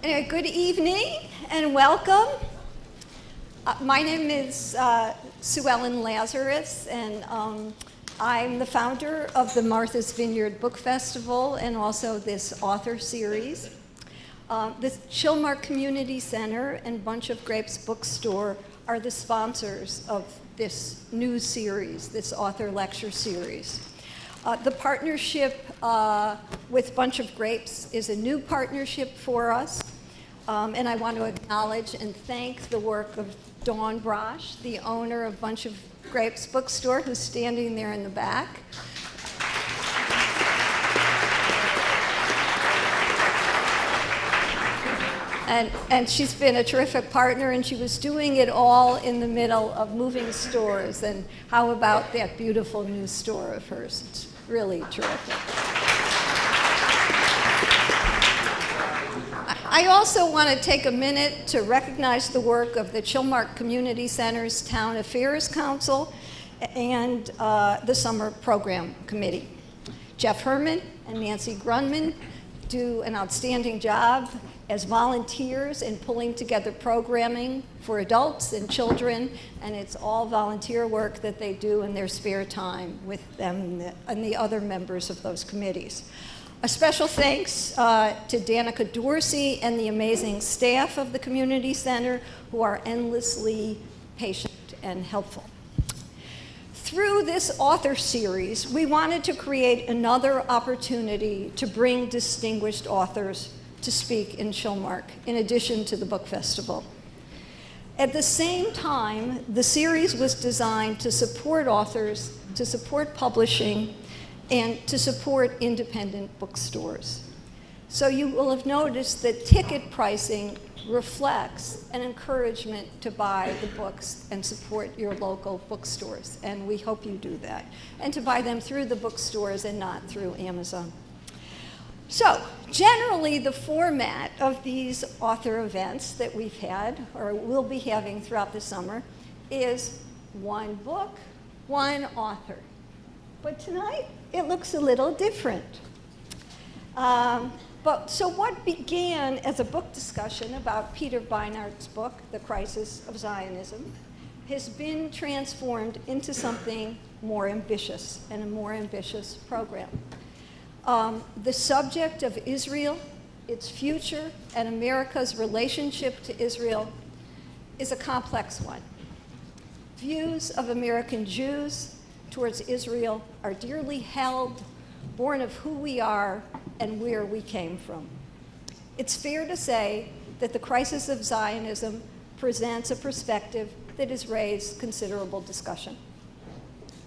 Good evening and welcome. My name is Sue Ellen Lazarus, and I'm the founder of the Martha's Vineyard Book Festival and also this author series. The Chilmark Community Center and Bunch of Grapes Bookstore are the sponsors of this new series, this author lecture series. The partnership with Bunch of Grapes is a new partnership for us, and I want to acknowledge and thank the work of Dawn Brosh, the owner of Bunch of Grapes Bookstore, who's standing there in the back. And she's been a terrific partner, and she was doing it all in the middle of moving stores. And how about that beautiful new store of hers? It's really terrific. I also want to take a minute to recognize the work of the Chilmark Community Center's Town Affairs Council and the Summer Program Committee. Jeff Herman and Nancy Grunman do an outstanding job as volunteers in pulling together programming for adults and children, and it's all volunteer work that they do in their spare time with them and the other members of those committees. A special thanks to Danica Dorsey and the amazing staff of the Community Center, who are endlessly patient and helpful. Through this author series, we wanted to create another opportunity to bring distinguished authors to speak in Chilmark, in addition to the book festival. At the same time, the series was designed to support authors, to support publishing, and to support independent bookstores. So you will have noticed that ticket pricing reflects an encouragement to buy the books and support your local bookstores, and we hope you do that, and to buy them through the bookstores and not through Amazon. So generally, the format of these author events that we've had, or will be having throughout the summer, is one book, one author. But tonight, it looks a little different. So what began as a book discussion about Peter Beinart's book, The Crisis of Zionism, has been transformed into something more ambitious and a more ambitious program. The subject of Israel, its future, and America's relationship to Israel is a complex one. Views of American Jews towards Israel are dearly held, born of who we are and where we came from. It's fair to say that the crisis of Zionism presents a perspective that has raised considerable discussion.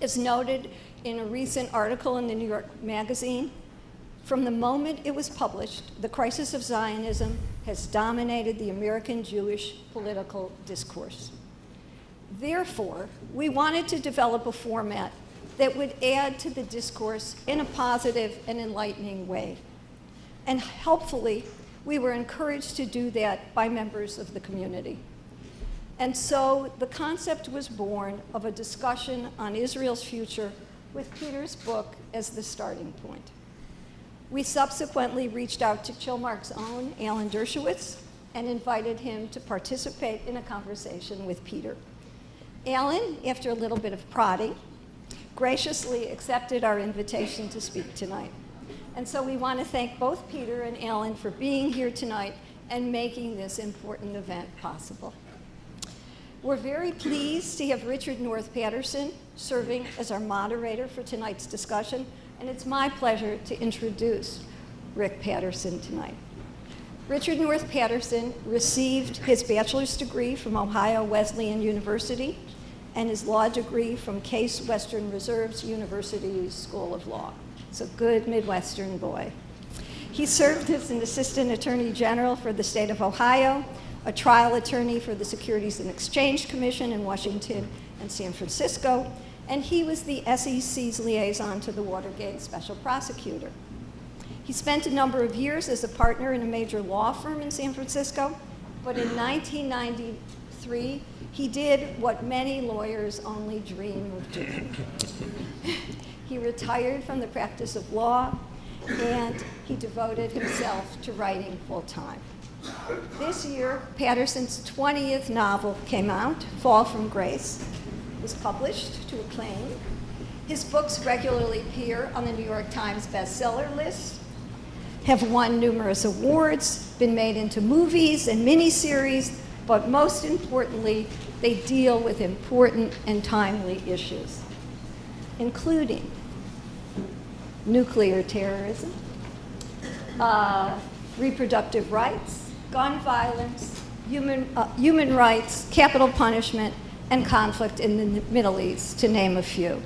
As noted in a recent article in the New York Magazine, from the moment it was published, the crisis of Zionism has dominated the American Jewish political discourse. Therefore, we wanted to develop a format that would add to the discourse in a positive and enlightening way. And helpfully, we were encouraged to do that by members of the community. And so the concept was born of a discussion on Israel's future with Peter's book as the starting point. We subsequently reached out to Chilmark's own Alan Dershowitz and invited him to participate in a conversation with Peter. Alan, after a little bit of prodding, graciously accepted our invitation to speak tonight. And so we want to thank both Peter and Alan for being here tonight and making this important event possible. We're very pleased to have Richard North Patterson serving as our moderator for tonight's discussion, and it's my pleasure to introduce Rick Patterson tonight. Richard North Patterson received his bachelor's degree from Ohio Wesleyan University and his law degree from Case Western Reserve's University School of Law. He's a good Midwestern boy. He served as an assistant attorney general for the state of Ohio, a trial attorney for the Securities and Exchange Commission in Washington and San Francisco, and he was the SEC's liaison to the Watergate special prosecutor. He spent a number of years as a partner in a major law firm in San Francisco, but in 1993, he did what many lawyers only dream of doing. He retired from the practice of law, and he devoted himself to writing full time. This year, Patterson's 20th novel came out, Fall from Grace. It was published to acclaim. His books regularly appear on the New York Times bestseller list, have won numerous awards, been made into movies and miniseries, but most importantly, they deal with important and timely issues, including nuclear terrorism, reproductive rights, gun violence, human rights, capital punishment, and conflict in the Middle East, to name a few.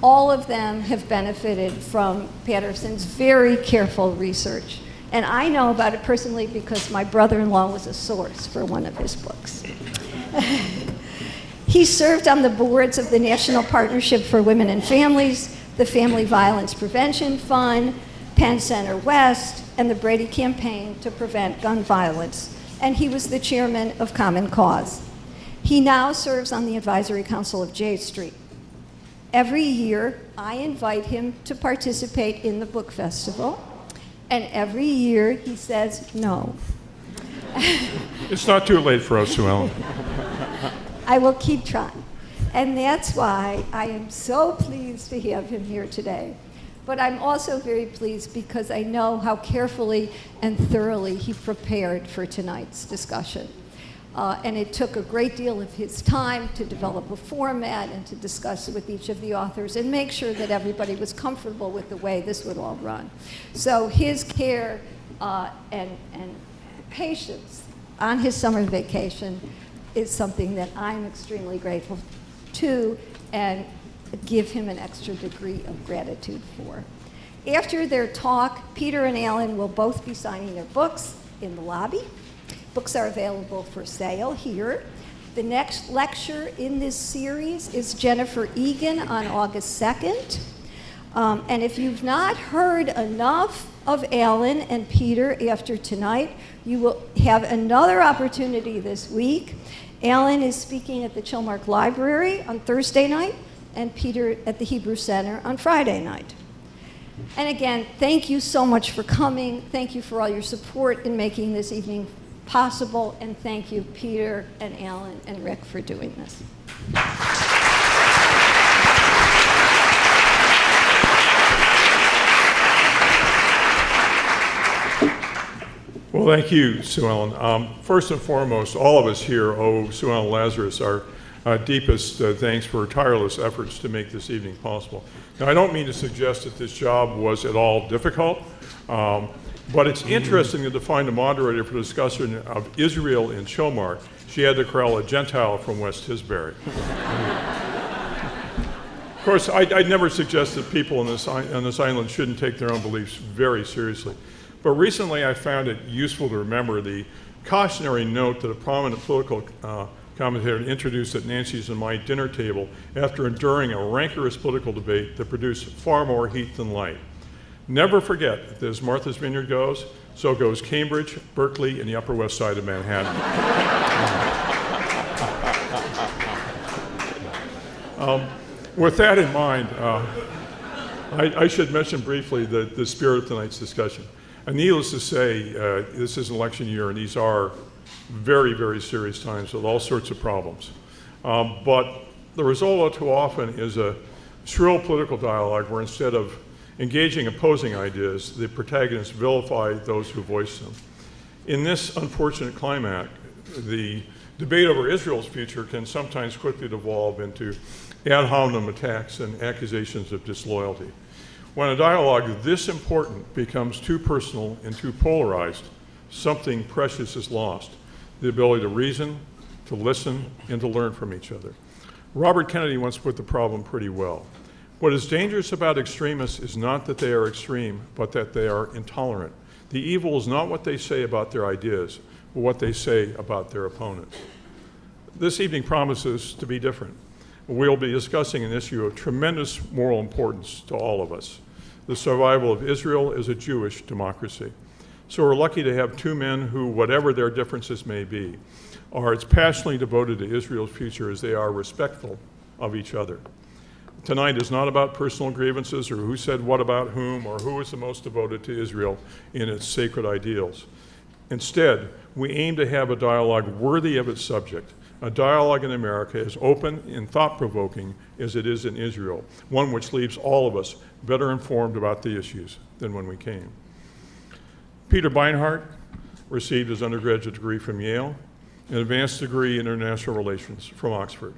All of them have benefited from Patterson's very careful research. And I know about it personally because my brother-in-law was a source for one of his books. He served on the boards of the National Partnership for Women and Families, the Family Violence Prevention Fund, Penn Center West, and the Brady Campaign to Prevent Gun Violence. And he was the chairman of Common Cause. He now serves on the advisory council of J Street. Every year, I invite him to participate in the book festival, and every year he says no. It's not too late for us, Sue Ellen. I will keep trying. And that's why I am so pleased to have him here today. But I'm also very pleased because I know how carefully and thoroughly he prepared for tonight's discussion. And it took a great deal of his time to develop a format and to discuss with each of the authors and make sure that everybody was comfortable with the way this would all run. So his care and patience on his summer vacation is something that I'm extremely grateful to and give him an extra degree of gratitude for. After their talk, Peter and Alan will both be signing their books in the lobby. Books are available for sale here. The next lecture in this series is Jennifer Egan on August 2nd. And if you've not heard enough of Alan and Peter after tonight, you will have another opportunity this week. Alan is speaking at the Chilmark Library on Thursday night, and Peter at the Hebrew Center on Friday night. And again, thank you so much for coming. Thank you for all your support in making this evening possible, and thank you, Peter and Alan and Rick, for doing this. Well, thank you, Sue Ellen. First and foremost, all of us here owe Sue Ellen Lazarus our deepest thanks for her tireless efforts to make this evening possible. Now, I don't mean to suggest that this job was at all difficult, but it's interesting that to find a moderator for discussion of Israel in Chilmark, she had to corral a Gentile from West Tisbury. Of course, I'd never suggest that people on this island shouldn't take their own beliefs very seriously. But recently I found it useful to remember the cautionary note that a prominent political commentator introduced at Nancy's and my dinner table after enduring a rancorous political debate that produced far more heat than light. Never forget that as Martha's Vineyard goes, so goes Cambridge, Berkeley, and the Upper West Side of Manhattan. With that in mind, I should mention briefly the spirit of tonight's discussion. And needless to say, this is an election year, and these are very, very serious times with all sorts of problems. But the result all too often is a shrill political dialogue where instead of engaging opposing ideas, the protagonists vilify those who voice them. In this unfortunate climate, the debate over Israel's future can sometimes quickly devolve into ad hominem attacks and accusations of disloyalty. When a dialogue this important becomes too personal and too polarized, something precious is lost: the ability to reason, to listen, and to learn from each other. Robert Kennedy once put the problem pretty well. What is dangerous about extremists is not that they are extreme, but that they are intolerant. The evil is not what they say about their ideas, but what they say about their opponents. This evening promises to be different. We'll be discussing an issue of tremendous moral importance to all of us: the survival of Israel as a Jewish democracy. So we're lucky to have two men who, whatever their differences may be, are as passionately devoted to Israel's future as they are respectful of each other. Tonight is not about personal grievances or who said what about whom or who is the most devoted to Israel in its sacred ideals. Instead, we aim to have a dialogue worthy of its subject, a dialogue in America as open and thought-provoking as it is in Israel, one which leaves all of us better informed about the issues than when we came. Peter Beinart received his undergraduate degree from Yale, an advanced degree in international relations from Oxford.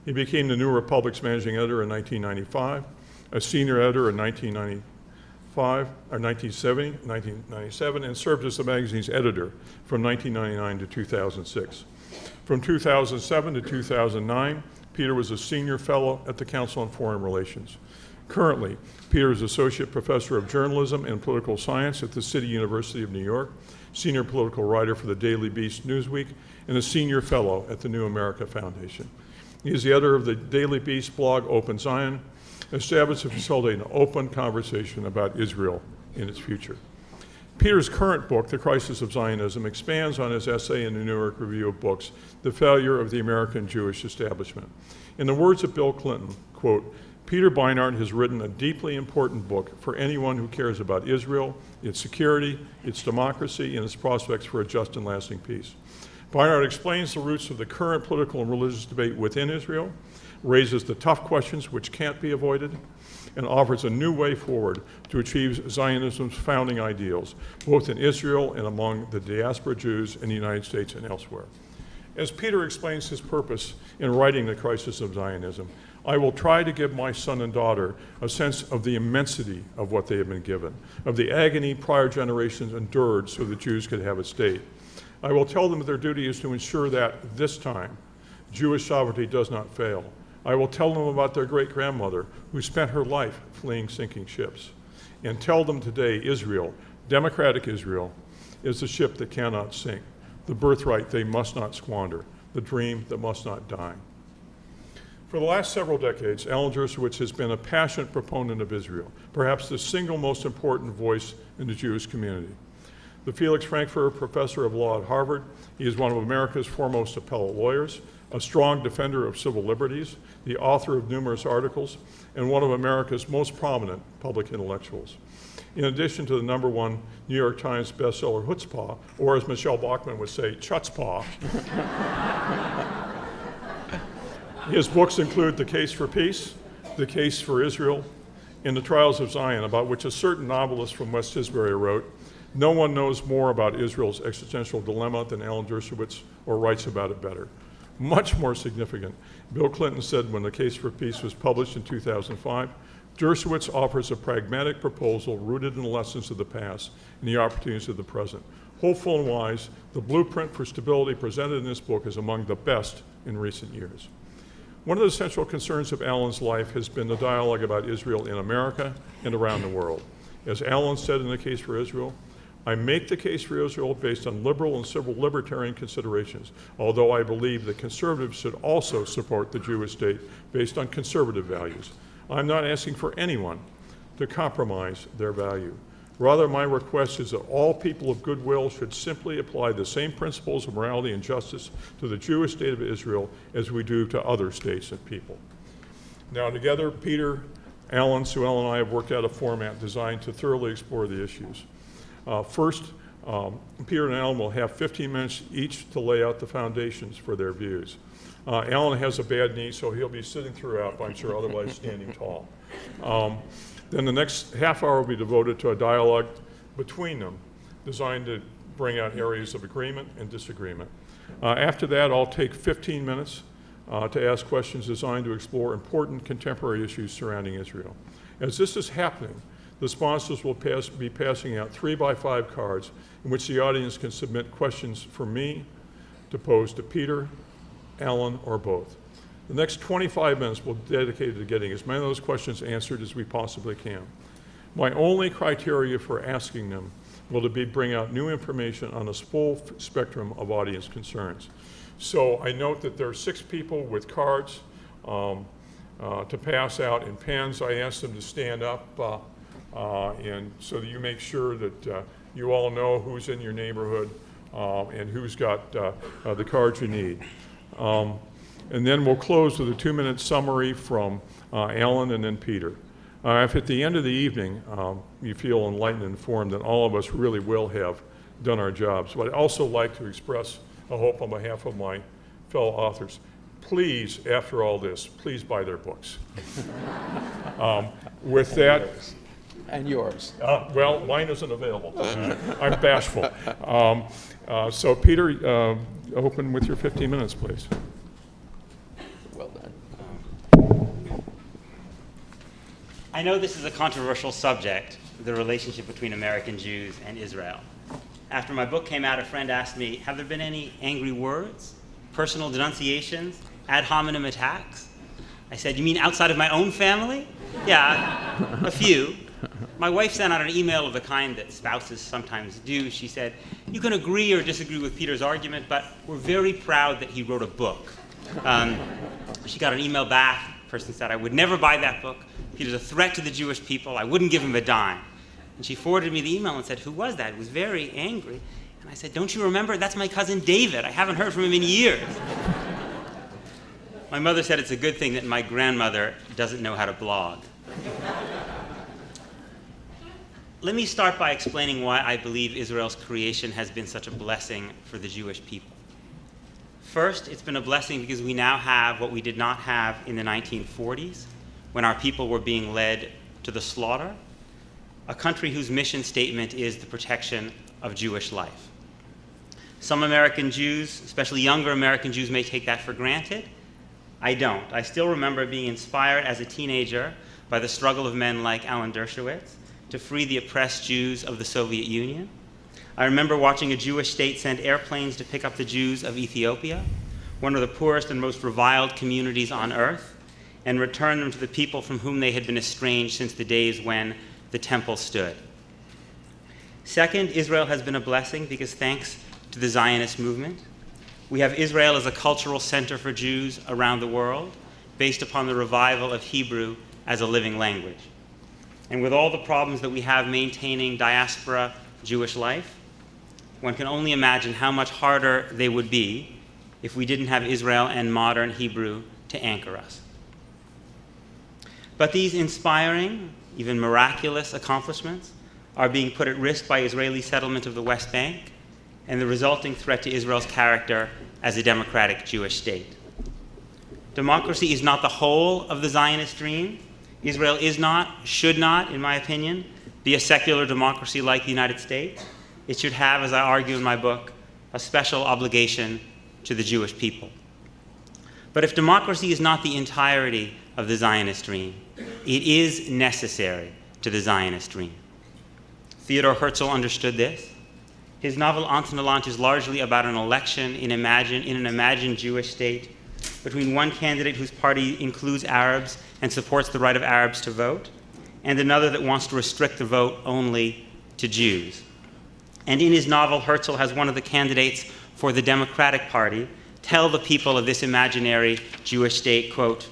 He became the New Republic's managing editor in 1995, a senior editor in 1997, and served as the magazine's editor from 1999 to 2006. From 2007 to 2009, Peter was a senior fellow at the Council on Foreign Relations. Currently, Peter is Associate Professor of Journalism and Political Science at the City University of New York, Senior Political Writer for the Daily Beast Newsweek, and a Senior Fellow at the New America Foundation. He is the editor of the Daily Beast blog Open Zion, established to facilitate an open conversation about Israel and its future. Peter's current book, The Crisis of Zionism, expands on his essay in the New York Review of Books, The Failure of the American Jewish Establishment. In the words of Bill Clinton, quote, Peter Beinart has written a deeply important book for anyone who cares about Israel, its security, its democracy, and its prospects for a just and lasting peace. Beinart explains the roots of the current political and religious debate within Israel, raises the tough questions which can't be avoided, and offers a new way forward to achieve Zionism's founding ideals, both in Israel and among the diaspora Jews in the United States and elsewhere. As Peter explains his purpose in writing The Crisis of Zionism, I will try to give my son and daughter a sense of the immensity of what they have been given, of the agony prior generations endured so the Jews could have a state. I will tell them that their duty is to ensure that, this time, Jewish sovereignty does not fail. I will tell them about their great-grandmother who spent her life fleeing sinking ships. And tell them today Israel, democratic Israel, is the ship that cannot sink, the birthright they must not squander, the dream that must not die. For the last several decades, Alan Dershowitz has been a passionate proponent of Israel, perhaps the single most important voice in the Jewish community. The Felix Frankfurter Professor of Law at Harvard, he is one of America's foremost appellate lawyers, a strong defender of civil liberties, the author of numerous articles, and one of America's most prominent public intellectuals. In addition to the #1 New York Times bestseller Chutzpah, or as Michelle Bachmann would say, Chutzpah, his books include The Case for Peace, The Case for Israel, and The Trials of Zion, about which a certain novelist from West Tisbury wrote, no one knows more about Israel's existential dilemma than Alan Dershowitz, or writes about it better. Much more significant, Bill Clinton said when The Case for Peace was published in 2005, Dershowitz offers a pragmatic proposal rooted in the lessons of the past and the opportunities of the present. Hopeful and wise, the blueprint for stability presented in this book is among the best in recent years. One of the central concerns of Alan's life has been the dialogue about Israel in America and around the world. As Alan said in The Case for Israel, I make the case for Israel based on liberal and civil libertarian considerations, although I believe that conservatives should also support the Jewish state based on conservative values. I'm not asking for anyone to compromise their value. Rather, my request is that all people of goodwill should simply apply the same principles of morality and justice to the Jewish state of Israel as we do to other states and people. Now, together, Peter, Alan, Sue Ellen, and I have worked out a format designed to thoroughly explore the issues. First, Peter and Alan will have 15 minutes each to lay out the foundations for their views. Alan has a bad knee, so he'll be sitting throughout, but I'm sure otherwise standing tall. Then the next half hour will be devoted to a dialogue between them, designed to bring out areas of agreement and disagreement. After that, I'll take 15 minutes to ask questions designed to explore important contemporary issues surrounding Israel. As this is happening, the sponsors will be passing out 3x5 cards in which the audience can submit questions for me to pose to Peter, Alan, or both. The next 25 minutes will be dedicated to getting as many of those questions answered as we possibly can. My only criteria for asking them will be bring out new information on a full spectrum of audience concerns. So I note that there are 6 people with cards to pass out and pens. I asked them to stand up and so that you make sure that you all know who's in your neighborhood and who's got the cards you need. And then we'll close with a 2-minute summary from Alan and then Peter. If at the end of the evening you feel enlightened and informed, then all of us really will have done our jobs. But I'd also like to express a hope on behalf of my fellow authors. Please, after all this, please buy their books. With that, And yours. well, mine isn't available. I'm bashful. So Peter, open with your 15 minutes, please. Well done. I know this is a controversial subject, the relationship between American Jews and Israel. After my book came out, a friend asked me, have there been any angry words, personal denunciations, ad hominem attacks? I said, you mean outside of my own family? Yeah, a few. My wife sent out an email of the kind that spouses sometimes do. She said, you can agree or disagree with Peter's argument, but we're very proud that he wrote a book. She got an email back. The person said, I would never buy that book. Peter's a threat to the Jewish people. I wouldn't give him a dime. And she forwarded me the email and said, who was that? It was very angry. And I said, don't you remember? That's my cousin David. I haven't heard from him in years. My mother said it's a good thing that my grandmother doesn't know how to blog. Let me start by explaining why I believe Israel's creation has been such a blessing for the Jewish people. First, it's been a blessing because we now have what we did not have in the 1940s, when our people were being led to the slaughter, a country whose mission statement is the protection of Jewish life. Some American Jews, especially younger American Jews, may take that for granted. I don't. I still remember being inspired as a teenager by the struggle of men like Alan Dershowitz to free the oppressed Jews of the Soviet Union. I remember watching a Jewish state send airplanes to pick up the Jews of Ethiopia, one of the poorest and most reviled communities on earth, and return them to the people from whom they had been estranged since the days when the temple stood. Second, Israel has been a blessing because thanks to the Zionist movement, we have Israel as a cultural center for Jews around the world based upon the revival of Hebrew as a living language. And with all the problems that we have maintaining diaspora Jewish life, one can only imagine how much harder they would be if we didn't have Israel and modern Hebrew to anchor us. But these inspiring, even miraculous accomplishments are being put at risk by Israeli settlement of the West Bank and the resulting threat to Israel's character as a democratic Jewish state. Democracy is not the whole of the Zionist dream. Israel is not, should not, in my opinion, be a secular democracy like the United States. It should have, as I argue in my book, a special obligation to the Jewish people. But if democracy is not the entirety of the Zionist dream, it is necessary to the Zionist dream. Theodor Herzl understood this. His novel Antonolant is largely about an election in an imagined Jewish state between one candidate whose party includes Arabs and supports the right of Arabs to vote, and another that wants to restrict the vote only to Jews. And in his novel, Herzl has one of the candidates for the Democratic Party tell the people of this imaginary Jewish state, quote,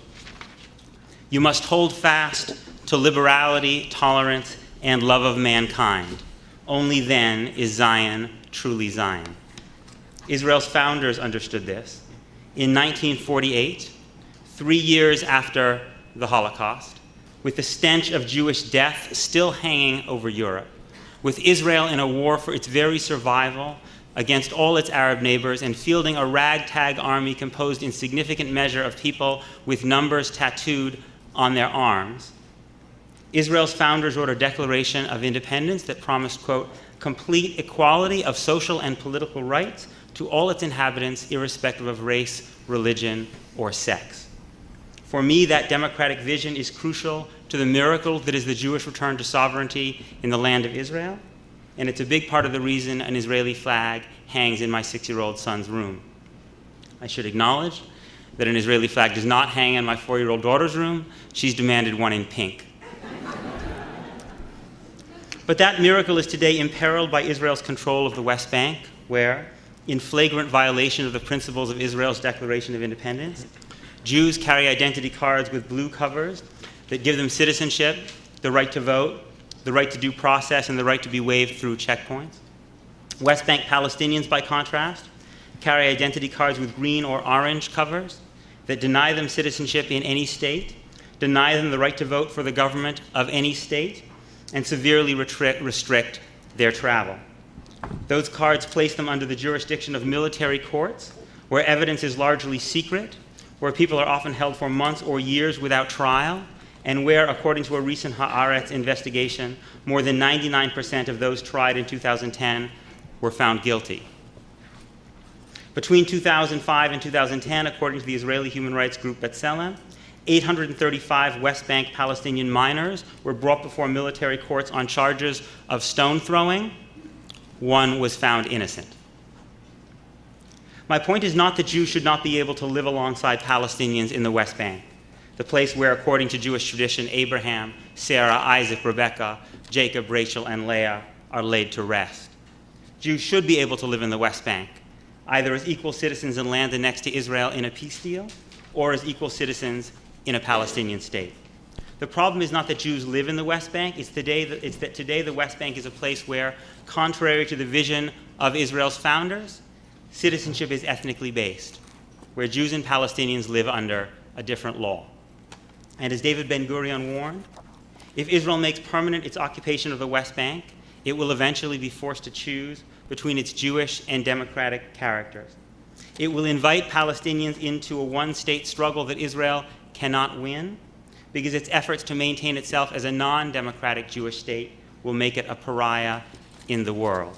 "You must hold fast to liberality, tolerance, and love of mankind. Only then is Zion truly Zion." Israel's founders understood this. In 1948, 3 years after the Holocaust, with the stench of Jewish death still hanging over Europe, with Israel in a war for its very survival against all its Arab neighbors and fielding a ragtag army composed in significant measure of people with numbers tattooed on their arms, Israel's founders wrote a declaration of independence that promised, quote, "complete equality of social and political rights to all its inhabitants, irrespective of race, religion, or sex." For me, that democratic vision is crucial to the miracle that is the Jewish return to sovereignty in the land of Israel, and it's a big part of the reason an Israeli flag hangs in my 6-year-old son's room. I should acknowledge that an Israeli flag does not hang in my 4-year-old daughter's room. She's demanded one in pink. But that miracle is today imperiled by Israel's control of the West Bank, where, in flagrant violation of the principles of Israel's Declaration of Independence, Jews carry identity cards with blue covers that give them citizenship, the right to vote, the right to due process, and the right to be waved through checkpoints. West Bank Palestinians, by contrast, carry identity cards with green or orange covers that deny them citizenship in any state, deny them the right to vote for the government of any state, and severely restrict their travel. Those cards place them under the jurisdiction of military courts, where evidence is largely secret, where people are often held for months or years without trial, and where, according to a recent Haaretz investigation, more than 99% of those tried in 2010 were found guilty. Between 2005 and 2010, according to the Israeli human rights group B'Tselem, 835 West Bank Palestinian minors were brought before military courts on charges of stone throwing. One was found innocent. My point is not that Jews should not be able to live alongside Palestinians in the West Bank, the place where, according to Jewish tradition, Abraham, Sarah, Isaac, Rebekah, Jacob, Rachel, and Leah are laid to rest. Jews should be able to live in the West Bank, either as equal citizens in land annexed to Israel in a peace deal, or as equal citizens in a Palestinian state. The problem is not that Jews live in the West Bank, it's that today the West Bank is a place where, contrary to the vision of Israel's founders, citizenship is ethnically based, where Jews and Palestinians live under a different law. And as David Ben-Gurion warned, if Israel makes permanent its occupation of the West Bank, it will eventually be forced to choose between its Jewish and democratic characters. It will invite Palestinians into a one-state struggle that Israel cannot win, because its efforts to maintain itself as a non-democratic Jewish state will make it a pariah in the world.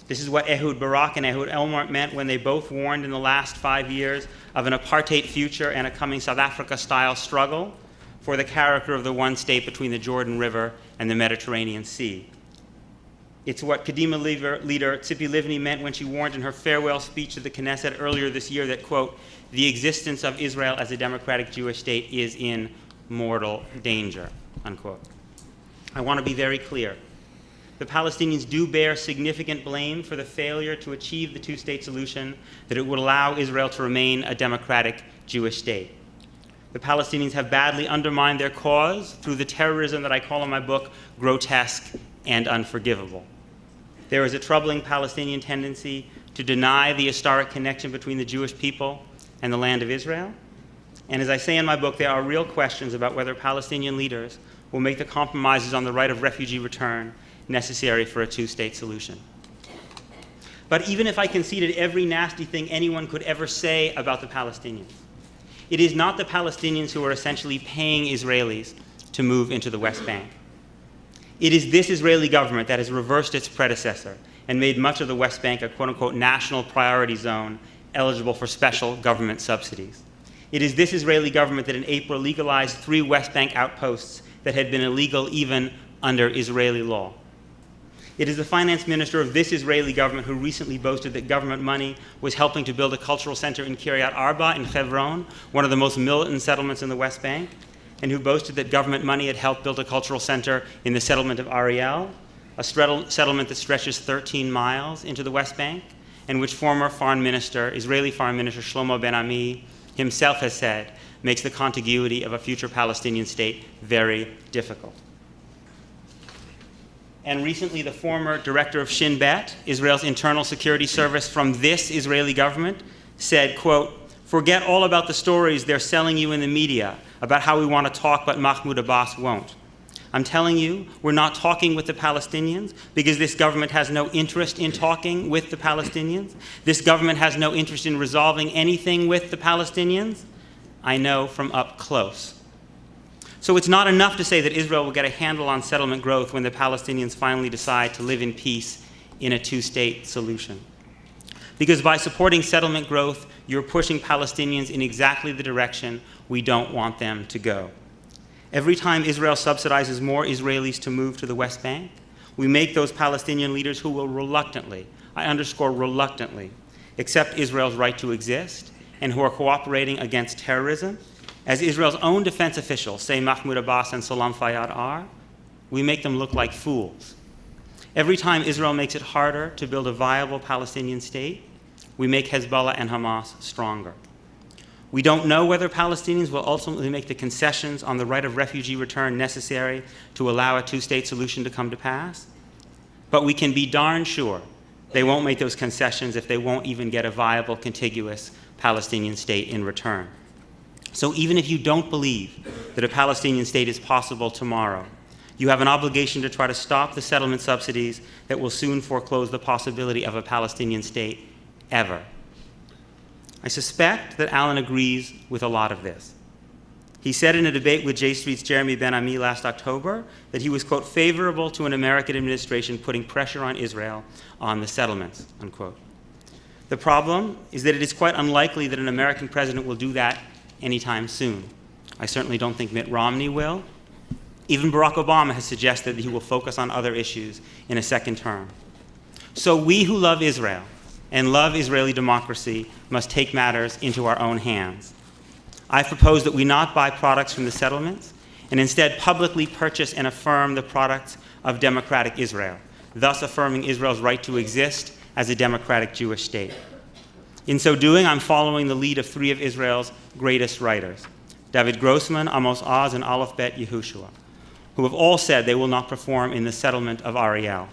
This is what Ehud Barak and Ehud Olmert meant when they both warned in the last 5 years of an apartheid future and a coming South Africa-style struggle for the character of the one state between the Jordan River and the Mediterranean Sea. It's what Kadima leader Tzipi Livni meant when she warned in her farewell speech to the Knesset earlier this year that, quote, the existence of Israel as a democratic Jewish state is in mortal danger, unquote. I want to be very clear. The Palestinians do bear significant blame for the failure to achieve the two-state solution that it would allow Israel to remain a democratic Jewish state. The Palestinians have badly undermined their cause through the terrorism that I call in my book grotesque and unforgivable. There is a troubling Palestinian tendency to deny the historic connection between the Jewish people and the land of Israel. And as I say in my book, there are real questions about whether Palestinian leaders will make the compromises on the right of refugee return necessary for a two-state solution. But even if I conceded every nasty thing anyone could ever say about the Palestinians, it is not the Palestinians who are essentially paying Israelis to move into the West Bank. It is this Israeli government that has reversed its predecessor and made much of the West Bank a quote-unquote national priority zone eligible for special government subsidies. It is this Israeli government that in April legalized 3 West Bank outposts that had been illegal even under Israeli law. It is the finance minister of this Israeli government who recently boasted that government money was helping to build a cultural center in Kiryat Arba in Hebron, one of the most militant settlements in the West Bank, and who boasted that government money had helped build a cultural center in the settlement of Ariel, a settlement that stretches 13 miles into the West Bank, and which former Israeli Foreign Minister Shlomo Ben-Ami himself has said makes the contiguity of a future Palestinian state very difficult. And recently, the former director of Shin Bet, Israel's internal security service from this Israeli government, said, quote, forget all about the stories they're selling you in the media about how we want to talk, but Mahmoud Abbas won't. I'm telling you, we're not talking with the Palestinians because this government has no interest in talking with the Palestinians. This government has no interest in resolving anything with the Palestinians. I know from up close. So it's not enough to say that Israel will get a handle on settlement growth when the Palestinians finally decide to live in peace in a two-state solution. Because by supporting settlement growth, you're pushing Palestinians in exactly the direction we don't want them to go. Every time Israel subsidizes more Israelis to move to the West Bank, we make those Palestinian leaders who will reluctantly, I underscore reluctantly, accept Israel's right to exist and who are cooperating against terrorism, as Israel's own defense officials say Mahmoud Abbas and Salam Fayyad are, we make them look like fools. Every time Israel makes it harder to build a viable Palestinian state, we make Hezbollah and Hamas stronger. We don't know whether Palestinians will ultimately make the concessions on the right of refugee return necessary to allow a two-state solution to come to pass, but we can be darn sure they won't make those concessions if they won't even get a viable, contiguous Palestinian state in return. So even if you don't believe that a Palestinian state is possible tomorrow, You have an obligation to try to stop the settlement subsidies that will soon foreclose the possibility of a Palestinian state ever. I suspect that Alan agrees with a lot of this. He said in a debate with J Street's Jeremy Ben-Ami last October that he was, quote, favorable to an American administration putting pressure on Israel on the settlements, unquote. The problem is that it is quite unlikely that an American president will do that anytime soon. I certainly don't think Mitt Romney will. Even Barack Obama has suggested that he will focus on other issues in a second term. So we who love Israel and love Israeli democracy must take matters into our own hands. I propose that we not buy products from the settlements and instead publicly purchase and affirm the products of democratic Israel, thus affirming Israel's right to exist as a democratic Jewish state. In so doing, I'm following the lead of three of Israel's greatest writers, David Grossman, Amos Oz, and Aleph Bet Yehoshua, who have all said they will not perform in the settlement of Ariel.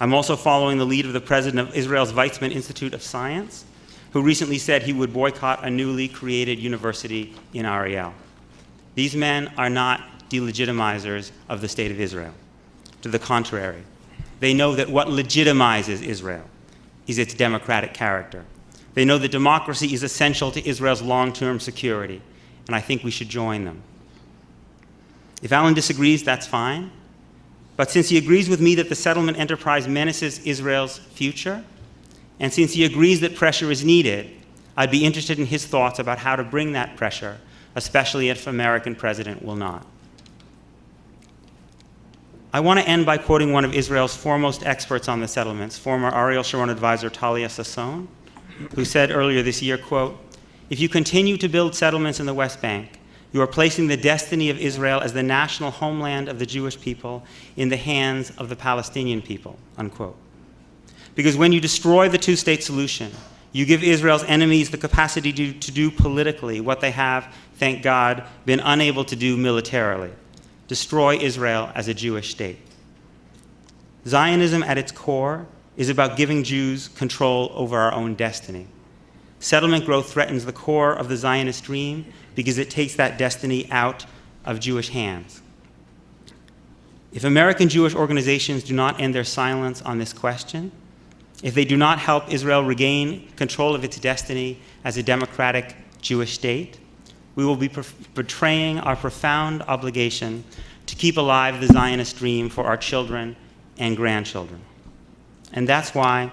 I'm also following the lead of the president of Israel's Weizmann Institute of Science, who recently said he would boycott a newly created university in Ariel. These men are not delegitimizers of the state of Israel. To the contrary, they know that what legitimizes Israel is its democratic character. They know that democracy is essential to Israel's long-term security, and I think we should join them. If Alan disagrees, that's fine. But since he agrees with me that the settlement enterprise menaces Israel's future, and since he agrees that pressure is needed, I'd be interested in his thoughts about how to bring that pressure, especially if an American president will not. I want to end by quoting one of Israel's foremost experts on the settlements, former Ariel Sharon advisor Talia Sasson, who said earlier this year, quote, "If you continue to build settlements in the West Bank, you are placing the destiny of Israel as the national homeland of the Jewish people in the hands of the Palestinian people," unquote. Because when you destroy the two-state solution, you give Israel's enemies the capacity to do politically what they have, thank God, been unable to do militarily: destroy Israel as a Jewish state. Zionism at its core is about giving Jews control over our own destiny. Settlement growth threatens the core of the Zionist dream because it takes that destiny out of Jewish hands. If American Jewish organizations do not end their silence on this question, if they do not help Israel regain control of its destiny as a democratic Jewish state, we will be betraying our profound obligation to keep alive the Zionist dream for our children and grandchildren. And that's why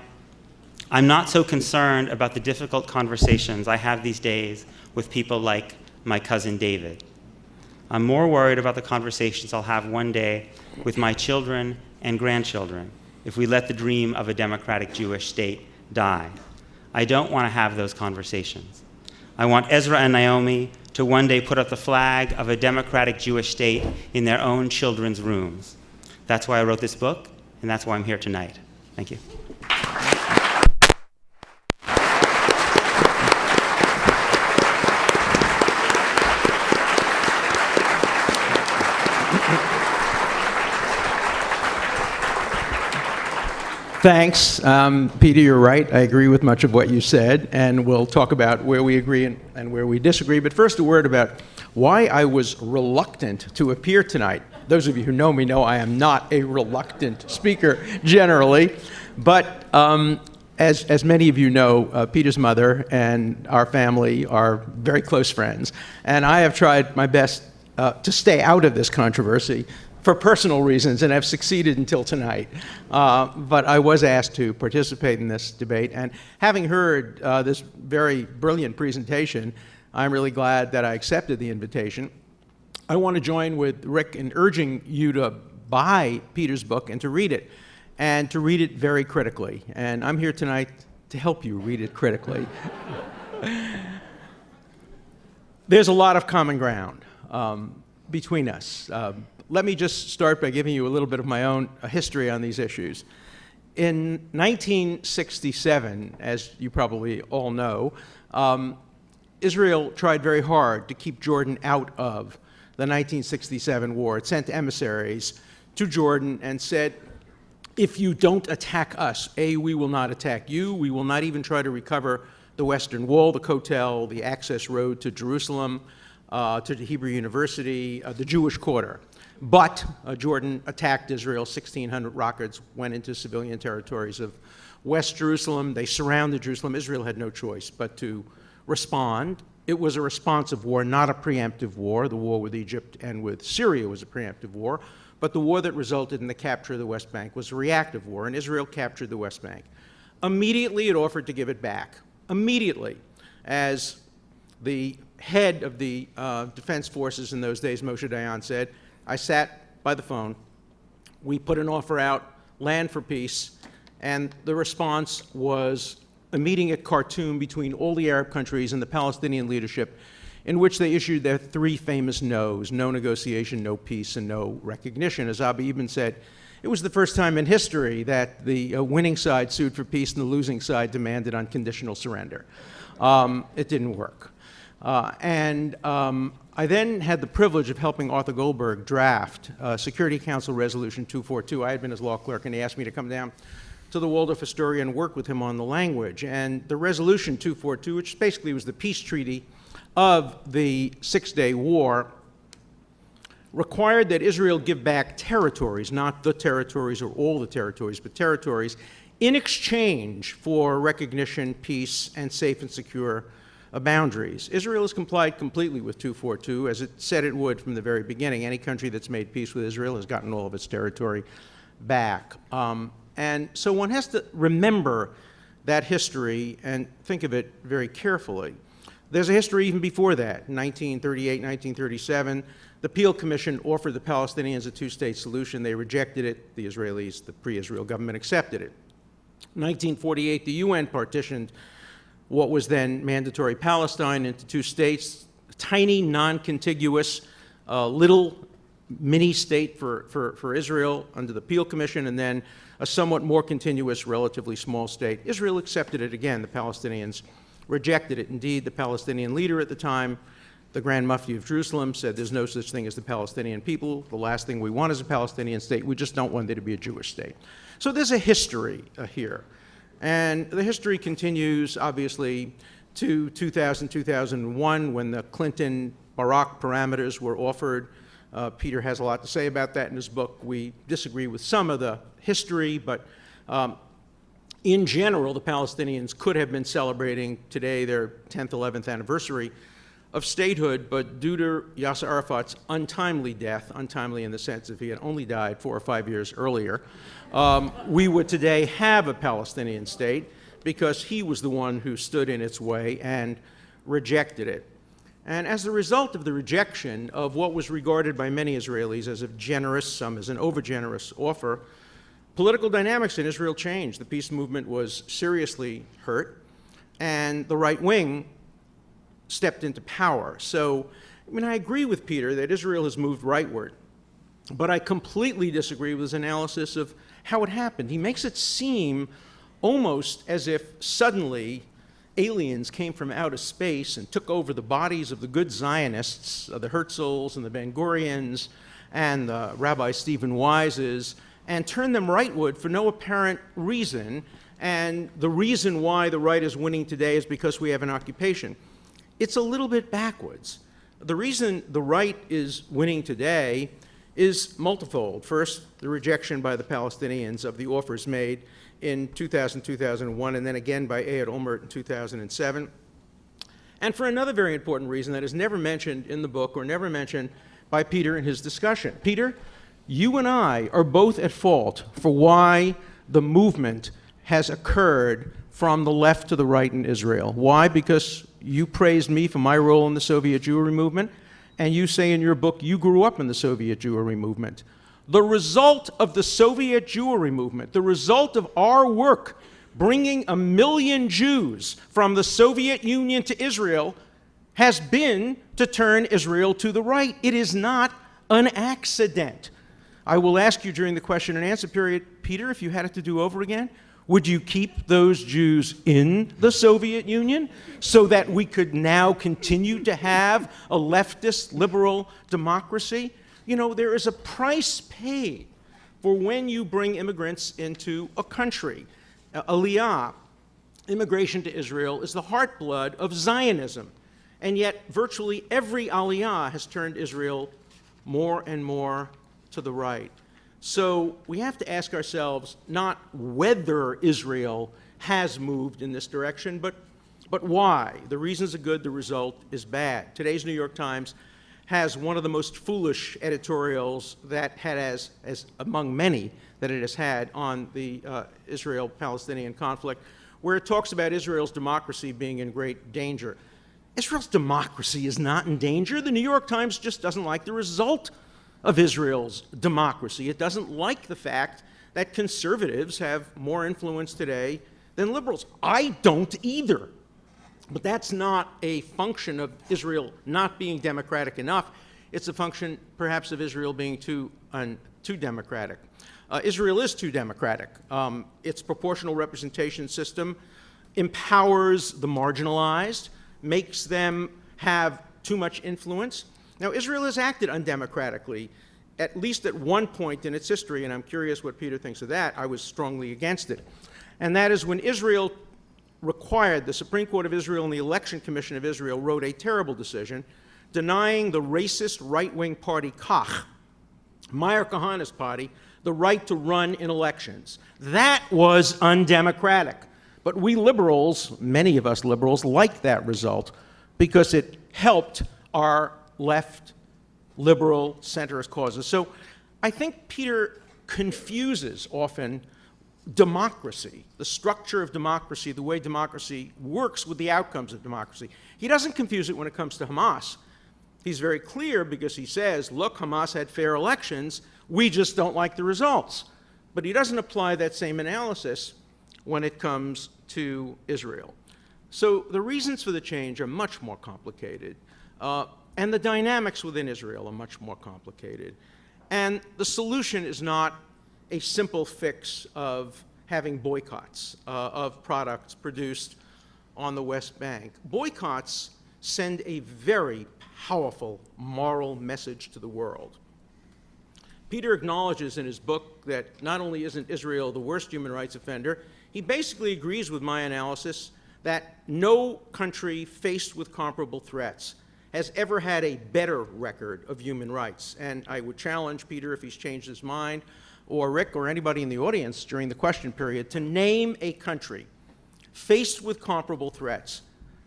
I'm not so concerned about the difficult conversations I have these days with people like my cousin David. I'm more worried about the conversations I'll have one day with my children and grandchildren if we let the dream of a democratic Jewish state die. I don't want to have those conversations. I want Ezra and Naomi to one day put up the flag of a democratic Jewish state in their own children's rooms. That's why I wrote this book, and that's why I'm here tonight. Thank you. Thanks. Peter, you're right. I agree with much of what you said, and we'll talk about where we agree and where we disagree. But first, a word about why I was reluctant to appear tonight. Those of you who know me know I am not a reluctant speaker generally, but as many of you know, Peter's mother and our family are very close friends, and I have tried my best to stay out of this controversy for personal reasons, and have succeeded until tonight. But I was asked to participate in this debate, and having heard this very brilliant presentation, I'm really glad that I accepted the invitation. I want to join with Rick in urging you to buy Peter's book and to read it very critically. And I'm here tonight to help you read it critically. There's a lot of common ground between us. Let me just start by giving you a little bit of my own history on these issues. In 1967, as you probably all know, Israel tried very hard to keep Jordan out of the 1967 war. It sent emissaries to Jordan and said, if you don't attack us, A, we will not attack you. We will not even try to recover the Western Wall, the Kotel, the access road to Jerusalem, to the Hebrew University, the Jewish Quarter. But Jordan attacked Israel. 1,600 rockets went into civilian territories of West Jerusalem. They surrounded Jerusalem. Israel had no choice but to respond. It was a responsive war, not a preemptive war. The war with Egypt and with Syria was a preemptive war. But the war that resulted in the capture of the West Bank was a reactive war, and Israel captured the West Bank. Immediately, it offered to give it back. Immediately, as the head of the defense forces in those days, Moshe Dayan, said, I sat by the phone. We put an offer out, land for peace, and the response was a meeting at Khartoum between all the Arab countries and the Palestinian leadership, in which they issued their three famous no's: no negotiation, no peace, and no recognition. As Abi Ibn said, it was the first time in history that the winning side sued for peace and the losing side demanded unconditional surrender. It didn't work. I then had the privilege of helping Arthur Goldberg draft Security Council Resolution 242. I had been his law clerk, and he asked me to come down to the Waldorf Astoria and work with him on the language. And the Resolution 242, which basically was the peace treaty of the Six-Day War, required that Israel give back territories, not the territories or all the territories, but territories, in exchange for recognition, peace, and safe and secure boundaries. Israel has complied completely with 242, as it said it would from the very beginning. Any country that's made peace with Israel has gotten all of its territory back. And so one has to remember that history and think of it very carefully. There's a history even before that. In 1938, 1937, the Peel Commission offered the Palestinians a two-state solution. They rejected it. The Israelis, the pre-Israel government, accepted it. In 1948, the UN partitioned what was then mandatory Palestine into two states, a tiny, non-contiguous, little mini-state for Israel under the Peel Commission, and then a somewhat more continuous, relatively small state. Israel accepted it again. The Palestinians rejected it. Indeed, the Palestinian leader at the time, the Grand Mufti of Jerusalem, said there's no such thing as the Palestinian people. The last thing we want is a Palestinian state. We just don't want there to be a Jewish state. So there's a history here. And the history continues, obviously, to 2000, 2001, when the Clinton-Barack parameters were offered. Peter has a lot to say about that in his book. We disagree with some of the history, but in general, the Palestinians could have been celebrating today their 10th, 11th anniversary of statehood, but due to Yasser Arafat's untimely death, untimely in the sense if he had only died 4 or 5 years earlier, we would today have a Palestinian state because he was the one who stood in its way and rejected it. And as a result of the rejection of what was regarded by many Israelis as a generous, some as an overgenerous offer, political dynamics in Israel changed. The peace movement was seriously hurt, and the right wing stepped into power. So, I agree with Peter that Israel has moved rightward, but I completely disagree with his analysis of how it happened. He makes it seem almost as if suddenly aliens came from outer space and took over the bodies of the good Zionists, the Herzls and the Ben-Gurions and the Rabbi Stephen Wises, and turned them rightward for no apparent reason. And the reason why the right is winning today is because we have an occupation. It's a little bit backwards. The reason the right is winning today is multifold. First, the rejection by the Palestinians of the offers made in 2000, 2001, and then again by Ehud Olmert in 2007. And for another very important reason that is never mentioned in the book or never mentioned by Peter in his discussion. Peter, you and I are both at fault for why the movement has occurred from the left to the right in Israel. Why? Because you praised me for my role in the Soviet Jewry movement, and you say in your book you grew up in the Soviet Jewry movement. The result of the Soviet Jewry movement, the result of our work bringing 1 million Jews from the Soviet Union to Israel, has been to turn Israel to the right. It is not an accident. I will ask you during the question and answer period, Peter, if you had it to do over again, would you keep those Jews in the Soviet Union so that we could now continue to have a leftist, liberal democracy? You know, there is a price paid for when you bring immigrants into a country. Aliyah, immigration to Israel, is the heartblood of Zionism. And yet, virtually every Aliyah has turned Israel more and more to the right. So we have to ask ourselves not whether Israel has moved in this direction, but why. The reasons are good, the result is bad. Today's New York Times has one of the most foolish editorials that had, as among many that it has had on the Israel-Palestinian conflict, where it talks about Israel's democracy being in great danger. Israel's democracy is not in danger. The New York Times just doesn't like the result of Israel's democracy. It doesn't like the fact that conservatives have more influence today than liberals. I don't either. But that's not a function of Israel not being democratic enough. It's a function, perhaps, of Israel being too democratic. Israel is too democratic. Its proportional representation system empowers the marginalized, makes them have too much influence. Now, Israel has acted undemocratically, at least at one point in its history, and I'm curious what Peter thinks of that. I was strongly against it. And that is when Israel required, the Supreme Court of Israel and the Election Commission of Israel wrote a terrible decision denying the racist right-wing party Kach, Meir Kahana's party, the right to run in elections. That was undemocratic. But we liberals, many of us liberals, liked that result because it helped our left, liberal, centrist causes. So I think Peter confuses often democracy, the structure of democracy, the way democracy works with the outcomes of democracy. He doesn't confuse it when it comes to Hamas. He's very clear because he says, look, Hamas had fair elections, we just don't like the results. But he doesn't apply that same analysis when it comes to Israel. So the reasons for the change are much more complicated, and the dynamics within Israel are much more complicated. And the solution is not a simple fix of having boycotts of products produced on the West Bank. Boycotts send a very powerful moral message to the world. Peter acknowledges in his book that not only isn't Israel the worst human rights offender, he basically agrees with my analysis that no country faced with comparable threats has ever had a better record of human rights. And I would challenge Peter, if he's changed his mind, or Rick, or anybody in the audience during the question period, to name a country faced with comparable threats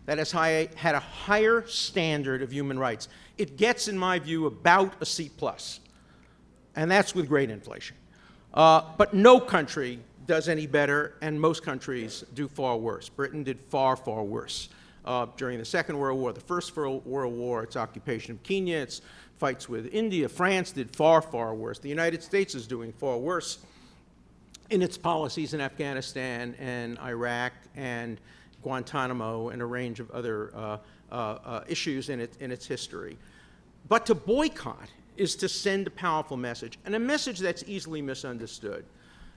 that has had a higher standard of human rights. It gets, in my view, about a C+, and that's with great inflation. But no country does any better, and most countries do far worse. Britain did far, far worse during the Second World War, the First World War, its occupation of Kenya, its fights with India. France did far, far worse. The United States is doing far worse in its policies in Afghanistan and Iraq and Guantanamo and a range of other issues in its history. But to boycott is to send a powerful message, and a message that's easily misunderstood.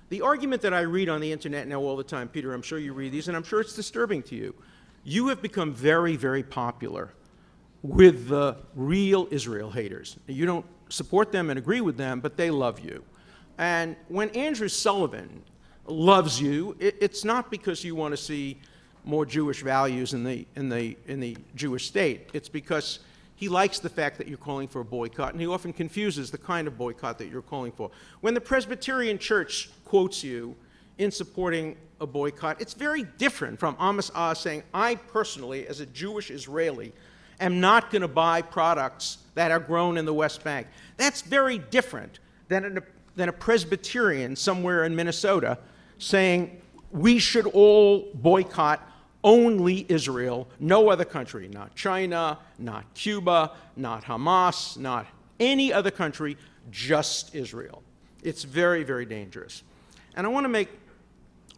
The argument that I read on the internet now all the time, Peter, I'm sure you read these, and I'm sure it's disturbing to you. You have become very, very popular with the real Israel haters. You don't support them and agree with them, but they love you. And when Andrew Sullivan loves you, it's not because you want to see more Jewish values in the Jewish state. It's because he likes the fact that you're calling for a boycott, and he often confuses the kind of boycott that you're calling for. When the Presbyterian Church quotes you in supporting a boycott, it's very different from Amos Oz saying, I personally, as a Jewish Israeli, am not going to buy products that are grown in the West Bank. That's very different than a Presbyterian somewhere in Minnesota saying we should all boycott only Israel, no other country, not China, not Cuba, not Hamas, not any other country, just Israel. It's very, very dangerous. And I want to make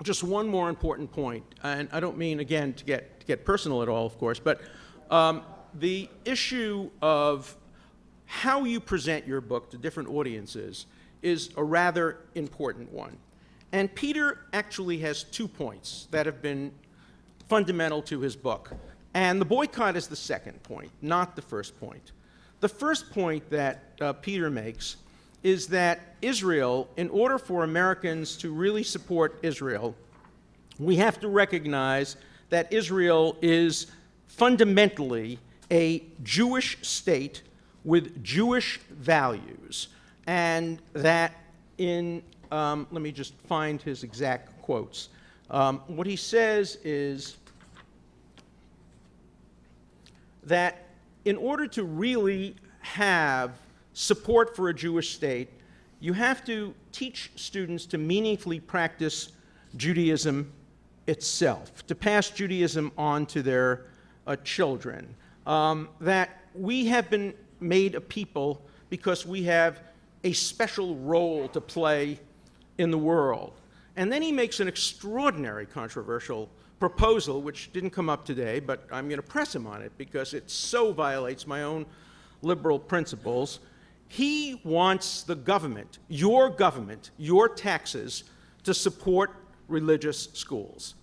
just one more important point, and I don't mean, again, to get personal at all, of course, but the issue of how you present your book to different audiences is a rather important one. And Peter actually has 2 points that have been fundamental to his book. And the boycott is the second point, not the first point. The first point that Peter makes is that Israel, in order for Americans to really support Israel, we have to recognize that Israel is fundamentally a Jewish state with Jewish values. and that let me just find his exact quotes. What he says is that in order to really have support for a Jewish state, you have to teach students to meaningfully practice Judaism itself, to pass Judaism on to their children. That we have been made a people because we have a special role to play in the world. And then he makes an extraordinary controversial proposal, which didn't come up today, but I'm going to press him on it because it so violates my own liberal principles. He wants the government, your taxes, to support religious schools.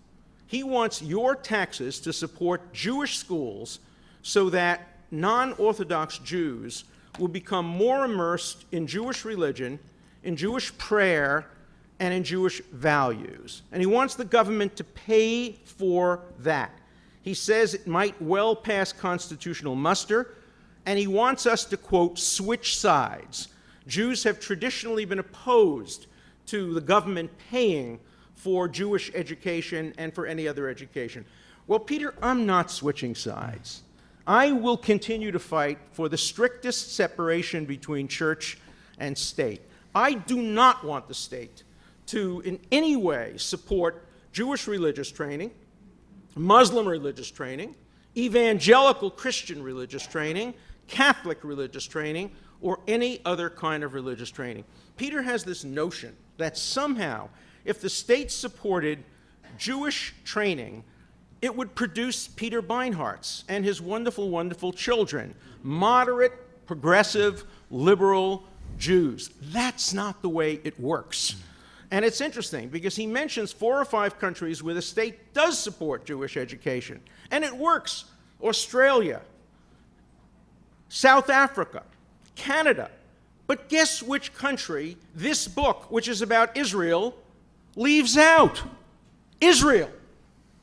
He wants your taxes to support Jewish schools so that non-Orthodox Jews will become more immersed in Jewish religion, in Jewish prayer, and in Jewish values. And he wants the government to pay for that. He says it might well pass constitutional muster, and he wants us to, quote, switch sides. Jews have traditionally been opposed to the government paying for Jewish education and for any other education. Well, Peter, I'm not switching sides. I will continue to fight for the strictest separation between church and state. I do not want the state to in any way support Jewish religious training, Muslim religious training, evangelical Christian religious training, Catholic religious training, or any other kind of religious training. Peter has this notion that somehow, if the state supported Jewish training, it would produce Peter Beinarts and his wonderful, wonderful children, moderate, progressive, liberal Jews. That's not the way it works. And it's interesting because he mentions 4 or 5 countries where the state does support Jewish education, and it works. Australia, South Africa, Canada. But guess which country this book, which is about Israel, leaves out? Israel.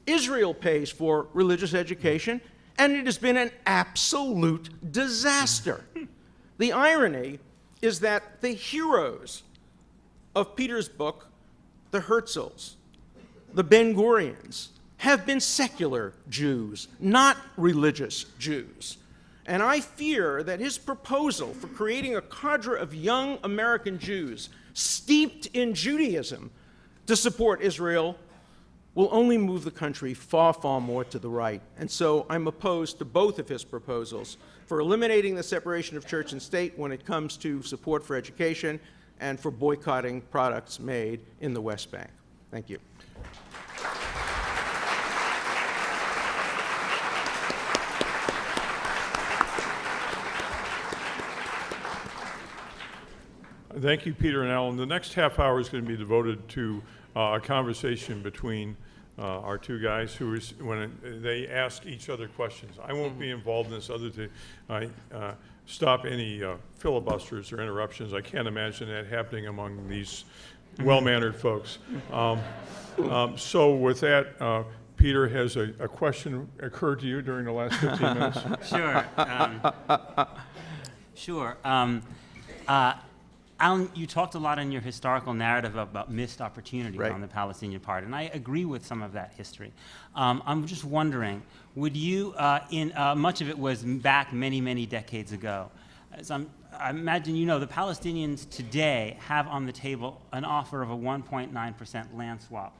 Israel pays for religious education, and it has been an absolute disaster. The irony is that the heroes of Peter's book, the Herzls, the Ben-Gurions, have been secular Jews, not religious Jews. And I fear that his proposal for creating a cadre of young American Jews steeped in Judaism to support Israel will only move the country far, far more to the right. And so I'm opposed to both of his proposals for eliminating the separation of church and state when it comes to support for education and for boycotting products made in the West Bank. Thank you. Thank you, Peter and Alan. The next half hour is going to be devoted to a conversation between our two guys when they ask each other questions. I won't be involved in this other than stop any filibusters or interruptions. I can't imagine that happening among these well-mannered folks. So with that, Peter, has a question occurred to you during the last 15 minutes? Sure. Alan, you talked a lot in your historical narrative about missed opportunities on the Palestinian part, and I agree with some of that history. I'm just wondering, would you, much of it was back many, many decades ago. As I imagine you know, the Palestinians today have on the table an offer of a 1.9% land swap.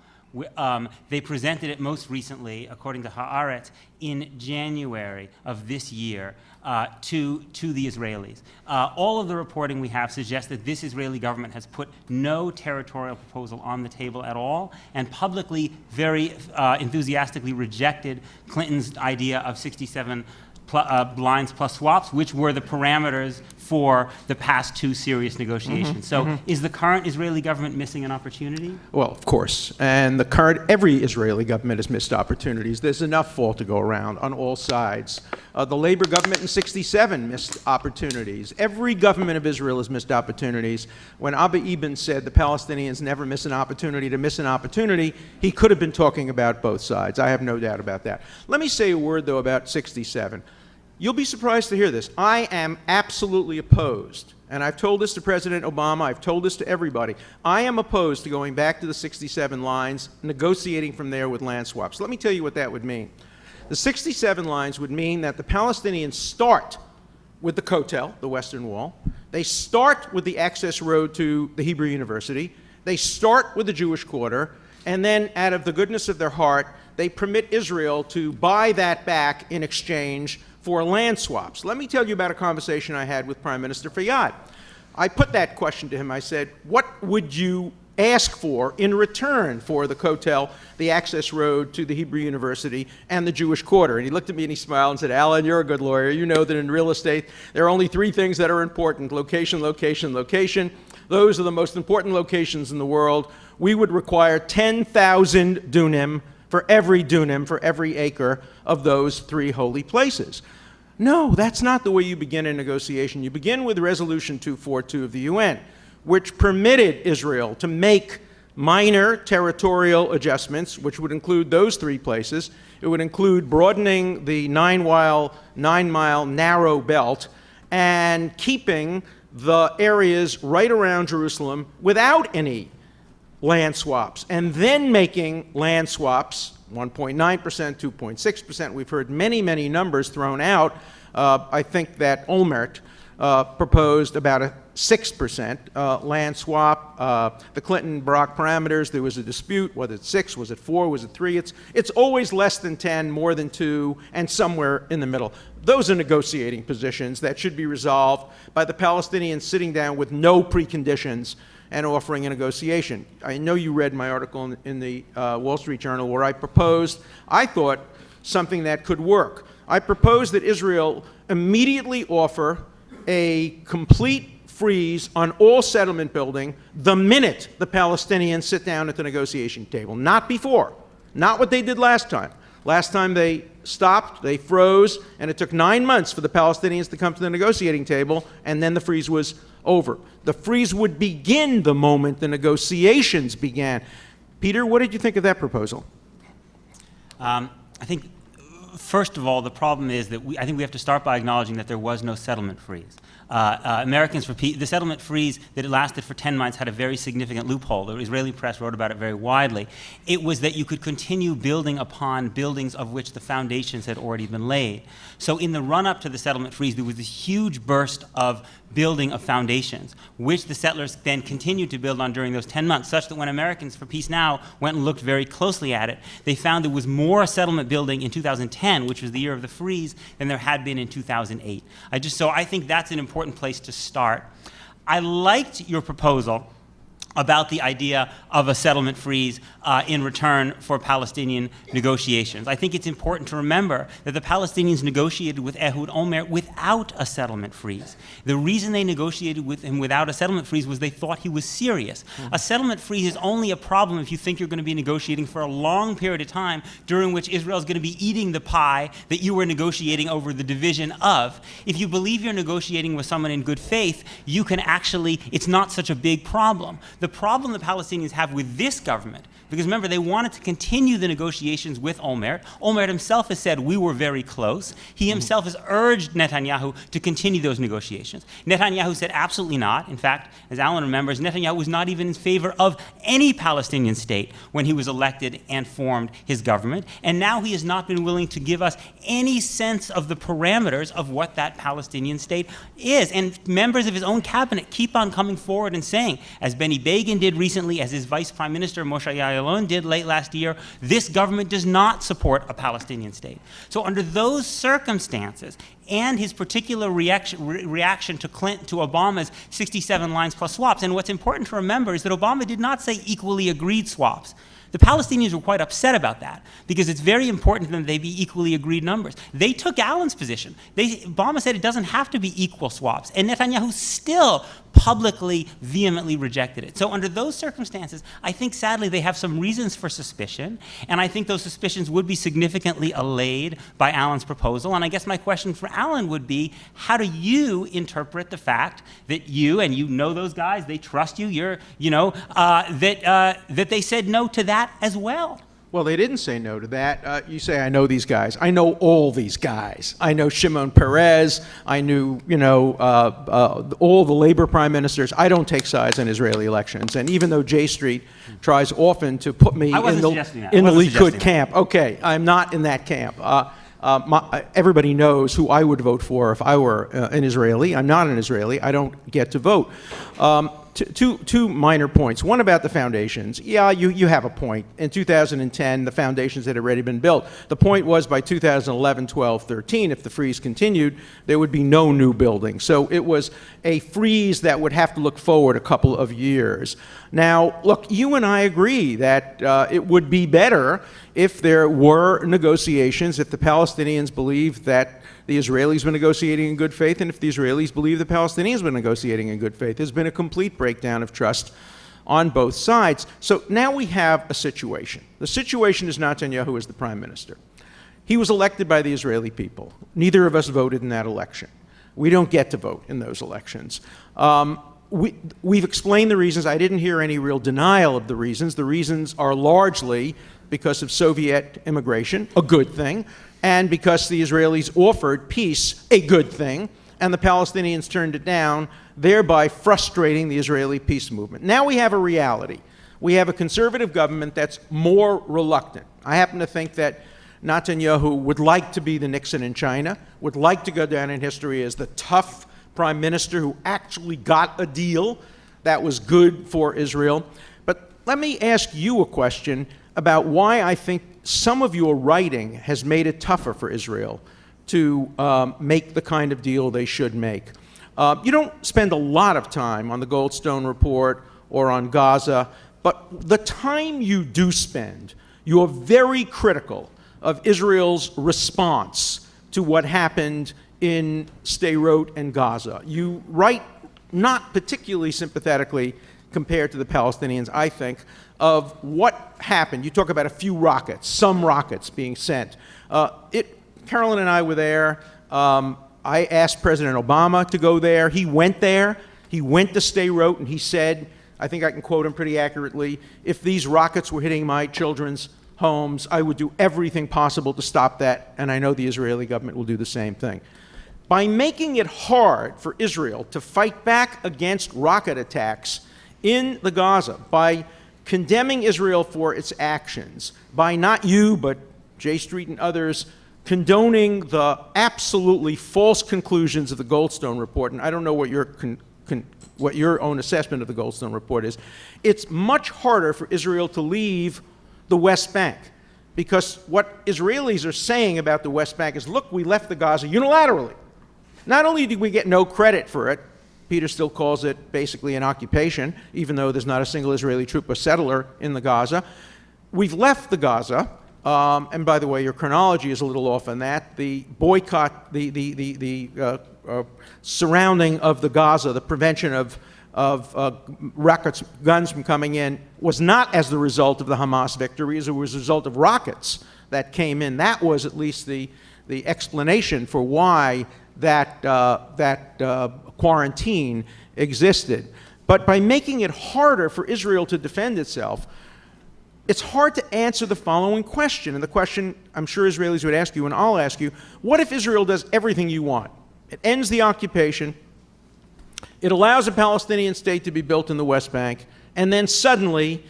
They presented it most recently, according to Haaretz, in January of this year to the Israelis. All of the reporting we have suggests that this Israeli government has put no territorial proposal on the table at all and publicly very enthusiastically rejected Clinton's idea of 67 lines plus swaps, which were the parameters for the past 2 serious negotiations. Is the current Israeli government missing an opportunity? Well, of course. And every Israeli government has missed opportunities. There's enough fault to go around on all sides. The Labor government in '67 missed opportunities. Every government of Israel has missed opportunities. When Abba Eban said the Palestinians never miss an opportunity to miss an opportunity, he could have been talking about both sides. I have no doubt about that. Let me say a word, though, about '67. You'll be surprised to hear this. I am absolutely opposed, and I've told this to President Obama, I've told this to everybody. I am opposed to going back to the 67 lines, negotiating from there with land swaps. Let me tell you what that would mean. The 67 lines would mean that the Palestinians start with the Kotel, the Western Wall. They start with the access road to the Hebrew University. They start with the Jewish quarter, and then out of the goodness of their heart, they permit Israel to buy that back in exchange for land swaps. Let me tell you about a conversation I had with Prime Minister Fayyad. I put that question to him. I said, what would you ask for in return for the Kotel, the access road to the Hebrew University, and the Jewish quarter? And he looked at me and he smiled and said, Alan, you're a good lawyer. You know that in real estate, there are only three things that are important: location, location, location. Those are the most important locations in the world. We would require 10,000 dunim, for every acre of those three holy places. No, that's not the way you begin a negotiation. You begin with Resolution 242 of the UN, which permitted Israel to make minor territorial adjustments, which would include those three places. It would include broadening the 9-mile narrow belt and keeping the areas right around Jerusalem without any land swaps, and then making land swaps 1.9%, 2.6%. We've heard many, many numbers thrown out. I think that Olmert proposed about a 6% land swap. The Clinton-Barack parameters, there was a dispute. Was it 6? Was it 4? Was it 3? It's always less than 10, more than 2, and somewhere in the middle. Those are negotiating positions that should be resolved by the Palestinians sitting down with no preconditions and offering a negotiation. I know you read my article in the Wall Street Journal where I proposed, I thought, something that could work. I proposed that Israel immediately offer a complete freeze on all settlement building the minute the Palestinians sit down at the negotiation table, not before, not what they did last time. Last time they stopped, they froze, and it took 9 months for the Palestinians to come to the negotiating table, and then the freeze was over. The freeze would begin the moment the negotiations began. Peter, what did you think of that proposal? I think, first of all, the problem is that I think we have to start by acknowledging that there was no settlement freeze. The settlement freeze that lasted for 10 months had a very significant loophole. The Israeli press wrote about it very widely. It was that you could continue building upon buildings of which the foundations had already been laid. So in the run-up to the settlement freeze, there was a huge burst of building of foundations, which the settlers then continued to build on during those 10 months, such that when Americans for Peace Now went and looked very closely at it, they found there was more settlement building in 2010, which was the year of the freeze, than there had been in 2008. So I think that's an important place to start. I liked your proposal about the idea of a settlement freeze in return for Palestinian negotiations. I think it's important to remember that the Palestinians negotiated with Ehud Olmert without a settlement freeze. The reason they negotiated with him without a settlement freeze was they thought he was serious. A settlement freeze is only a problem if you think you're going to be negotiating for a long period of time during which Israel is going to be eating the pie that you were negotiating over the division of. If you believe you're negotiating with someone in good faith, you can actually, it's not such a big problem. The problem the Palestinians have with this government, because remember, they wanted to continue the negotiations with Olmert. Olmert himself has said, we were very close. He himself has urged Netanyahu to continue those negotiations. Netanyahu said, absolutely not. In fact, as Alan remembers, Netanyahu was not even in favor of any Palestinian state when he was elected and formed his government. And now he has not been willing to give us any sense of the parameters of what that Palestinian state is. And members of his own cabinet keep on coming forward and saying, as Benny Begin did recently, as his vice prime minister, Moshe Ya'alon, did late last year, this government does not support a Palestinian state. So under those circumstances, and his particular reaction to Obama's 67 lines plus swaps, and what's important to remember is that Obama did not say equally agreed swaps. The Palestinians were quite upset about that because it's very important that they be equally agreed numbers. They took Allen's position. Obama said it doesn't have to be equal swaps, and Netanyahu still publicly, vehemently rejected it. So under those circumstances, I think sadly they have some reasons for suspicion, and I think those suspicions would be significantly allayed by Allen's proposal. And I guess my question for Allen would be, how do you interpret the fact that you, and you know those guys, they trust you, that they said no to that as well? Well, they didn't say no to that. You say, I know these guys. I know all these guys. I know Shimon Peres. I knew, all the labor prime ministers. I don't take sides in Israeli elections. And even though J Street tries often to put me in the Likud camp, okay, I'm not in that camp. Everybody knows who I would vote for if I were an Israeli. I'm not an Israeli. I don't get to vote. Two minor points. One about the foundations. Yeah, you have a point. In 2010, the foundations had already been built. The point was by 2011, 12, 13, if the freeze continued, there would be no new building. So it was a freeze that would have to look forward a couple of years. Now, look, you and I agree that it would be better if there were negotiations, if the Palestinians believed that the Israelis were negotiating in good faith, and if the Israelis believe the Palestinians were negotiating in good faith. There's been a complete breakdown of trust on both sides. So now we have a situation. The situation is Netanyahu as the prime minister. He was elected by the Israeli people. Neither of us voted in that election. We don't get to vote in those elections. We've explained the reasons. I didn't hear any real denial of the reasons. The reasons are largely because of Soviet immigration, a good thing, and because the Israelis offered peace, a good thing, and the Palestinians turned it down, thereby frustrating the Israeli peace movement. Now we have a reality. We have a conservative government that's more reluctant. I happen to think that Netanyahu would like to be the Nixon in China, would like to go down in history as the tough prime minister who actually got a deal that was good for Israel. But let me ask you a question about why I think some of your writing has made it tougher for Israel to make the kind of deal they should make. You don't spend a lot of time on the Goldstone Report or on Gaza, but the time you do spend, you're very critical of Israel's response to what happened in Sderot and Gaza. You write not particularly sympathetically compared to the Palestinians, I think, of what happened. You talk about a few rockets, some rockets being sent. Carolyn and I were there. I asked President Obama to go there. He went there. He went to Sderot, and he said, I think I can quote him pretty accurately, if these rockets were hitting my children's homes, I would do everything possible to stop that, and I know the Israeli government will do the same thing. By making it hard for Israel to fight back against rocket attacks in the Gaza, by condemning Israel for its actions, by not you, but J Street and others, condoning the absolutely false conclusions of the Goldstone Report, and I don't know what your own assessment of the Goldstone Report is, it's much harder for Israel to leave the West Bank. Because what Israelis are saying about the West Bank is, look, we left the Gaza unilaterally. Not only did we get no credit for it, Peter still calls it basically an occupation, even though there's not a single Israeli troop or settler in the Gaza. We've left the Gaza, and by the way, your chronology is a little off on that. The boycott, the surrounding of the Gaza, the prevention of rockets, guns from coming in, was not as the result of the Hamas victory, as it was a result of rockets that came in. That was at least the explanation for why that quarantine existed. But by making it harder for Israel to defend itself, it's hard to answer the following question. And the question I'm sure Israelis would ask you, and I'll ask you, what if Israel does everything you want? It ends the occupation, it allows a Palestinian state to be built in the West Bank, and then suddenly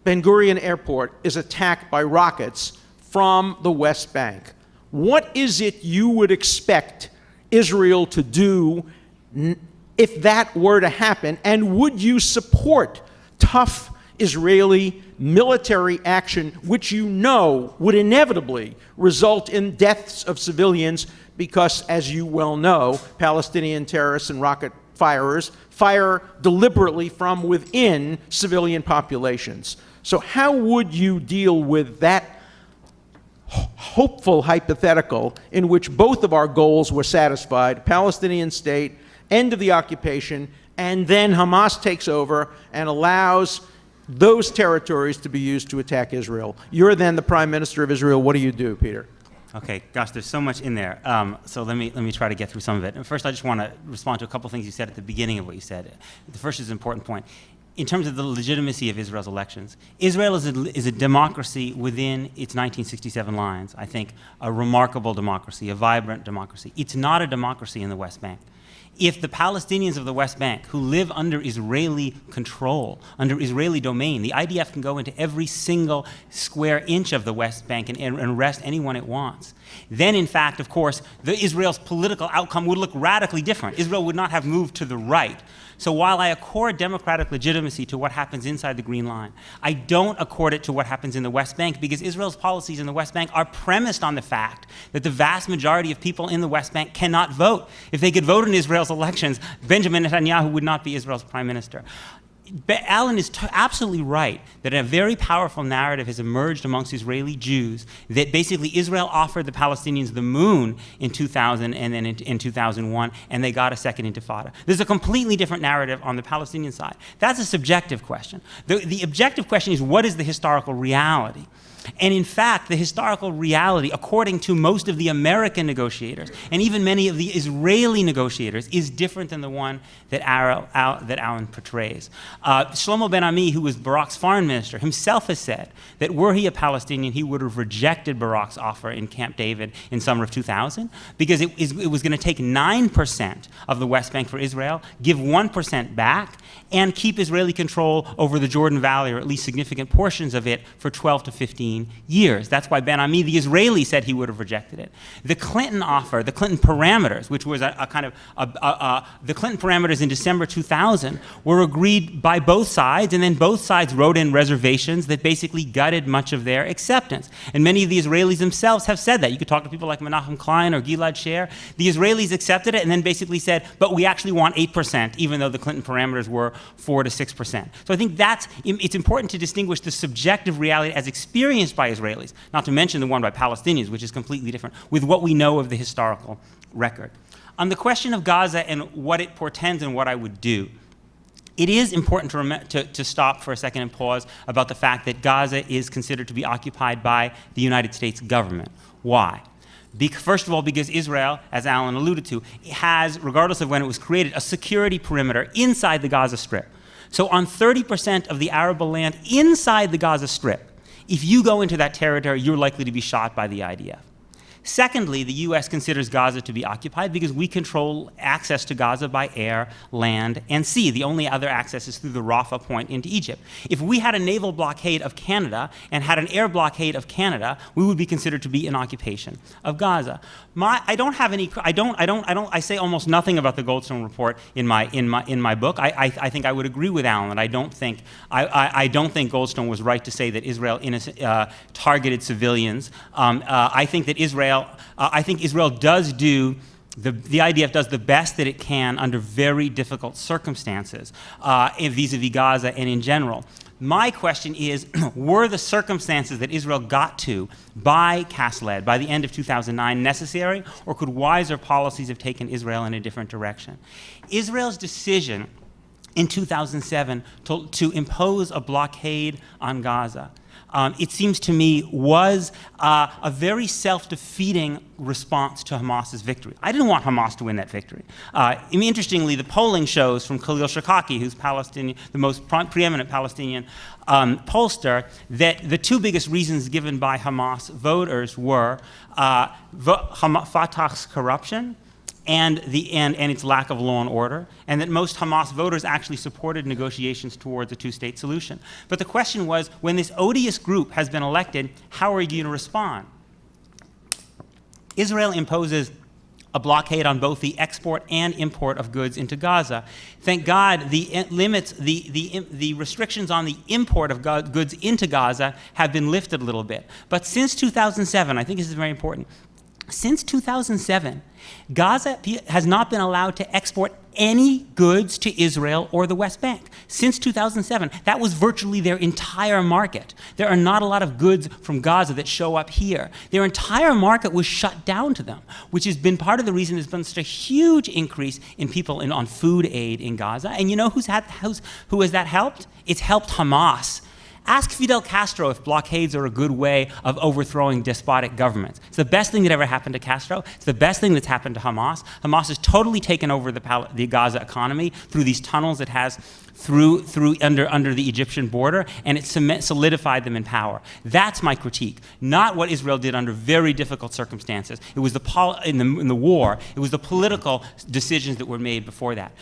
Ben Gurion Airport is attacked by rockets from the West Bank. What is it you would expect Israel to do if that were to happen? And would you support tough Israeli military action, which you know would inevitably result in deaths of civilians because, as you well know, Palestinian terrorists and rocket firers fire deliberately from within civilian populations? So how would you deal with that hopeful hypothetical in which both of our goals were satisfied, Palestinian state, end of the occupation, and then Hamas takes over and allows those territories to be used to attack Israel? You're then the prime minister of Israel. What do you do, Peter? Okay, gosh, there's so much in there. So let me try to get through some of it. And first, I just want to respond to a couple things you said at the beginning of what you said. The first is an important point. in terms of the legitimacy of Israel's elections. Israel is a democracy within its 1967 lines, I think a remarkable democracy, a vibrant democracy. It's not a democracy in the West Bank. If the Palestinians of the West Bank, who live under Israeli control, under Israeli domain, the IDF can go into every single square inch of the West Bank and arrest anyone it wants, then in fact, of course, Israel's political outcome would look radically different. Israel would not have moved to the right. So while I accord democratic legitimacy to what happens inside the Green Line, I don't accord it to what happens in the West Bank, because Israel's policies in the West Bank are premised on the fact that the vast majority of people in the West Bank cannot vote. If they could vote in Israel's elections, Benjamin Netanyahu would not be Israel's prime minister. Alan is absolutely right that a very powerful narrative has emerged amongst Israeli Jews that basically Israel offered the Palestinians the moon in 2000 and then in 2001, and they got a second intifada. There's a completely different narrative on the Palestinian side. That's a subjective question. The objective question is, what is the historical reality? And in fact, the historical reality, according to most of the American negotiators, and even many of the Israeli negotiators, is different than the one that Alan portrays. Shlomo Ben-Ami, who was Barak's foreign minister, himself has said that were he a Palestinian, he would have rejected Barak's offer in Camp David in summer of 2000, because it was going to take 9% of the West Bank for Israel, give 1% back, and keep Israeli control over the Jordan Valley, or at least significant portions of it, for 12 to 15 years. That's why Ben-Ami, the Israeli, said he would have rejected it. The Clinton offer, the Clinton parameters, which was the Clinton parameters in December 2000, were agreed by both sides, and then both sides wrote in reservations that basically gutted much of their acceptance. And many of the Israelis themselves have said that. You could talk to people like Menachem Klein or Gilad Sher. The Israelis accepted it and then basically said, but we actually want 8%, even though the Clinton parameters were 4 to 6%. So I think it's important to distinguish the subjective reality as experienced by Israelis, not to mention the one by Palestinians, which is completely different, with what we know of the historical record. On the question of Gaza and what it portends and what I would do, it is important to stop for a second and pause about the fact that Gaza is considered to be occupied by the United States government. Why? First of all, because Israel, as Alan alluded to, has, regardless of when it was created, a security perimeter inside the Gaza Strip. So on 30% of the arable land inside the Gaza Strip, if you go into that territory, you're likely to be shot by the IDF. Secondly, the U.S. considers Gaza to be occupied because we control access to Gaza by air, land, and sea. The only other access is through the Rafah point into Egypt. If we had a naval blockade of Canada and had an air blockade of Canada, we would be considered to be in occupation of Gaza. I say almost nothing about the Goldstone report in my book. I think I would agree with Alan. I don't think Goldstone was right to say that Israel targeted civilians. I think that Israel does do, the IDF does the best that it can under very difficult circumstances vis-a-vis Gaza and in general. My question is, were the circumstances that Israel got to by Cast-led, by the end of 2009, necessary, or could wiser policies have taken Israel in a different direction? Israel's decision in 2007 to impose a blockade on Gaza, it seems to me, was a very self-defeating response to Hamas's victory. I didn't want Hamas to win that victory. Interestingly, the polling shows from Khalil Shikaki, who's Palestinian, the most preeminent Palestinian pollster, that the two biggest reasons given by Hamas voters were Fatah's corruption and its lack of law and order, and that most Hamas voters actually supported negotiations towards a two-state solution. But the question was, when this odious group has been elected, how are you going to respond? Israel imposes a blockade on both the export and import of goods into Gaza. Thank God the restrictions on the import of goods into Gaza have been lifted a little bit. But since 2007, I think this is very important, since 2007, Gaza has not been allowed to export any goods to Israel or the West Bank. Since 2007, that was virtually their entire market. There are not a lot of goods from Gaza that show up here. Their entire market was shut down to them, which has been part of the reason there's been such a huge increase in people on food aid in Gaza. And you know who has that helped? It's helped Hamas. Ask Fidel Castro if blockades are a good way of overthrowing despotic governments. It's the best thing that ever happened to Castro. It's the best thing that's happened to Hamas. Hamas has totally taken over the Gaza economy through these tunnels it has under the Egyptian border, and it solidified them in power. That's my critique, not what Israel did under very difficult circumstances. It was in the war. It was the political decisions that were made before that.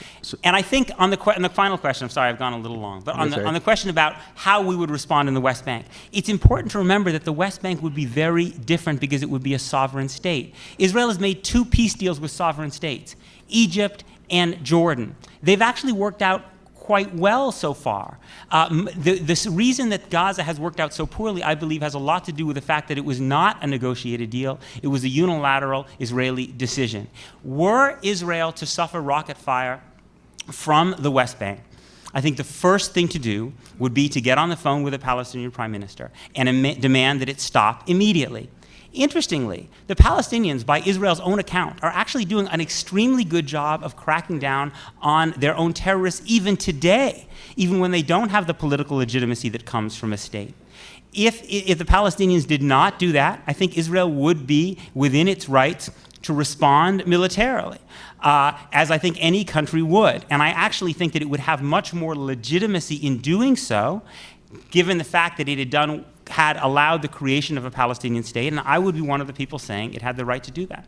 And I think on the final question, I'm sorry, I've gone a little long, but on the question about how we would respond in the West Bank, it's important to remember that the West Bank would be very different because it would be a sovereign state. Israel has made 2 peace deals with sovereign states, Egypt and Jordan. They've actually worked out quite well so far. The reason that Gaza has worked out so poorly, I believe, has a lot to do with the fact that it was not a negotiated deal. It was a unilateral Israeli decision. Were Israel to suffer rocket fire from the West Bank, I think the first thing to do would be to get on the phone with the Palestinian Prime Minister and demand that it stop immediately. Interestingly, the Palestinians, by Israel's own account, are actually doing an extremely good job of cracking down on their own terrorists even today, even when they don't have the political legitimacy that comes from a state. If the Palestinians did not do that, I think Israel would be within its rights to respond militarily, as I think any country would. And I actually think that it would have much more legitimacy in doing so, given the fact that it had allowed the creation of a Palestinian state, and I would be one of the people saying it had the right to do that.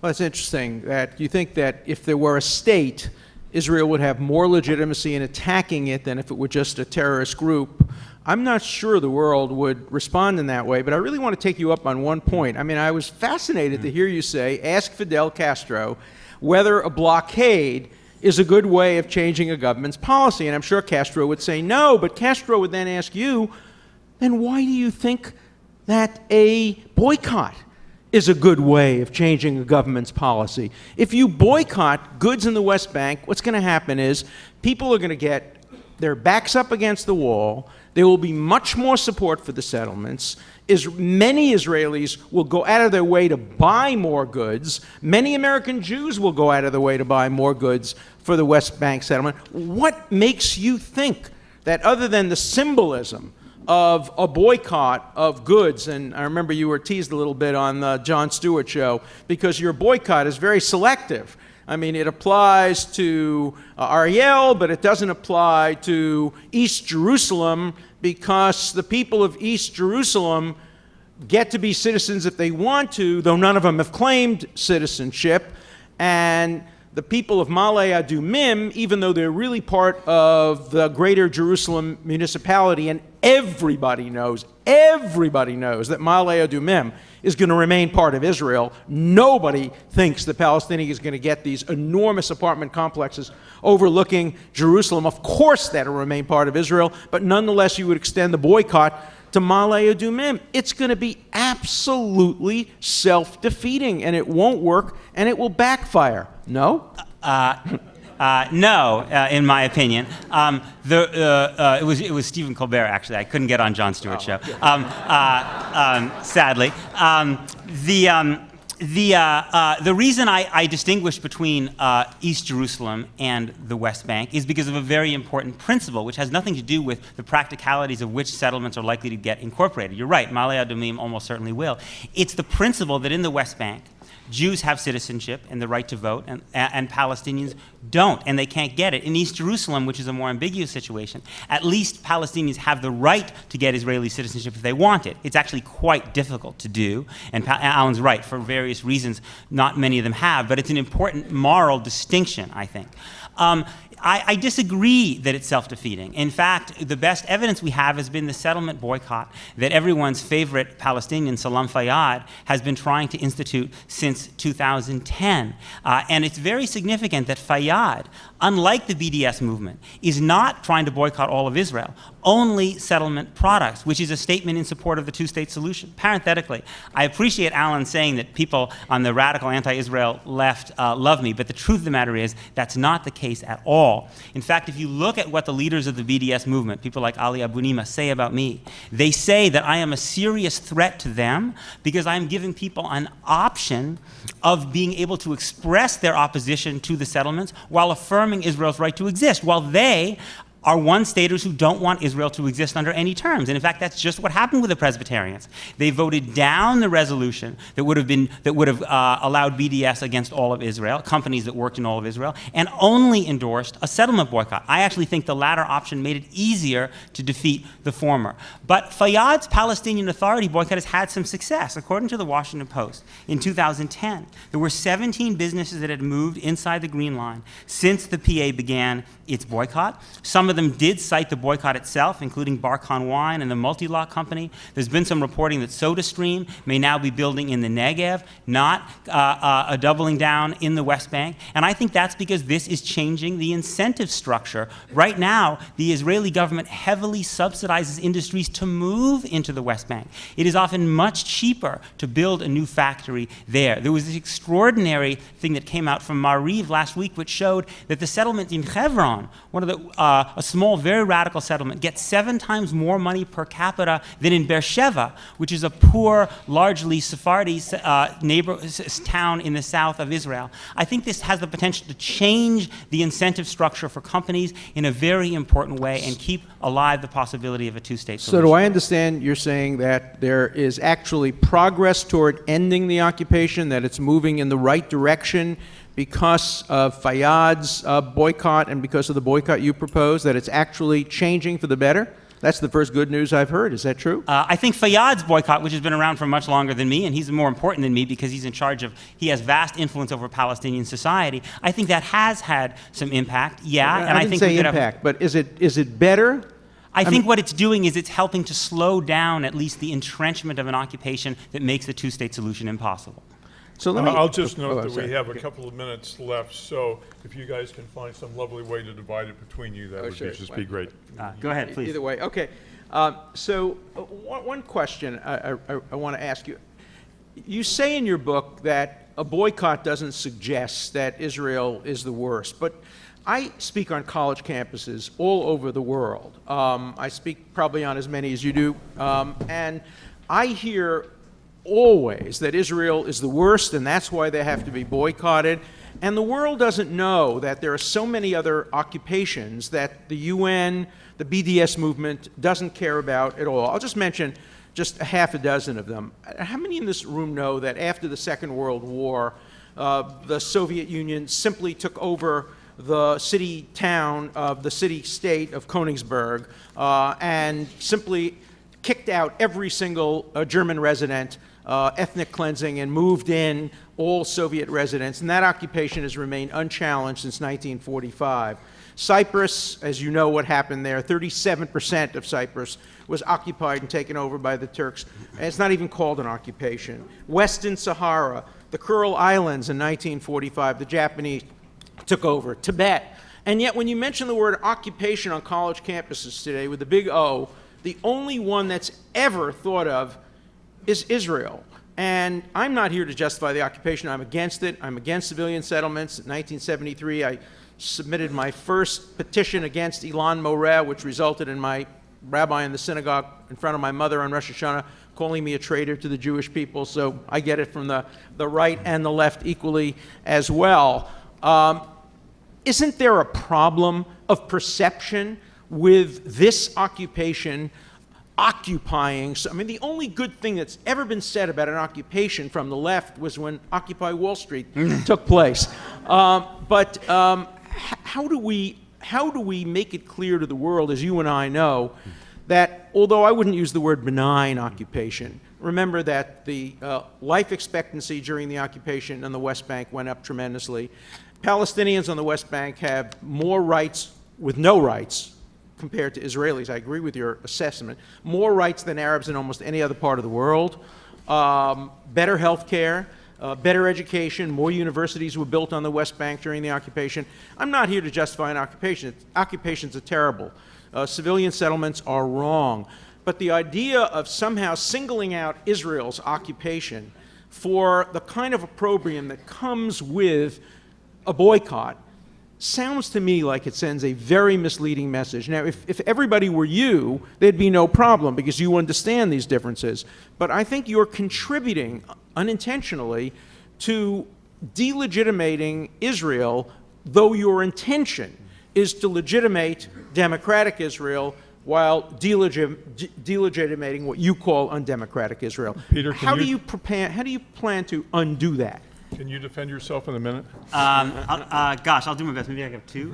Well, it's interesting that you think that if there were a state, Israel would have more legitimacy in attacking it than if it were just a terrorist group. I'm not sure the world would respond in that way, but I really want to take you up on one point. I mean, I was fascinated to hear you say, ask Fidel Castro whether a blockade is a good way of changing a government's policy. And I'm sure Castro would say no, but Castro would then ask you, then why do you think that a boycott is a good way of changing a government's policy? If you boycott goods in the West Bank, what's going to happen is people are going to get their backs up against the wall. There will be much more support for the settlements. Many Israelis will go out of their way to buy more goods. Many American Jews will go out of their way to buy more goods for the West Bank settlement. What makes you think that, other than the symbolism of a boycott of goods, and I remember you were teased a little bit on the Jon Stewart show, because your boycott is very selective. I mean, it applies to Ariel, but it doesn't apply to East Jerusalem, because the people of East Jerusalem get to be citizens if they want to, though none of them have claimed citizenship. And the people of Ma'ale Adumim, even though they're really part of the greater Jerusalem municipality, and everybody knows that Ma'ale Adumim is going to remain part of Israel. Nobody thinks the Palestinians are going to get these enormous apartment complexes overlooking Jerusalem. Of course that'll remain part of Israel, but nonetheless you would extend the boycott to Ma'ale Adumim. It's going to be absolutely self-defeating, and it won't work, and it will backfire. No? No, in my opinion. It was Stephen Colbert, actually. I couldn't get on Jon Stewart's show, sadly. The reason I distinguish between East Jerusalem and the West Bank is because of a very important principle, which has nothing to do with the practicalities of which settlements are likely to get incorporated. You're right, Ma'ale Adumim almost certainly will. It's the principle that in the West Bank, Jews have citizenship and the right to vote, and Palestinians don't, and they can't get it. In East Jerusalem, which is a more ambiguous situation, at least Palestinians have the right to get Israeli citizenship if they want it. It's actually quite difficult to do, and Alan's right, for various reasons, not many of them have, but it's an important moral distinction, I think. I disagree that it's self-defeating. In fact, the best evidence we have has been the settlement boycott that everyone's favorite Palestinian, Salam Fayyad, has been trying to institute since 2010. And it's very significant that Fayyad, unlike the BDS movement, is not trying to boycott all of Israel, only settlement products, which is a statement in support of the two-state solution. Parenthetically, I appreciate Alan saying that people on the radical anti-Israel left love me, but the truth of the matter is that's not the case at all. In fact, if you look at what the leaders of the BDS movement, people like Ali Abu Nima, say about me, they say that I am a serious threat to them because I'm giving people an option of being able to express their opposition to the settlements while affirming Israel's right to exist, while they are one-staters who don't want Israel to exist under any terms. And in fact, that's just what happened with the Presbyterians. They voted down the resolution that would have allowed BDS against all of Israel, companies that worked in all of Israel, and only endorsed a settlement boycott. I actually think the latter option made it easier to defeat the former. But Fayyad's Palestinian Authority boycott has had some success. According to the Washington Post, in 2010, there were 17 businesses that had moved inside the Green Line since the PA began its boycott. Some of them did cite the boycott itself, including Barkhan Wine and the Multi-Lot Company. There's been some reporting that SodaStream may now be building in the Negev, not doubling down in the West Bank. And I think that's because this is changing the incentive structure. Right now, the Israeli government heavily subsidizes industries to move into the West Bank. It is often much cheaper to build a new factory there. There was this extraordinary thing that came out from Maariv last week, which showed that the settlement in Hebron, one of the a small, very radical settlement, gets 7 times more money per capita than in Beersheba, which is a poor, largely Sephardi town in the south of Israel. I think this has the potential to change the incentive structure for companies in a very important way and keep alive the possibility of a two-state solution. So do I understand you're saying that there is actually progress toward ending the occupation, that it's moving in the right direction because of Fayyad's boycott and because of the boycott you proposed, that it's actually changing for the better? That's the first good news I've heard. Is that true? I think Fayyad's boycott, which has been around for much longer than me, and he's more important than me because he's in charge of, he has vast influence over Palestinian society. I think that has had some impact, yeah. And I didn't say impact, but is it better? I think what it's doing is it's helping to slow down at least the entrenchment of an occupation that makes the two-state solution impossible. So I'll just note that we have a couple of minutes left, so if you guys can find some lovely way to divide it between you, that would just be great. Go ahead, please. Either way, okay. So one question I want to ask you. You say in your book that a boycott doesn't suggest that Israel is the worst, but I speak on college campuses all over the world. I speak probably on as many as you do, and I hear always that Israel is the worst and that's why they have to be boycotted. And the world doesn't know that there are so many other occupations that the UN, the BDS movement doesn't care about at all. I'll just mention just a half a dozen of them. How many in this room know that after the Second World War, the Soviet Union simply took over the city-town of the city-state of Königsberg and simply kicked out every single German resident, ethnic cleansing, and moved in all Soviet residents, and that occupation has remained unchallenged since 1945. Cyprus, as you know what happened there, 37% of Cyprus was occupied and taken over by the Turks, and it's not even called an occupation. Western Sahara, the Kuril Islands in 1945, the Japanese took over. Tibet. And yet when you mention the word occupation on college campuses today with the big O, the only one that's ever thought of is Israel. And I'm not here to justify the occupation. I'm against it. I'm against civilian settlements. In 1973, I submitted my first petition against Ilan Moreh, which resulted in my rabbi in the synagogue in front of my mother on Rosh Hashanah calling me a traitor to the Jewish people. So I get it from the right and the left equally as well. Isn't there a problem of perception with this occupation occupying? I mean, the only good thing that's ever been said about an occupation from the left was when Occupy Wall Street took place. But how do we make it clear to the world, as you and I know, that although I wouldn't use the word benign occupation, remember that the life expectancy during the occupation on the West Bank went up tremendously. Palestinians on the West Bank have more rights with no rights compared to Israelis. I agree with your assessment. More rights than Arabs in almost any other part of the world. Better health care, better education, more universities were built on the West Bank during the occupation. I'm not here to justify an occupation. Occupations are terrible. Civilian settlements are wrong. But the idea of somehow singling out Israel's occupation for the kind of opprobrium that comes with a boycott sounds to me like it sends a very misleading message. Now, if everybody were you, there'd be no problem because you understand these differences. But I think you're contributing unintentionally to delegitimating Israel, though your intention is to legitimate democratic Israel while delegitimating what you call undemocratic Israel. Peter, how do you plan to undo that? Can you defend yourself in a minute? Gosh, I'll do my best. Maybe I have two.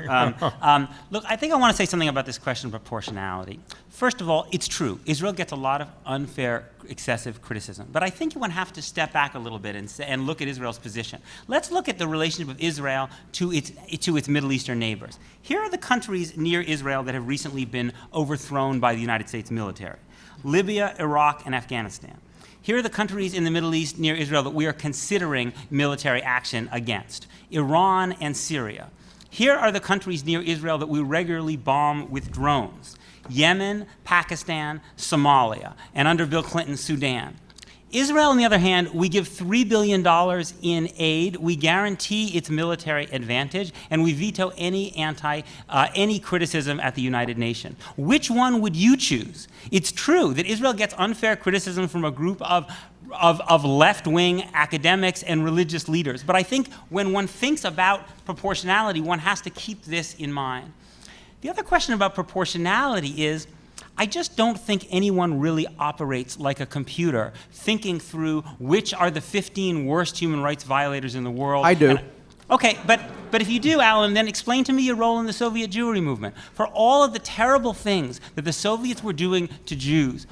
Look, I think I want to say something about this question of proportionality. First of all, it's true. Israel gets a lot of unfair, excessive criticism. But I think one have to step back a little bit and look at Israel's position. Let's look at the relationship of Israel to its Middle Eastern neighbors. Here are the countries near Israel that have recently been overthrown by the United States military: Libya, Iraq, and Afghanistan. Here are the countries in the Middle East near Israel that we are considering military action against: Iran and Syria. Here are the countries near Israel that we regularly bomb with drones: Yemen, Pakistan, Somalia, and under Bill Clinton, Sudan. Israel, on the other hand, we give $3 billion in aid, we guarantee its military advantage, and we veto any criticism at the United Nations. Which one would you choose? It's true that Israel gets unfair criticism from a group of left-wing academics and religious leaders. But I think when one thinks about proportionality, one has to keep this in mind. The other question about proportionality is, I just don't think anyone really operates like a computer, thinking through which are the 15 worst human rights violators in the world. I do. Okay, but if you do, Alan, then explain to me your role in the Soviet Jewry movement. For all of the terrible things that the Soviets were doing to Jews,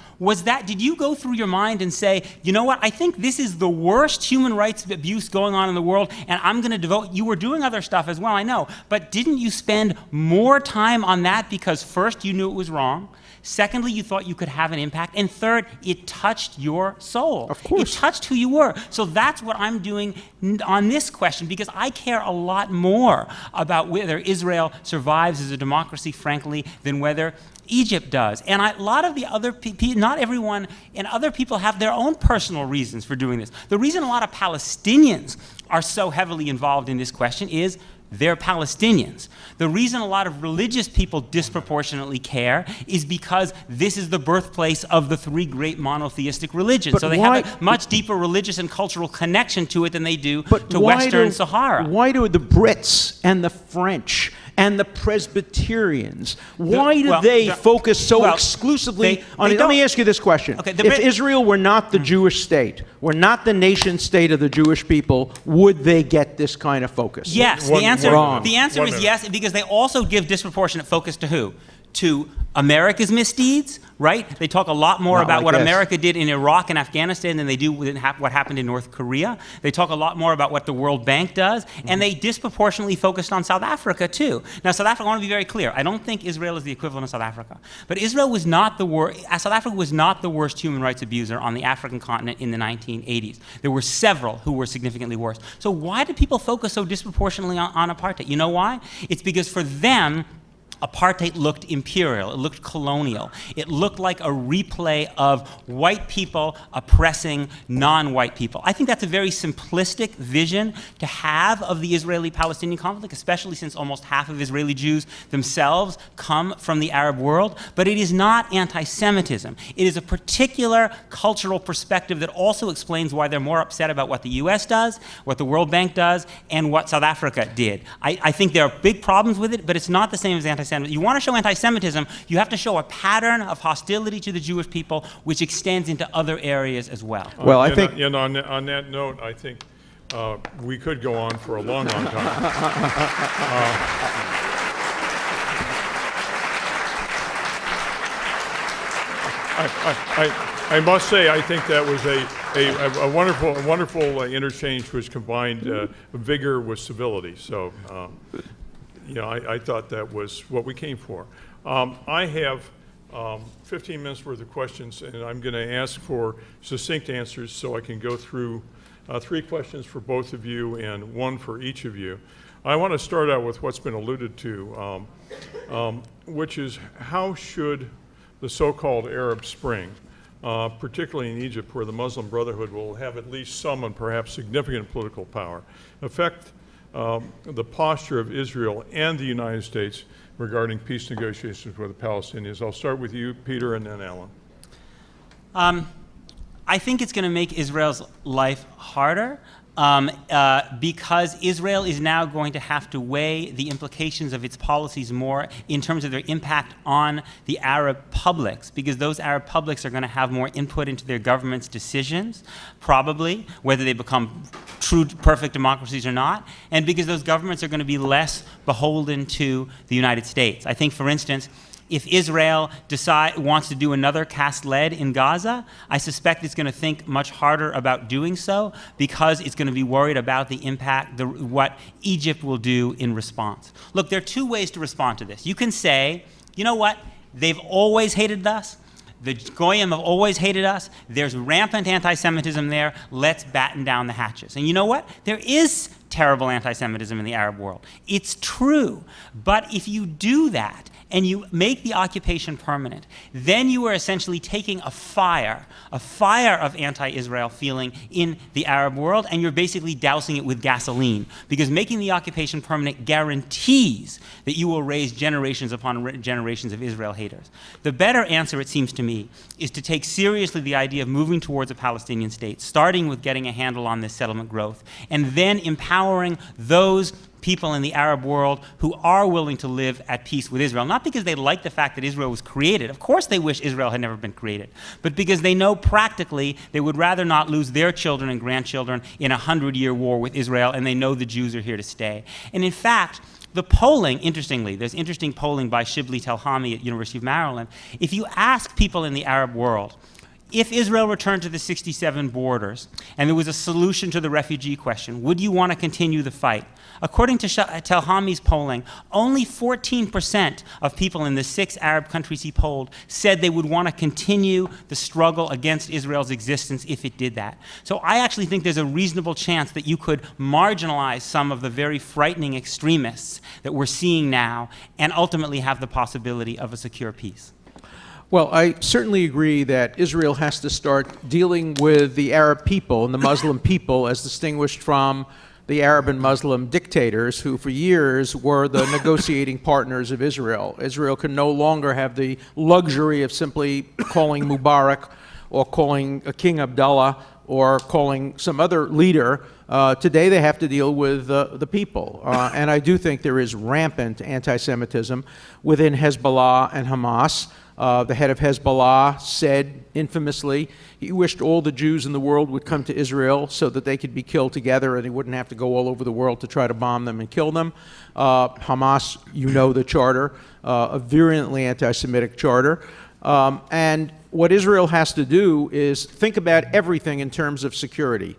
did you go through your mind and say, you know what, I think this is the worst human rights abuse going on in the world, and I'm going to devote, you were doing other stuff as well, I know, but didn't you spend more time on that because first you knew it was wrong? Secondly, you thought you could have an impact. And third, it touched your soul. Of course. It touched who you were. So that's what I'm doing on this question, because I care a lot more about whether Israel survives as a democracy, frankly, than whether Egypt does. And a lot of the other people, not everyone, and other people have their own personal reasons for doing this. The reason a lot of Palestinians are so heavily involved in this question is they're Palestinians. The reason a lot of religious people disproportionately care is because this is the birthplace of the three great monotheistic religions. But so they have a much deeper religious and cultural connection to it than they do to Western Sahara. Why do the Brits and the French and the Presbyterians, why do they focus so exclusively on it? Let me ask you this question. Okay, if Israel were not the Jewish state, were not the nation state of the Jewish people, would they get this kind of focus? Yes, the answer is yes, because they also give disproportionate focus to who? To America's misdeeds, right? They talk a lot more about what America did in Iraq and Afghanistan than they do with what happened in North Korea. They talk a lot more about what the World Bank does, and they disproportionately focused on South Africa too. Now, South Africa, I want to be very clear. I don't think Israel is the equivalent of South Africa, but Israel was not South Africa was not the worst human rights abuser on the African continent in the 1980s. There were several who were significantly worse. So why do people focus so disproportionately on apartheid? You know why? It's because for them, apartheid looked imperial, it looked colonial. It looked like a replay of white people oppressing non-white people. I think that's a very simplistic vision to have of the Israeli-Palestinian conflict, especially since almost half of Israeli Jews themselves come from the Arab world. But it is not anti-Semitism. It is a particular cultural perspective that also explains why they're more upset about what the US does, what the World Bank does, and what South Africa did. I think there are big problems with it, but it's not the same as anti-Semitism. You want to show anti-Semitism, you have to show a pattern of hostility to the Jewish people, which extends into other areas as well. Well, I think, on that note, I think we could go on for a long, long time. I must say, I think that was a wonderful interchange, which combined vigor with civility. So. I thought that was what we came for. I have 15 minutes worth of questions, and I'm going to ask for succinct answers so I can go through 3 questions for both of you and 1 for each of you. I want to start out with what's been alluded to, which is how should the so-called Arab Spring, particularly in Egypt, where the Muslim Brotherhood will have at least some and perhaps significant political power, affect the posture of Israel and the United States regarding peace negotiations with the Palestinians? I'll start with you, Peter, and then Alan. I think it's going to make Israel's life harder. because Israel is now going to have to weigh the implications of its policies more in terms of their impact on the Arab publics, because those Arab publics are going to have more input into their government's decisions, probably, whether they become true, perfect democracies or not, and because those governments are going to be less beholden to the United States. I think, for instance, if Israel wants to do another cast lead in Gaza, I suspect it's going to think much harder about doing so because it's going to be worried about the impact, what Egypt will do in response. Look, there are two ways to respond to this. You can say, you know what, they've always hated us. The Goyim have always hated us. There's rampant anti-Semitism there. Let's batten down the hatches. And you know what? There is terrible anti-Semitism in the Arab world. It's true. But if you do that, and you make the occupation permanent, then you are essentially taking a fire of anti-Israel feeling in the Arab world, and you're basically dousing it with gasoline. Because making the occupation permanent guarantees that you will raise generations upon generations of Israel haters. The better answer, it seems to me, is to take seriously the idea of moving towards a Palestinian state, starting with getting a handle on this settlement growth, and then empowering those people in the Arab world who are willing to live at peace with Israel, not because they like the fact that Israel was created. Of course they wish Israel had never been created, but because they know practically they would rather not lose their children and grandchildren in a 100-year war with Israel, and they know the Jews are here to stay. And in fact, the polling, interestingly, there's interesting polling by Shibli Telhami at University of Maryland. If you ask people in the Arab world, if Israel returned to the 67 borders and there was a solution to the refugee question, would you want to continue the fight? According to Telhami's polling, only 14% of people in the 6 Arab countries he polled said they would want to continue the struggle against Israel's existence if it did that. So I actually think there's a reasonable chance that you could marginalize some of the very frightening extremists that we're seeing now and ultimately have the possibility of a secure peace. Well, I certainly agree that Israel has to start dealing with the Arab people and the Muslim people as distinguished from the Arab and Muslim dictators who for years were the negotiating partners of Israel. Israel can no longer have the luxury of simply calling Mubarak or calling King Abdullah or calling some other leader. Today they have to deal with the people. And I do think there is rampant anti-Semitism within Hezbollah and Hamas. The head of Hezbollah said infamously he wished all the Jews in the world would come to Israel so that they could be killed together and he wouldn't have to go all over the world to try to bomb them and kill them. Hamas, you know the charter, a virulently anti-Semitic charter. And what Israel has to do is think about everything in terms of security.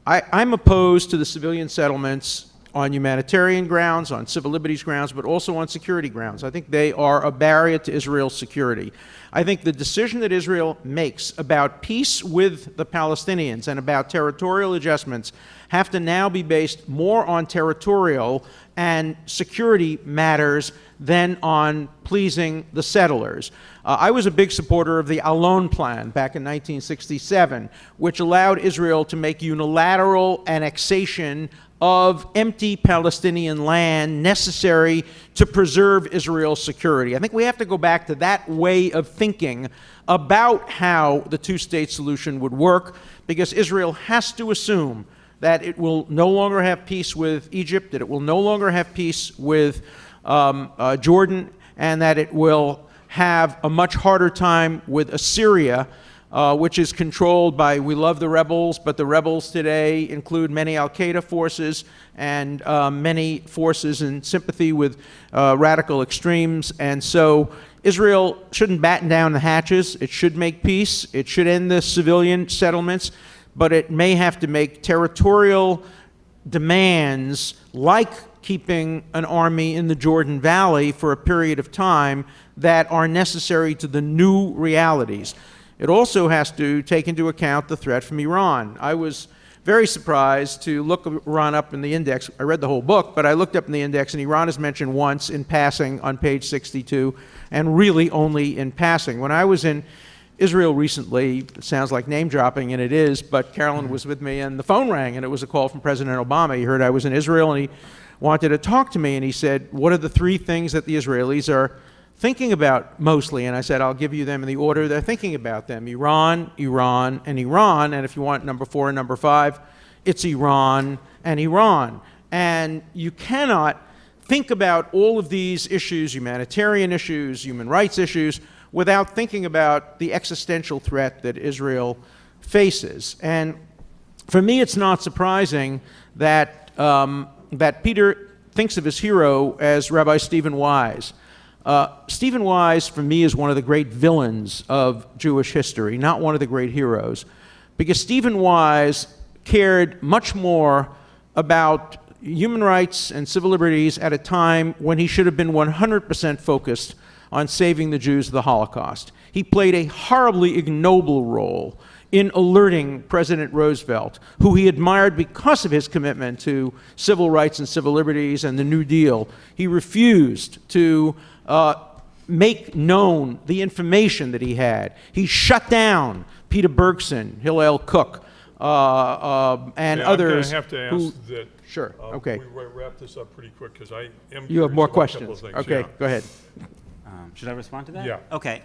I'm opposed to the civilian settlements on humanitarian grounds, on civil liberties grounds, but also on security grounds. I think they are a barrier to Israel's security. I think the decision that Israel makes about peace with the Palestinians and about territorial adjustments have to now be based more on territorial and security matters than on pleasing the settlers. I was a big supporter of the Alon Plan back in 1967, which allowed Israel to make unilateral annexation of empty Palestinian land necessary to preserve Israel's security. I think we have to go back to that way of thinking about how the two-state solution would work, because Israel has to assume that it will no longer have peace with Egypt, that it will no longer have peace with Jordan, and that it will have a much harder time with Assyria, which is controlled by, we love the rebels, but the rebels today include many al-Qaeda forces and many forces in sympathy with radical extremes. And so Israel shouldn't batten down the hatches. It should make peace. It should end the civilian settlements, but it may have to make territorial demands like keeping an army in the Jordan Valley for a period of time that are necessary to the new realities. It also has to take into account the threat from Iran. I was very surprised to look Iran up in the index. I read the whole book, but I looked up in the index, and Iran is mentioned once in passing on page 62, and really only in passing. When I was in Israel recently, it sounds like name dropping, and it is, but Carolyn was with me, and the phone rang, and it was a call from President Obama. He heard I was in Israel, and he wanted to talk to me, and he said, what are the 3 things that the Israelis are thinking about mostly? And I said, I'll give you them in the order they're thinking about them: Iran, Iran, and Iran. And if you want number 4 and number 5, it's Iran and Iran. And you cannot think about all of these issues, humanitarian issues, human rights issues, without thinking about the existential threat that Israel faces. And for me, it's not surprising that, that Peter thinks of his hero as Rabbi Stephen Wise. Stephen Wise, for me, is one of the great villains of Jewish history, not one of the great heroes, because Stephen Wise cared much more about human rights and civil liberties at a time when he should have been 100% focused on saving the Jews of the Holocaust. He played a horribly ignoble role in alerting President Roosevelt, who he admired because of his commitment to civil rights and civil liberties and the New Deal. He refused to make known the information that he had. He shut down Peter Bergson, Hillel Cook, and others. I'm going to have to ask that. Sure. Okay. We wrap this up pretty quick because I am. You have more questions. Things. Okay. Yeah. Go ahead. Should I respond to that? Yeah. Okay.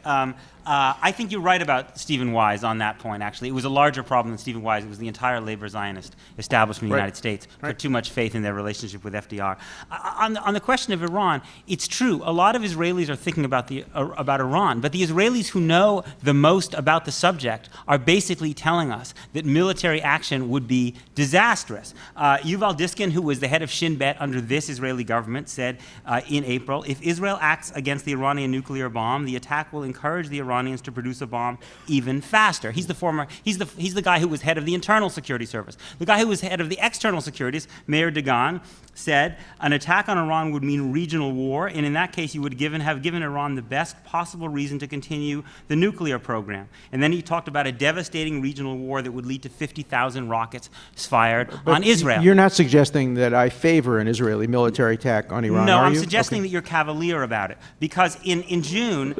I think you're right about Stephen Wise on that point, actually. It was a larger problem than Stephen Wise. It was the entire labor Zionist establishment in the United States put too much faith in their relationship with FDR. On the question of Iran, it's true. A lot of Israelis are thinking about Iran, but the Israelis who know the most about the subject are basically telling us that military action would be disastrous. Yuval Diskin, who was the head of Shin Bet under this Israeli government, said in April, if Israel acts against the Iranian nuclear bomb, the attack will encourage the Iranians to produce a bomb even faster. He's the guy who was head of the Internal Security Service. The guy who was head of the External Securities, Meir Dagan, said an attack on Iran would mean regional war, and in that case you would have given Iran the best possible reason to continue the nuclear program. And then he talked about a devastating regional war that would lead to 50,000 rockets fired on Israel. You're not suggesting that I favor an Israeli military attack on Iran, No, are I'm you? suggesting that you're cavalier about it, because in June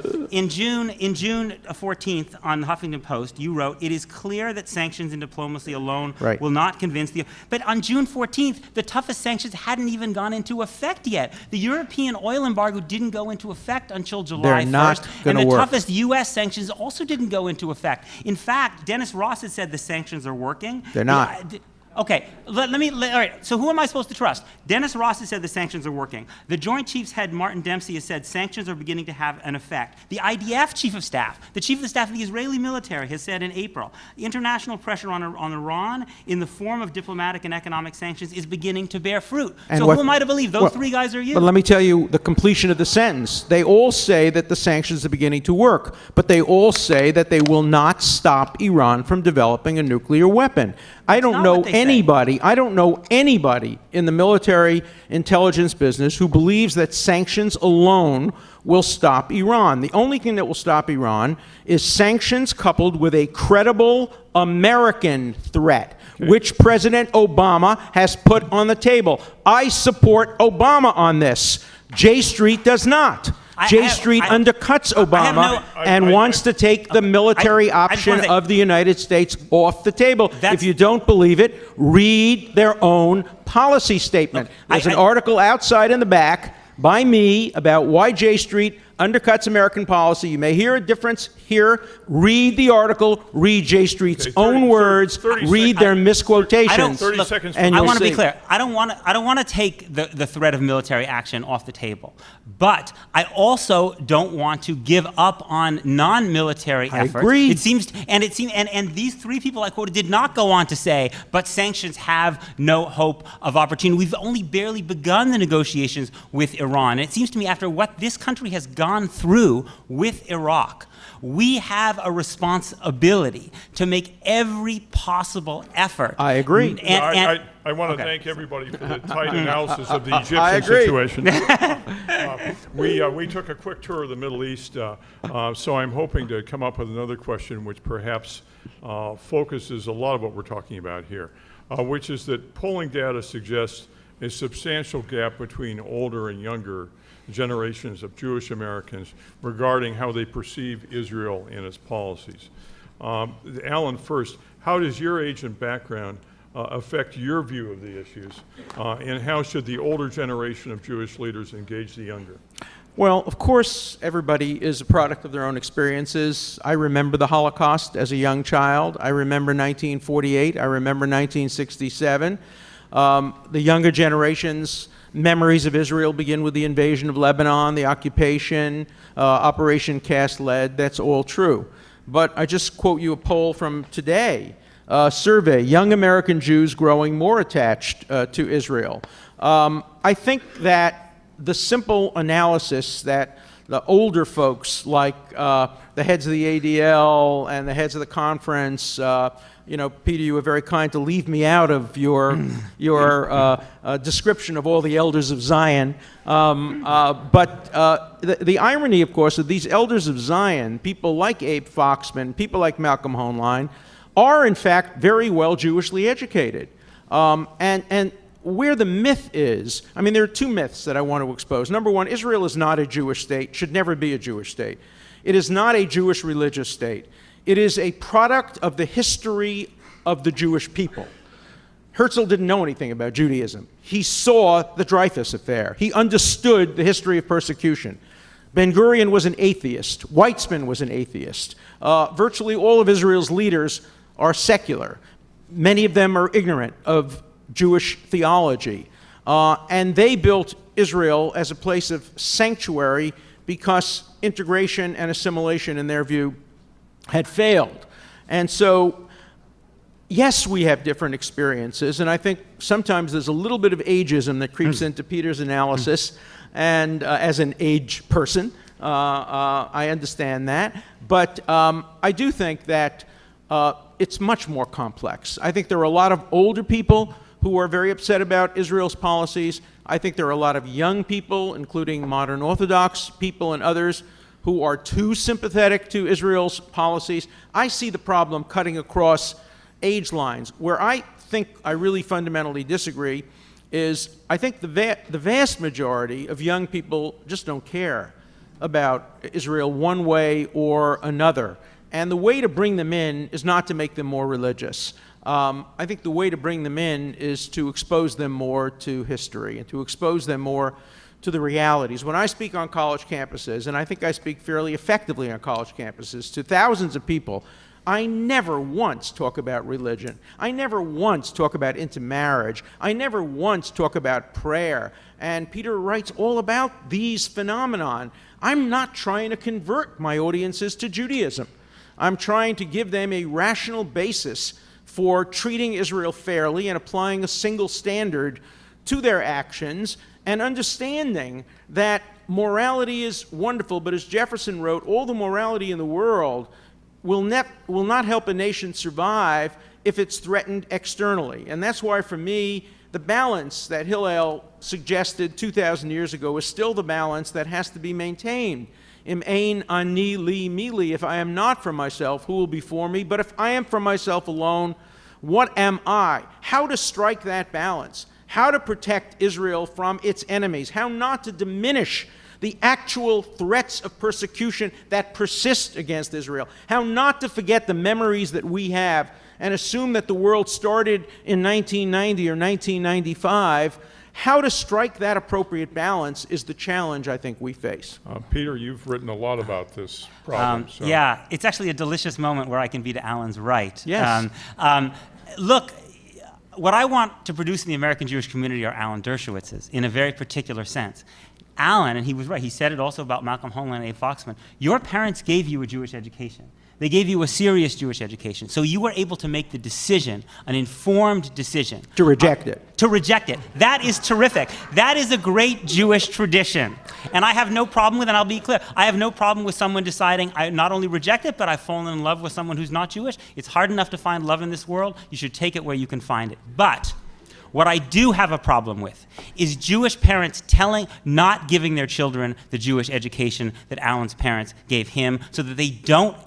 14th on the Huffington Post, you wrote, "It is clear that sanctions and diplomacy alone will not convince the." But on June 14th, the toughest sanctions hadn't even gone into effect yet. The European oil embargo didn't go into effect until July 1st, and the toughest U.S. sanctions also didn't go into effect. In fact, Dennis Ross has said the sanctions are working. They're not. Okay, all right, so who am I supposed to trust? Dennis Ross has said the sanctions are working. The Joint Chiefs head, Martin Dempsey, has said sanctions are beginning to have an effect. The IDF chief of staff, the chief of the staff of the Israeli military, has said in April, international pressure on Iran in the form of diplomatic and economic sanctions is beginning to bear fruit. And so who am I to believe? Those three guys are you? But let me tell you the completion of the sentence. They all say that the sanctions are beginning to work, but they all say that they will not stop Iran from developing a nuclear weapon. I don't know anybody in the military intelligence business who believes that sanctions alone will stop Iran. The only thing that will stop Iran is sanctions coupled with a credible American threat, which President Obama has put on the table. I support Obama on this. J Street does not. J Street undercuts Obama and wants to take the military option of the United States off the table. If you don't believe it, read their own policy statement. There's an article outside in the back by me about why J Street undercuts American policy. You may hear a difference here. Read the article. Read J Street's own words. Read their misquotations. I want to be clear. I don't want to take the threat of military action off the table, but I also don't want to give up on non-military efforts. I agree. And these three people I quoted did not go on to say, but sanctions have no hope of opportunity. We've only barely begun the negotiations with Iran. And it seems to me, after what this country has gone through with Iraq, we have a responsibility to make every possible effort. I agree. I want to thank everybody for the tight analysis of the Egyptian situation. We took a quick tour of the Middle East, so I'm hoping to come up with another question which perhaps focuses a lot of what we're talking about here, which is that polling data suggests a substantial gap between older and younger generations of Jewish Americans regarding how they perceive Israel and its policies. Alan, first, how does your age and background affect your view of the issues, and how should the older generation of Jewish leaders engage the younger? Well, of course, everybody is a product of their own experiences. I remember the Holocaust as a young child. I remember 1948. I remember 1967. The younger generation's memories of Israel begin with the invasion of Lebanon, the occupation, Operation Cast Lead. That's all true. But I just quote you a poll from today. Survey, young American Jews growing more attached to Israel. I think that the simple analysis that the older folks, like the heads of the ADL and the heads of the conference, Peter, you were very kind to leave me out of your description of all the elders of Zion. But the irony, of course, of these elders of Zion, people like Abe Foxman, people like Malcolm Hoenlein, are in fact very well Jewishly educated. And where the myth is, I mean, there are two myths that I want to expose. Number one, Israel is not a Jewish state, should never be a Jewish state. It is not a Jewish religious state. It is a product of the history of the Jewish people. Herzl didn't know anything about Judaism. He saw the Dreyfus Affair. He understood the history of persecution. Ben-Gurion was an atheist. Weizmann was an atheist. Virtually all of Israel's leaders are secular. Many of them are ignorant of Jewish theology. And they built Israel as a place of sanctuary because integration and assimilation, in their view, had failed. And so, yes, we have different experiences, and I think sometimes there's a little bit of ageism that creeps into Peter's analysis, and as an age person, I understand that. But I do think that it's much more complex. I think there are a lot of older people who are very upset about Israel's policies. I think there are a lot of young people, including modern Orthodox people and others, who are too sympathetic to Israel's policies. I see the problem cutting across age lines. Where I think I really fundamentally disagree is I think the vast majority of young people just don't care about Israel one way or another. And the way to bring them in is not to make them more religious. I think the way to bring them in is to expose them more to history and to expose them more to the realities. When I speak on college campuses, and I think I speak fairly effectively on college campuses to thousands of people, I never once talk about religion. I never once talk about intermarriage. I never once talk about prayer. And Peter writes all about these phenomenon. I'm not trying to convert my audiences to Judaism. I'm trying to give them a rational basis for treating Israel fairly and applying a single standard to their actions, and understanding that morality is wonderful, but as Jefferson wrote, all the morality in the world will not help a nation survive if it's threatened externally. And that's why, for me, the balance that Hillel suggested 2,000 years ago is still the balance that has to be maintained. Im ein ani li mili, if I am not for myself, who will be for me? But if I am for myself alone, what am I? How to strike that balance? How to protect Israel from its enemies? How not to diminish the actual threats of persecution that persist against Israel? How not to forget the memories that we have and assume that the world started in 1990 or 1995? How to strike that appropriate balance is the challenge I think we face. Peter, you've written a lot about this problem. Yeah, it's actually a delicious moment where I can be to Alan's right. Yes. Look, what I want to produce in the American Jewish community are Alan Dershowitz's, in a very particular sense. Alan, and he was right, he said it also about Malcolm Hoenlein and Abe Foxman, your parents gave you a Jewish education. They gave you a serious Jewish education. So you were able to make the decision, an informed decision. To reject it. To reject it. That is terrific. That is a great Jewish tradition. And I have no problem with it, and I'll be clear, I have no problem with someone deciding I not only reject it, but I've fallen in love with someone who's not Jewish. It's hard enough to find love in this world. You should take it where you can find it. But what I do have a problem with is Jewish parents not giving their children the Jewish education that Alan's parents gave him, so that they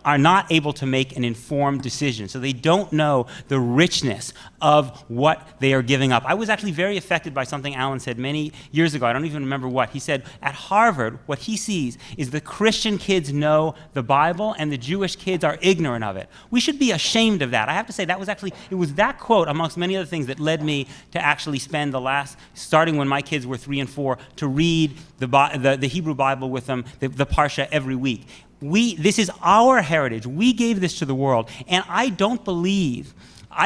are not able to make an informed decision, so they don't know the richness of what they are giving up. I was actually very affected by something Alan said many years ago. I don't even remember what. He said at Harvard, what he sees is the Christian kids know the Bible and the Jewish kids are ignorant of it. We should be ashamed of that. I have to say it was that quote, amongst many other things, that led me to to actually spend starting when my kids were 3 and 4, to read the Hebrew Bible with them, the Parsha every week. This is our heritage. We gave this to the world. And I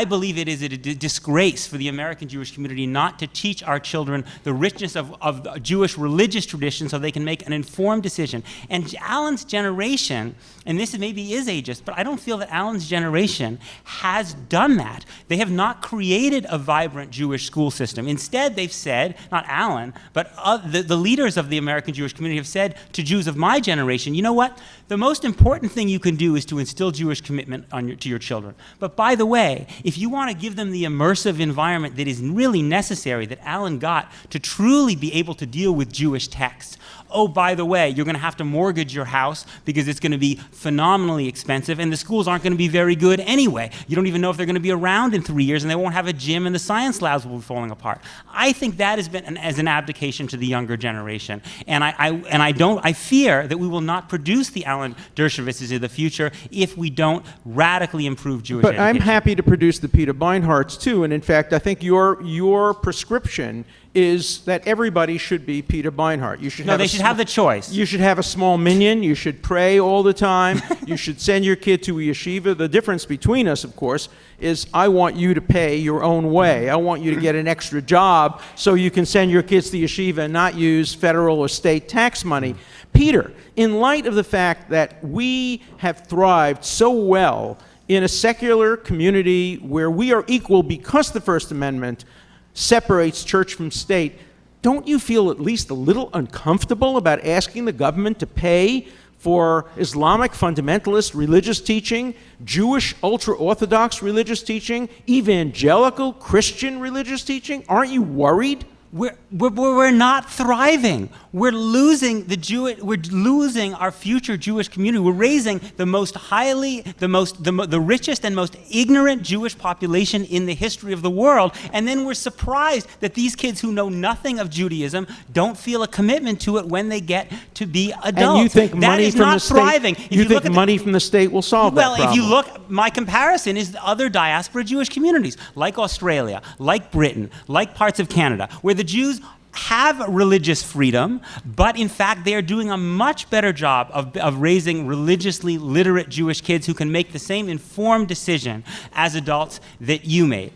believe it is a disgrace for the American Jewish community not to teach our children the richness of the Jewish religious tradition so they can make an informed decision. And Alan's generation, and this maybe is ageist, but I don't feel that Alan's generation has done that. They have not created a vibrant Jewish school system. Instead, they've said, not Alan, but the leaders of the American Jewish community have said to Jews of my generation, you know what? The most important thing you can do is to instill Jewish commitment to your children. But by the way, if you want to give them the immersive environment that is really necessary, that Alan got to truly be able to deal with Jewish texts, oh, by the way, you're going to have to mortgage your house because it's going to be phenomenally expensive, and the schools aren't going to be very good anyway. You don't even know if they're going to be around in 3 years, and they won't have a gym, and the science labs will be falling apart. I think that has been as an abdication to the younger generation, and I fear that we will not produce the Alan Dershowitzes of the future if we don't radically improve Jewish education. But I'm happy to produce the Peter Beinarts too, and in fact, I think your prescription is that everybody should be Peter Beinart. You should they should have the choice. You should have a small minion. You should pray all the time. You should send your kid to a yeshiva. The difference between us, of course, is I want you to pay your own way. I want you to get an extra job so you can send your kids to yeshiva and not use federal or state tax money. Peter, in light of the fact that we have thrived so well in a secular community where we are equal because the First Amendment separates church from state, don't you feel at least a little uncomfortable about asking the government to pay for Islamic fundamentalist religious teaching, Jewish ultra-Orthodox religious teaching, evangelical Christian religious teaching? Aren't you worried? We're not thriving. We're losing our future Jewish community. We're raising the richest and most ignorant Jewish population in the history of the world, and then we're surprised that these kids who know nothing of Judaism don't feel a commitment to it when they get to be adults. And you think money from the state? Thriving. You think money from the state will solve that problem? Well, if you look, my comparison is the other diaspora Jewish communities, like Australia, like Britain, like parts of Canada, where the Jews have religious freedom, but in fact they are doing a much better job of raising religiously literate Jewish kids who can make the same informed decision as adults that you made.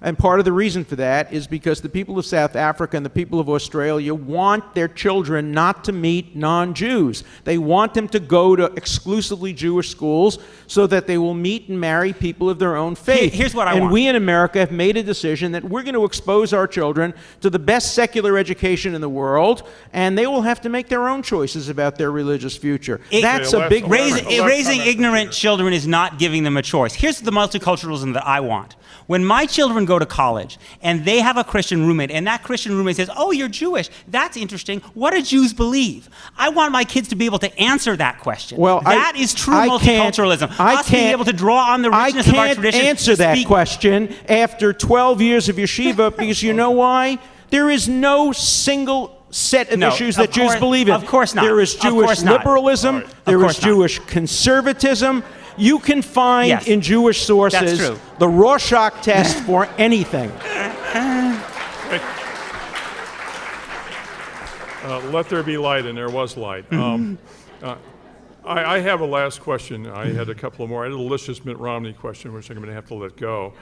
And part of the reason for that is because the people of South Africa and the people of Australia want their children not to meet non-Jews. They want them to go to exclusively Jewish schools so that they will meet and marry people of their own faith. Here's what I want. And we in America have made a decision that we're going to expose our children to the best secular education in the world, and they will have to make their own choices about their religious future. That's a big... Raising ignorant children is not giving them a choice. Here's the multiculturalism that I want. When my children go to college and they have a Christian roommate and that Christian roommate says, oh, you're Jewish, that's interesting, what do Jews believe? I want my kids to be able to answer that question. Well, that is true multiculturalism. Us being able to draw on the richness of our tradition. I can't answer that question after 12 years of yeshiva because you know why? There is no single set of issues that Jews believe in. Of course not. There is Jewish liberalism, there is Jewish conservatism. You can find in Jewish sources the Rorschach test for anything. Let there be light, and there was light. I have a last question. I had a couple of more. I had a delicious Mitt Romney question, which I'm going to have to let go.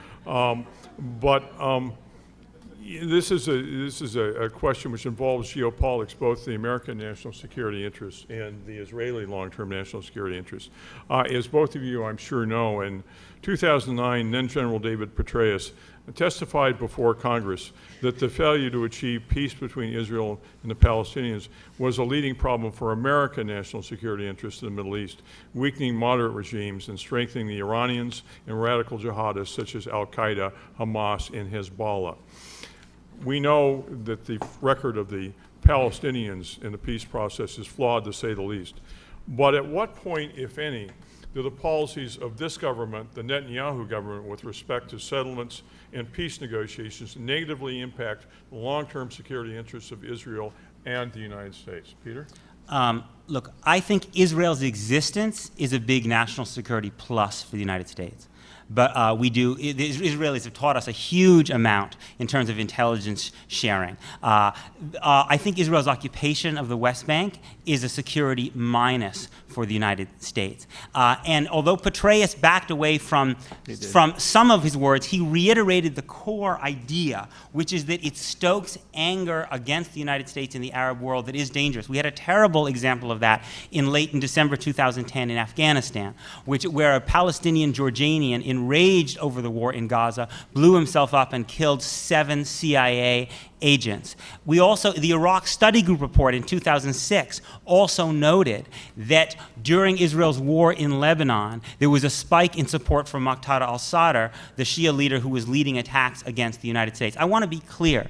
This is a question which involves geopolitics, both the American national security interests and the Israeli long-term national security interests. As both of you, I'm sure, know, in 2009, then General David Petraeus testified before Congress that the failure to achieve peace between Israel and the Palestinians was a leading problem for American national security interests in the Middle East, weakening moderate regimes and strengthening the Iranians and radical jihadists such as Al-Qaeda, Hamas, and Hezbollah. We know that the record of the Palestinians in the peace process is flawed, to say the least. But at what point, if any, do the policies of this government, the Netanyahu government, with respect to settlements and peace negotiations negatively impact the long-term security interests of Israel and the United States? Peter? Look, I think Israel's existence is a big national security plus for the United States. but the Israelis have taught us a huge amount in terms of intelligence sharing. I think Israel's occupation of the West Bank is a security minus for the United States. And although Petraeus backed away from some of his words, he reiterated the core idea, which is that it stokes anger against the United States in the Arab world that is dangerous. We had a terrible example of that in December 2010 in Afghanistan, where a Palestinian Jordanian enraged over the war in Gaza blew himself up and killed 7 CIA agents. The Iraq Study Group report in 2006 also noted that during Israel's war in Lebanon, there was a spike in support for Muqtada al-Sadr, the Shia leader who was leading attacks against the United States. I want to be clear.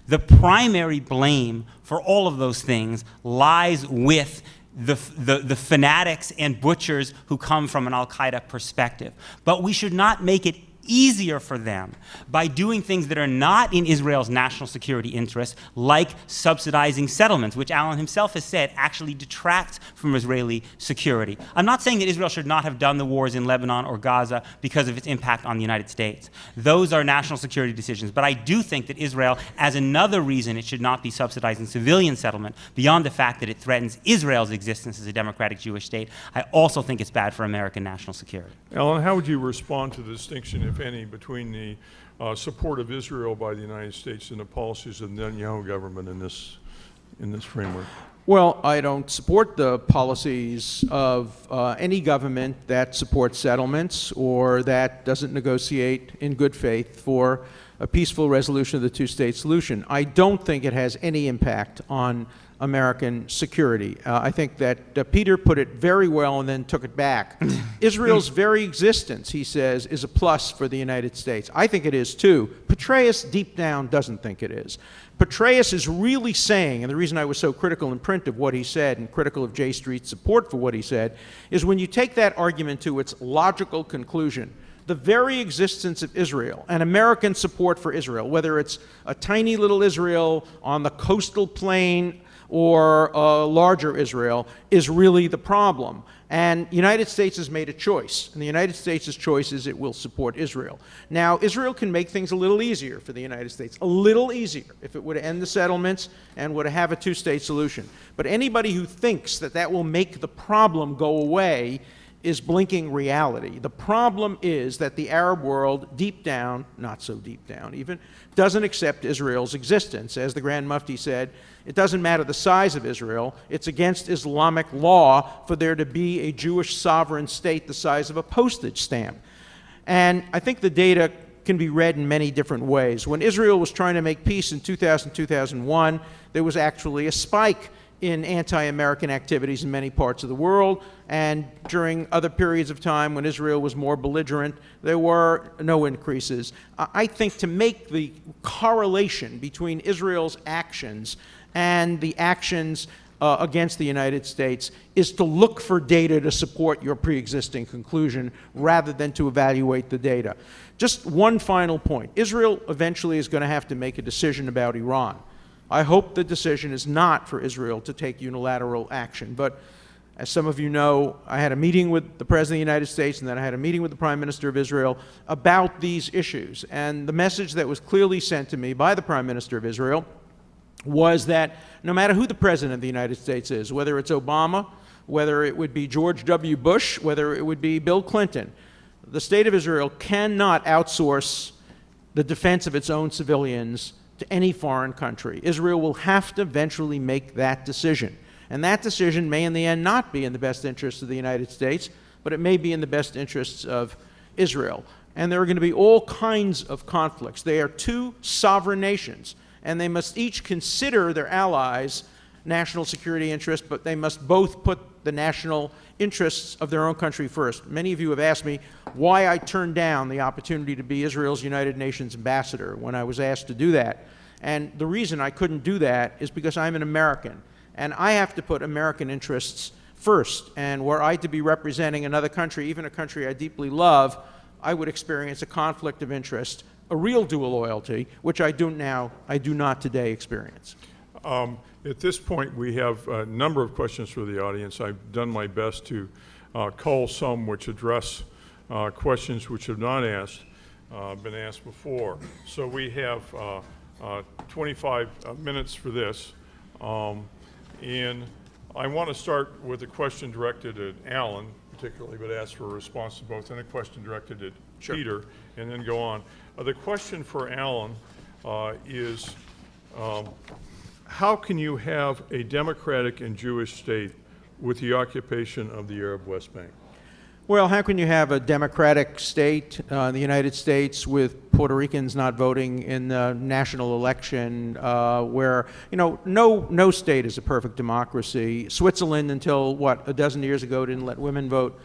The primary blame for all of those things lies with the fanatics and butchers who come from an al-Qaeda perspective. But we should not make it easier for them by doing things that are not in Israel's national security interests, like subsidizing settlements, which Alan himself has said actually detracts from Israeli security. I'm not saying that Israel should not have done the wars in Lebanon or Gaza because of its impact on the United States. Those are national security decisions. But I do think that Israel, as another reason it should not be subsidizing civilian settlement, beyond the fact that it threatens Israel's existence as a democratic Jewish state, I also think it's bad for American national security. Alan, how would you respond to the distinction, if any, between the support of Israel by the United States and the policies of the Netanyahu government in this framework? Well, I don't support the policies of any government that supports settlements or that doesn't negotiate in good faith for a peaceful resolution of the two-state solution. I don't think it has any impact on American security. I think that Peter put it very well and then took it back. Israel's very existence, he says, is a plus for the United States. I think it is too. Petraeus deep down doesn't think it is. Petraeus is really saying, and the reason I was so critical in print of what he said and critical of J Street's support for what he said, is when you take that argument to its logical conclusion, the very existence of Israel and American support for Israel, whether it's a tiny little Israel on the coastal plain or a larger Israel, is really the problem. And the United States has made a choice, and the United States' choice is it will support Israel. Now, Israel can make things a little easier for the United States, a little easier, if it were to end the settlements and were to have a two-state solution. But anybody who thinks that that will make the problem go away is blinking reality. The problem is that the Arab world, deep down, not so deep down even, doesn't accept Israel's existence. As the Grand Mufti said, it doesn't matter the size of Israel, it's against Islamic law for there to be a Jewish sovereign state the size of a postage stamp. And I think the data can be read in many different ways. When Israel was trying to make peace in 2000, 2001, there was actually a spike in anti-American activities in many parts of the world, and during other periods of time when Israel was more belligerent, there were no increases. I think to make the correlation between Israel's actions and the actions against the United States is to look for data to support your pre-existing conclusion rather than to evaluate the data. Just one final point. Israel eventually is going to have to make a decision about Iran. I hope the decision is not for Israel to take unilateral action. But as some of you know, I had a meeting with the President of the United States and then I had a meeting with the Prime Minister of Israel about these issues. And the message that was clearly sent to me by the Prime Minister of Israel was that no matter who the President of the United States is, whether it's Obama, whether it would be George W. Bush, whether it would be Bill Clinton, the State of Israel cannot outsource the defense of its own civilians to any foreign country. Israel will have to eventually make that decision. And that decision may in the end not be in the best interests of the United States, but it may be in the best interests of Israel. And there are going to be all kinds of conflicts. They are two sovereign nations, and they must each consider their allies' national security interests, but they must both put the national interests of their own country first. Many of you have asked me why I turned down the opportunity to be Israel's United Nations ambassador when I was asked to do that. And the reason I couldn't do that is because I'm an American, and I have to put American interests first. And were I to be representing another country, even a country I deeply love, I would experience a conflict of interest, a real dual loyalty, which I do not today experience. At this point, we have a number of questions for the audience. I've done my best to cull some which address questions which have not been asked before. So we have 25 minutes for this. And I want to start with a question directed at Alan, particularly, but ask for a response to both, and a question directed at Peter, and then go on. The question for Alan is, how can you have a democratic and Jewish state with the occupation of the Arab West Bank? Well, how can you have a democratic state in the United States with Puerto Ricans not voting in the national election, where, no state is a perfect democracy. Switzerland, until, a dozen years ago, didn't let women vote.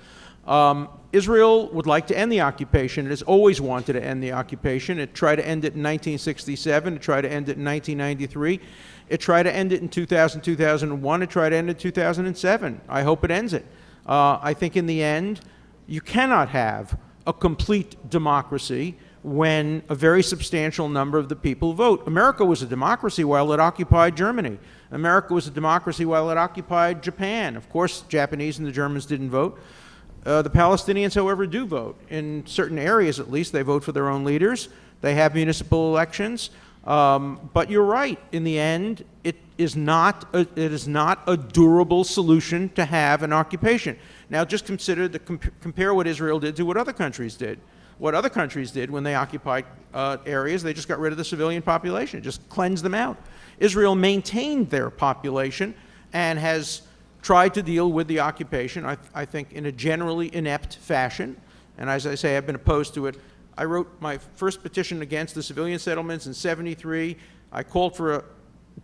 Israel would like to end the occupation. It has always wanted to end the occupation. It tried to end it in 1967. It tried to end it in 1993. It tried to end it in 2000, 2001. It tried to end it in 2007. I hope it ends it. I think in the end, you cannot have a complete democracy when a very substantial number of the people vote. America was a democracy while it occupied Germany. America was a democracy while it occupied Japan. Of course, Japanese and the Germans didn't vote. The Palestinians, however, do vote. In certain areas, at least, they vote for their own leaders. They have municipal elections. But you're right. In the end, it is not a durable solution to have an occupation. Now, just compare what Israel did to what other countries did. What other countries did when they occupied areas, they just got rid of the civilian population, just cleansed them out. Israel maintained their population and has tried to deal with the occupation, I think, in a generally inept fashion. And as I say, I've been opposed to it. I wrote my first petition against the civilian settlements in '73. I called for a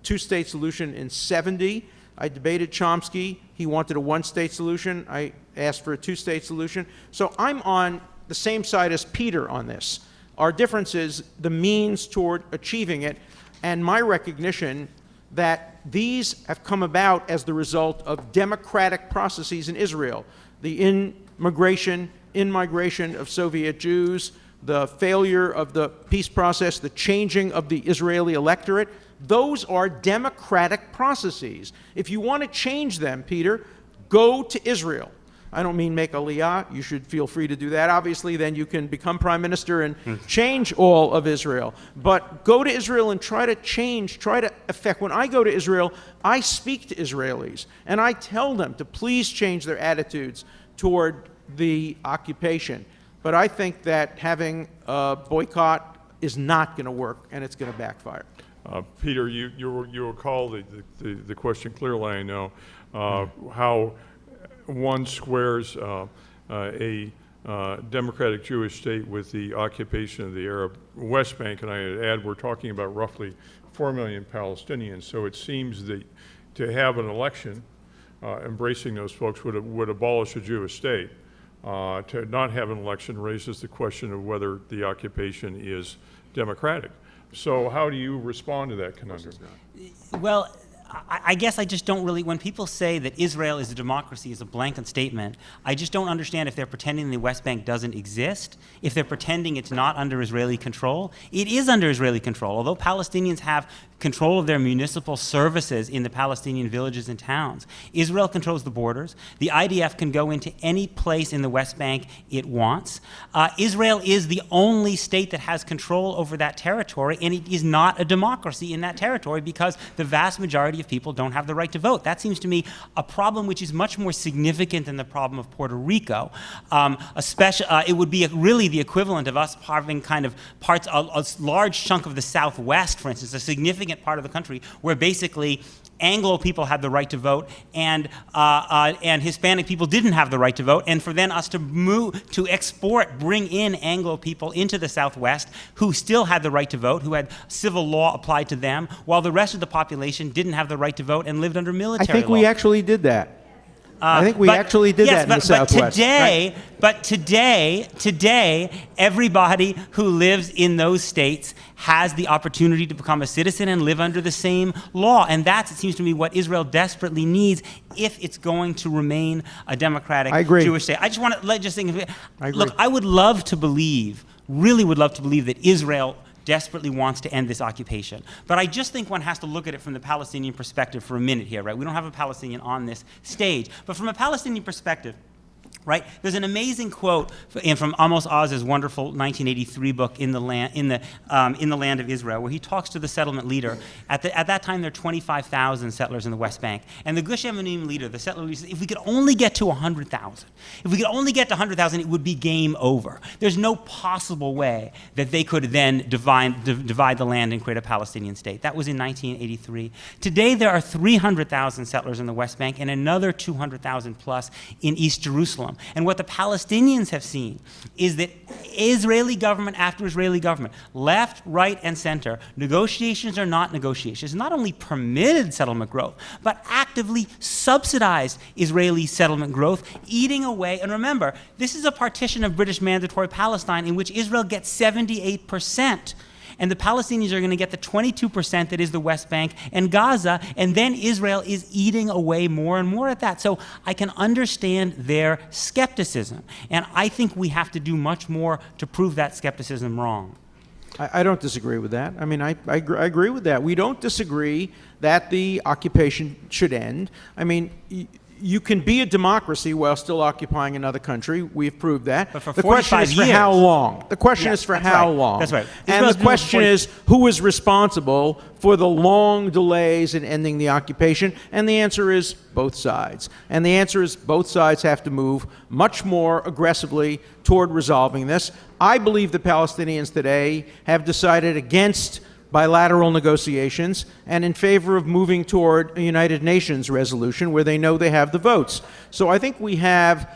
two-state solution in '70. I debated Chomsky. He wanted a one-state solution. I asked for a two-state solution. So I'm on the same side as Peter on this. Our difference is the means toward achieving it, and my recognition that these have come about as the result of democratic processes in Israel. The in-migration of Soviet Jews, the failure of the peace process, the changing of the Israeli electorate, those are democratic processes. If you want to change them, Peter, go to Israel. I don't mean make aliyah. You should feel free to do that. Obviously, then you can become prime minister and change all of Israel. But go to Israel and try to change, try to affect. When I go to Israel, I speak to Israelis, and I tell them to please change their attitudes toward the occupation. But I think that having a boycott is not going to work, and it's going to backfire. Peter, you recall the question clearly, I know, how one squares a democratic Jewish state with the occupation of the Arab West Bank, and I add we're talking about roughly 4 million Palestinians, so it seems that to have an election embracing those folks would abolish a Jewish state. To not have an election raises the question of whether the occupation is democratic. So how do you respond to that conundrum? Well, I guess I just don't really, when people say that Israel is a democracy is a blanket statement, I just don't understand if they're pretending the West Bank doesn't exist, if they're pretending it's not under Israeli control. It is under Israeli control. Although Palestinians have control of their municipal services in the Palestinian villages and towns, Israel controls the borders. The IDF can go into any place in the West Bank it wants. Israel is the only state that has control over that territory, and it is not a democracy in that territory because the vast majority of people don't have the right to vote. That seems to me a problem which is much more significant than the problem of Puerto Rico. It would be really the equivalent of us having kind of parts, a large chunk of the Southwest, for instance, a significant part of the country where basically Anglo people had the right to vote and Hispanic people didn't have the right to vote, and for then us to bring in Anglo people into the Southwest who still had the right to vote, who had civil law applied to them, while the rest of the population didn't have the right to vote and lived under military law. I think we actually did that. I think we actually did that in the Southwest. But today, everybody who lives in those states has the opportunity to become a citizen and live under the same law. And that's, it seems to me, what Israel desperately needs if it's going to remain a democratic Jewish state. I just want to think, look, I would love to believe, really would love to believe that Israel desperately wants to end this occupation. But I just think one has to look at it from the Palestinian perspective for a minute here, right? We don't have a Palestinian on this stage. But from a Palestinian perspective, Right? There's an amazing quote from Amos Oz's wonderful 1983 book, In the Land of Israel, where he talks to the settlement leader. At that time, there are 25,000 settlers in the West Bank. And the Gush Emunim leader, the settler leader, says, if we could only get to 100,000, if we could only get to 100,000, it would be game over. There's no possible way that they could then divide the land and create a Palestinian state. That was in 1983. Today, there are 300,000 settlers in the West Bank and another 200,000 plus in East Jerusalem. And what the Palestinians have seen is that Israeli government after Israeli government, left, right, and center, negotiations or not negotiations, not only permitted settlement growth, but actively subsidized Israeli settlement growth, eating away. And remember, this is a partition of British Mandatory Palestine in which Israel gets 78%. And the Palestinians are going to get the 22% that is the West Bank and Gaza, and then Israel is eating away more and more at that. So I can understand their skepticism, and I think we have to do much more to prove that skepticism wrong. I don't disagree with that. I mean, I agree with that. We don't disagree that the occupation should end. I mean, you can be a democracy while still occupying another country. We've proved that. But for the question is for years. how long. The question is for how long. That's right. And the question is who is responsible for the long delays in ending the occupation? And the answer is both sides. And the answer is both sides have to move much more aggressively toward resolving this. I believe the Palestinians today have decided against bilateral negotiations and in favor of moving toward a United Nations resolution where they know they have the votes. So I think we have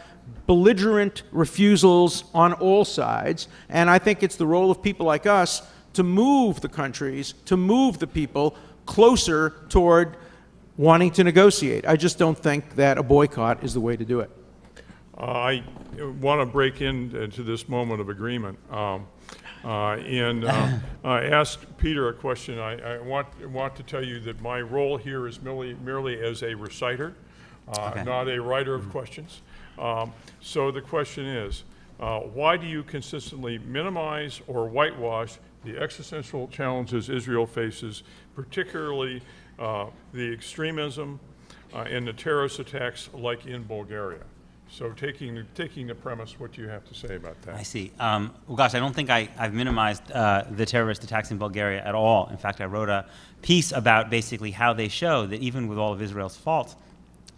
belligerent refusals on all sides, and I think it's the role of people like us to move the countries, to move the people closer toward wanting to negotiate. I just don't think that a boycott is the way to do it. I want to break into this moment of agreement. And I asked Peter a question. I want to tell you that my role here is merely as a reciter, not a writer of questions. So the question is, why do you consistently minimize or whitewash the existential challenges Israel faces, particularly the extremism and the terrorist attacks like in Bulgaria? So taking the premise, what do you have to say about that? I see. Well, gosh, I don't think I've minimized the terrorist attacks in Bulgaria at all. In fact, I wrote a piece about basically how they show that even with all of Israel's faults,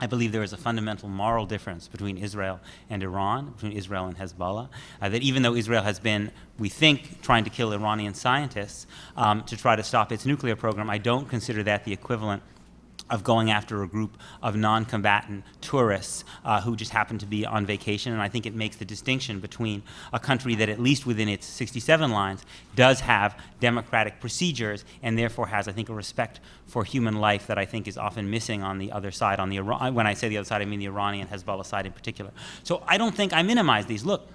I believe there is a fundamental moral difference between Israel and Iran, between Israel and Hezbollah, that even though Israel has been, we think, trying to kill Iranian scientists to try to stop its nuclear program, I don't consider that the equivalent of going after a group of non-combatant tourists who just happen to be on vacation. And I think it makes the distinction between a country that, at least within its 67 lines, does have democratic procedures and therefore has, I think, a respect for human life that I think is often missing on the other side. When I say the other side, I mean the Iranian Hezbollah side in particular. So I don't think I minimize these. Look,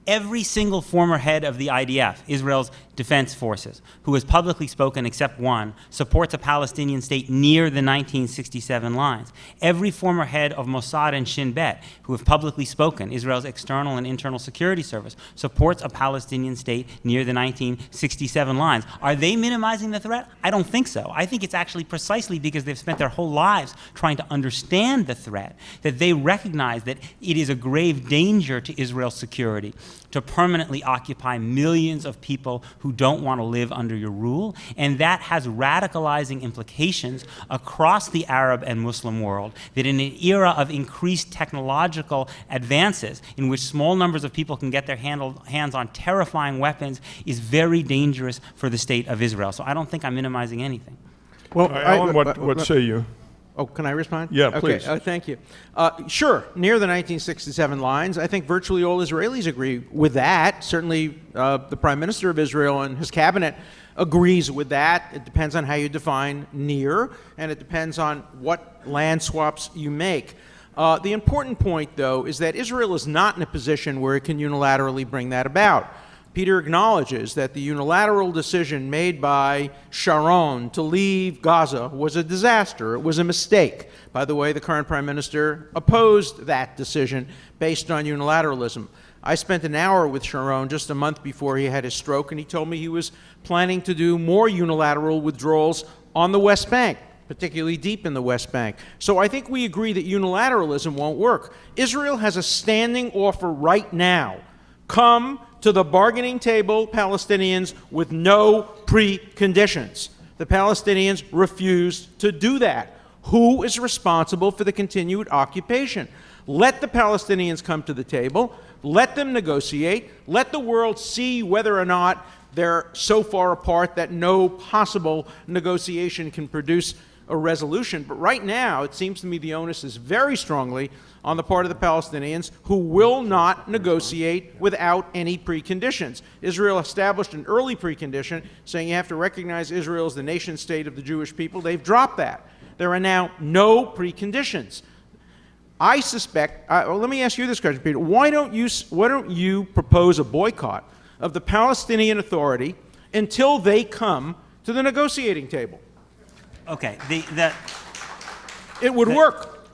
every single former head of the IDF, Israel's defense forces, who has publicly spoken except one, supports a Palestinian state near the 1967 lines. Every former head of Mossad and Shin Bet, who have publicly spoken, Israel's external and internal security service, supports a Palestinian state near the 1967 lines. Are they minimizing the threat? I don't think so. I think it's actually precisely because they've spent their whole lives trying to understand the threat that they recognize that it is a grave danger to Israel's security to permanently occupy millions of people who don't want to live under your rule, and that has radicalizing implications across the Arab and Muslim world, that in an era of increased technological advances in which small numbers of people can get their hands on terrifying weapons is very dangerous for the state of Israel. So I don't think I'm minimizing anything. Well, Alan, what say you? Oh, can I respond? Yeah, please. Okay, thank you. Sure, near the 1967 lines, I think virtually all Israelis agree with that. Certainly the Prime Minister of Israel and his cabinet agrees with that. It depends on how you define near, and it depends on what land swaps you make. The important point, though, is that Israel is not in a position where it can unilaterally bring that about. Peter acknowledges that the unilateral decision made by Sharon to leave Gaza was a disaster. It was a mistake. By the way, the current Prime Minister opposed that decision based on unilateralism. I spent an hour with Sharon just a month before he had his stroke, and he told me he was planning to do more unilateral withdrawals on the West Bank. particularly deep in the West Bank. So I think we agree that unilateralism won't work. Israel has a standing offer right now. Come to the bargaining table, Palestinians, with no preconditions. The Palestinians refused to do that. Who is responsible for the continued occupation? Let the Palestinians come to the table. Let them negotiate. Let the world see whether or not they're so far apart that no possible negotiation can produce a resolution. But right now, it seems to me the onus is very strongly on the part of the Palestinians, who will not negotiate without any preconditions. Israel established an early precondition saying you have to recognize Israel as the nation state of the Jewish people. They've dropped that. There are now no preconditions. I suspect, let me ask you this question, Peter. Why don't you propose a boycott of the Palestinian Authority until they come to the negotiating table? Okay, It would work.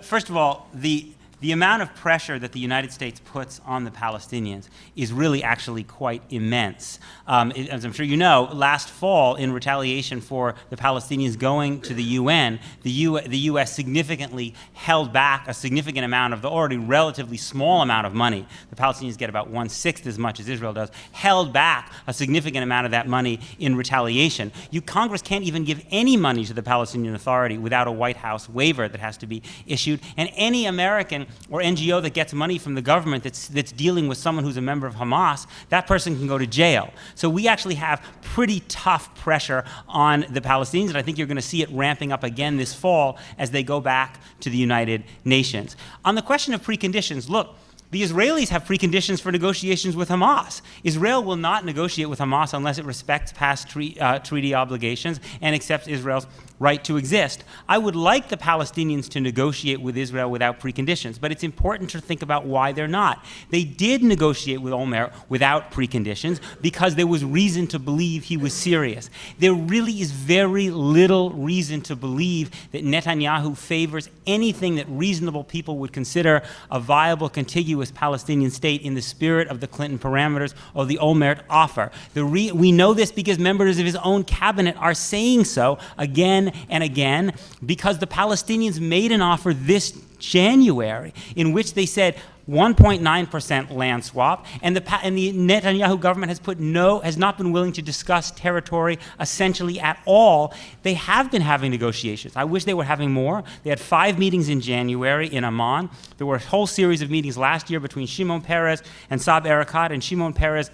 First of all, the amount of pressure that the United States puts on the Palestinians is really actually quite immense. As I'm sure you know, last fall, in retaliation for the Palestinians going to the UN, the U.S. significantly held back a significant amount of the already relatively small amount of money. The Palestinians get about 1/6 as much as Israel does, held back a significant amount of that money in retaliation. Congress can't even give any money to the Palestinian Authority without a White House waiver that has to be issued, and any American or NGO that gets money from the government that's dealing with someone who's a member of Hamas, that person can go to jail. So we actually have pretty tough pressure on the Palestinians, and I think you're going to see it ramping up again this fall as they go back to the United Nations. On the question of preconditions, look, the Israelis have preconditions for negotiations with Hamas. Israel will not negotiate with Hamas unless it respects past treaty obligations and accepts Israel's right to exist. I would like the Palestinians to negotiate with Israel without preconditions, but it's important to think about why they're not. They did negotiate with Olmert without preconditions because there was reason to believe he was serious. There really is very little reason to believe that Netanyahu favors anything that reasonable people would consider a viable, contiguous Palestinian state in the spirit of the Clinton parameters or the Olmert offer. We know this because members of his own cabinet are saying so again and again, because the Palestinians made an offer this January in which they said 1.9% land swap, and the Netanyahu government has not been willing to discuss territory essentially at all. They have been having negotiations. I wish they were having more. They had 5 meetings in January in Amman. There were a whole series of meetings last year between Shimon Peres and Saeb Erekat, and Shimon Peres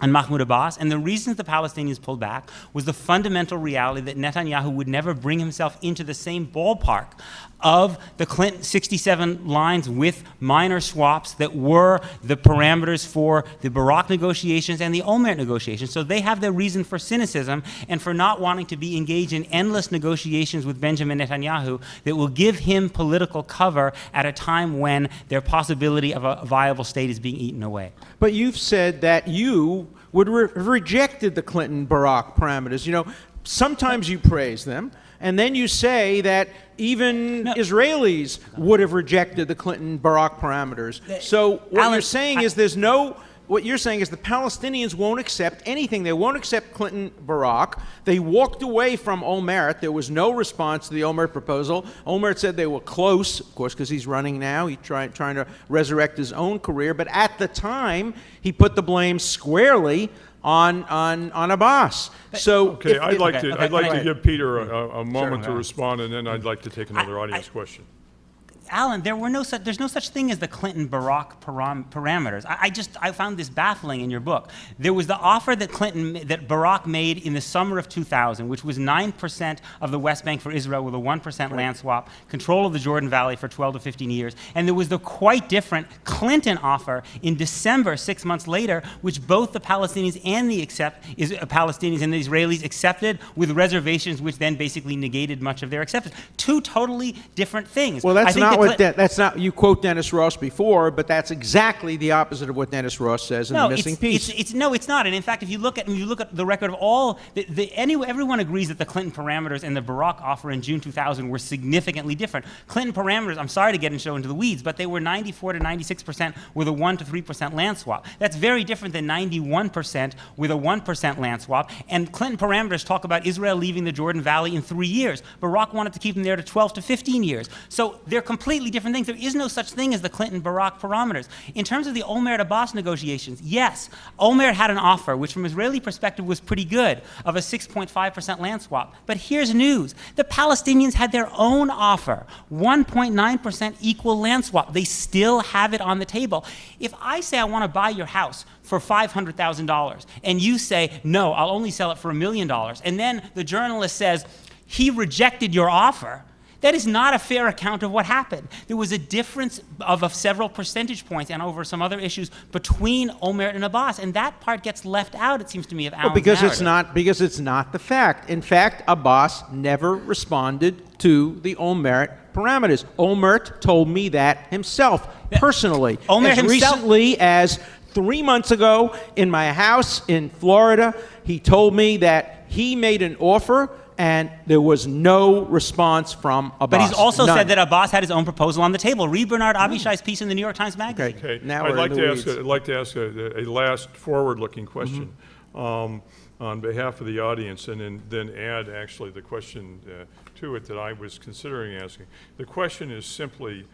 and Mahmoud Abbas, and the reasons the Palestinians pulled back was the fundamental reality that Netanyahu would never bring himself into the same ballpark of the Clinton 67 lines with minor swaps that were the parameters for the Barak negotiations and the Olmert negotiations. So they have their reason for cynicism and for not wanting to be engaged in endless negotiations with Benjamin Netanyahu that will give him political cover at a time when their possibility of a viable state is being eaten away. But you've said that you would have rejected the Clinton-Barak parameters. You know, sometimes you praise them, and then you say that even Israelis would have rejected the Clinton-Barak parameters. So what you're saying is what you're saying is the Palestinians won't accept anything. They won't accept Clinton-Barak. They walked away from Olmert. There was no response to the Olmert proposal. Olmert said they were close, of course, because he's running now. He's trying to resurrect his own career. But at the time, he put the blame squarely on Abbas. So okay, I'd like to give Peter a moment to respond, and then I'd like to take another audience question. Alan, there's no such thing as the Clinton-Barak parameters. I found this baffling in your book. There was the offer that Barak made in the summer of 2000, which was 9% of the West Bank for Israel with a 1% land swap, control of the Jordan Valley for 12 to 15 years. And there was the quite different Clinton offer in December, 6 months later, which both the Palestinians and the Palestinians and the Israelis accepted with reservations, which then basically negated much of their acceptance. Two totally different things. Well, that's not not what that's not. You quote Dennis Ross before, but that's exactly the opposite of what Dennis Ross says in The Missing Piece. It's not. And in fact, if you look at the record of all, everyone agrees that the Clinton parameters and the Barack offer in June 2000 were significantly different. Clinton parameters, I'm sorry to get into the weeds, but they were 94 to 96% with a 1 to 3% land swap. That's very different than 91% with a 1% land swap. And Clinton parameters talk about Israel leaving the Jordan Valley in 3 years. Barack wanted to keep them there to 12 to 15 years. So they're completely different things. There is no such thing as the Clinton-Barack parameters. In terms of the Olmert-Abbas negotiations, yes, Olmert had an offer, which from Israeli perspective was pretty good, of a 6.5% land swap. But here's news. The Palestinians had their own offer, 1.9% equal land swap. They still have it on the table. If I say I want to buy your house for $500,000, and you say, no, I'll only sell it for $1 million, and then the journalist says, he rejected your offer, that is not a fair account of what happened. There was a difference of several percentage points and over some other issues between Olmert and Abbas, and that part gets left out, it seems to me, of Allen's because narrative. it's not the fact. In fact, Abbas never responded to the Olmert parameters. Olmert told me that himself, personally. Olmert as himself- recently as 3 months ago in my house in Florida, he told me that he made an offer and there was no response from Abbas. But he's also None. said that Abbas had his own proposal on the table. Read Bernard Avishai's piece in the New York Times Magazine. Okay. Now I'd we're like in to the ask. weeds. I'd like to ask a last forward-looking question on behalf of the audience, and then add actually the question to it that I was considering asking. The question is simply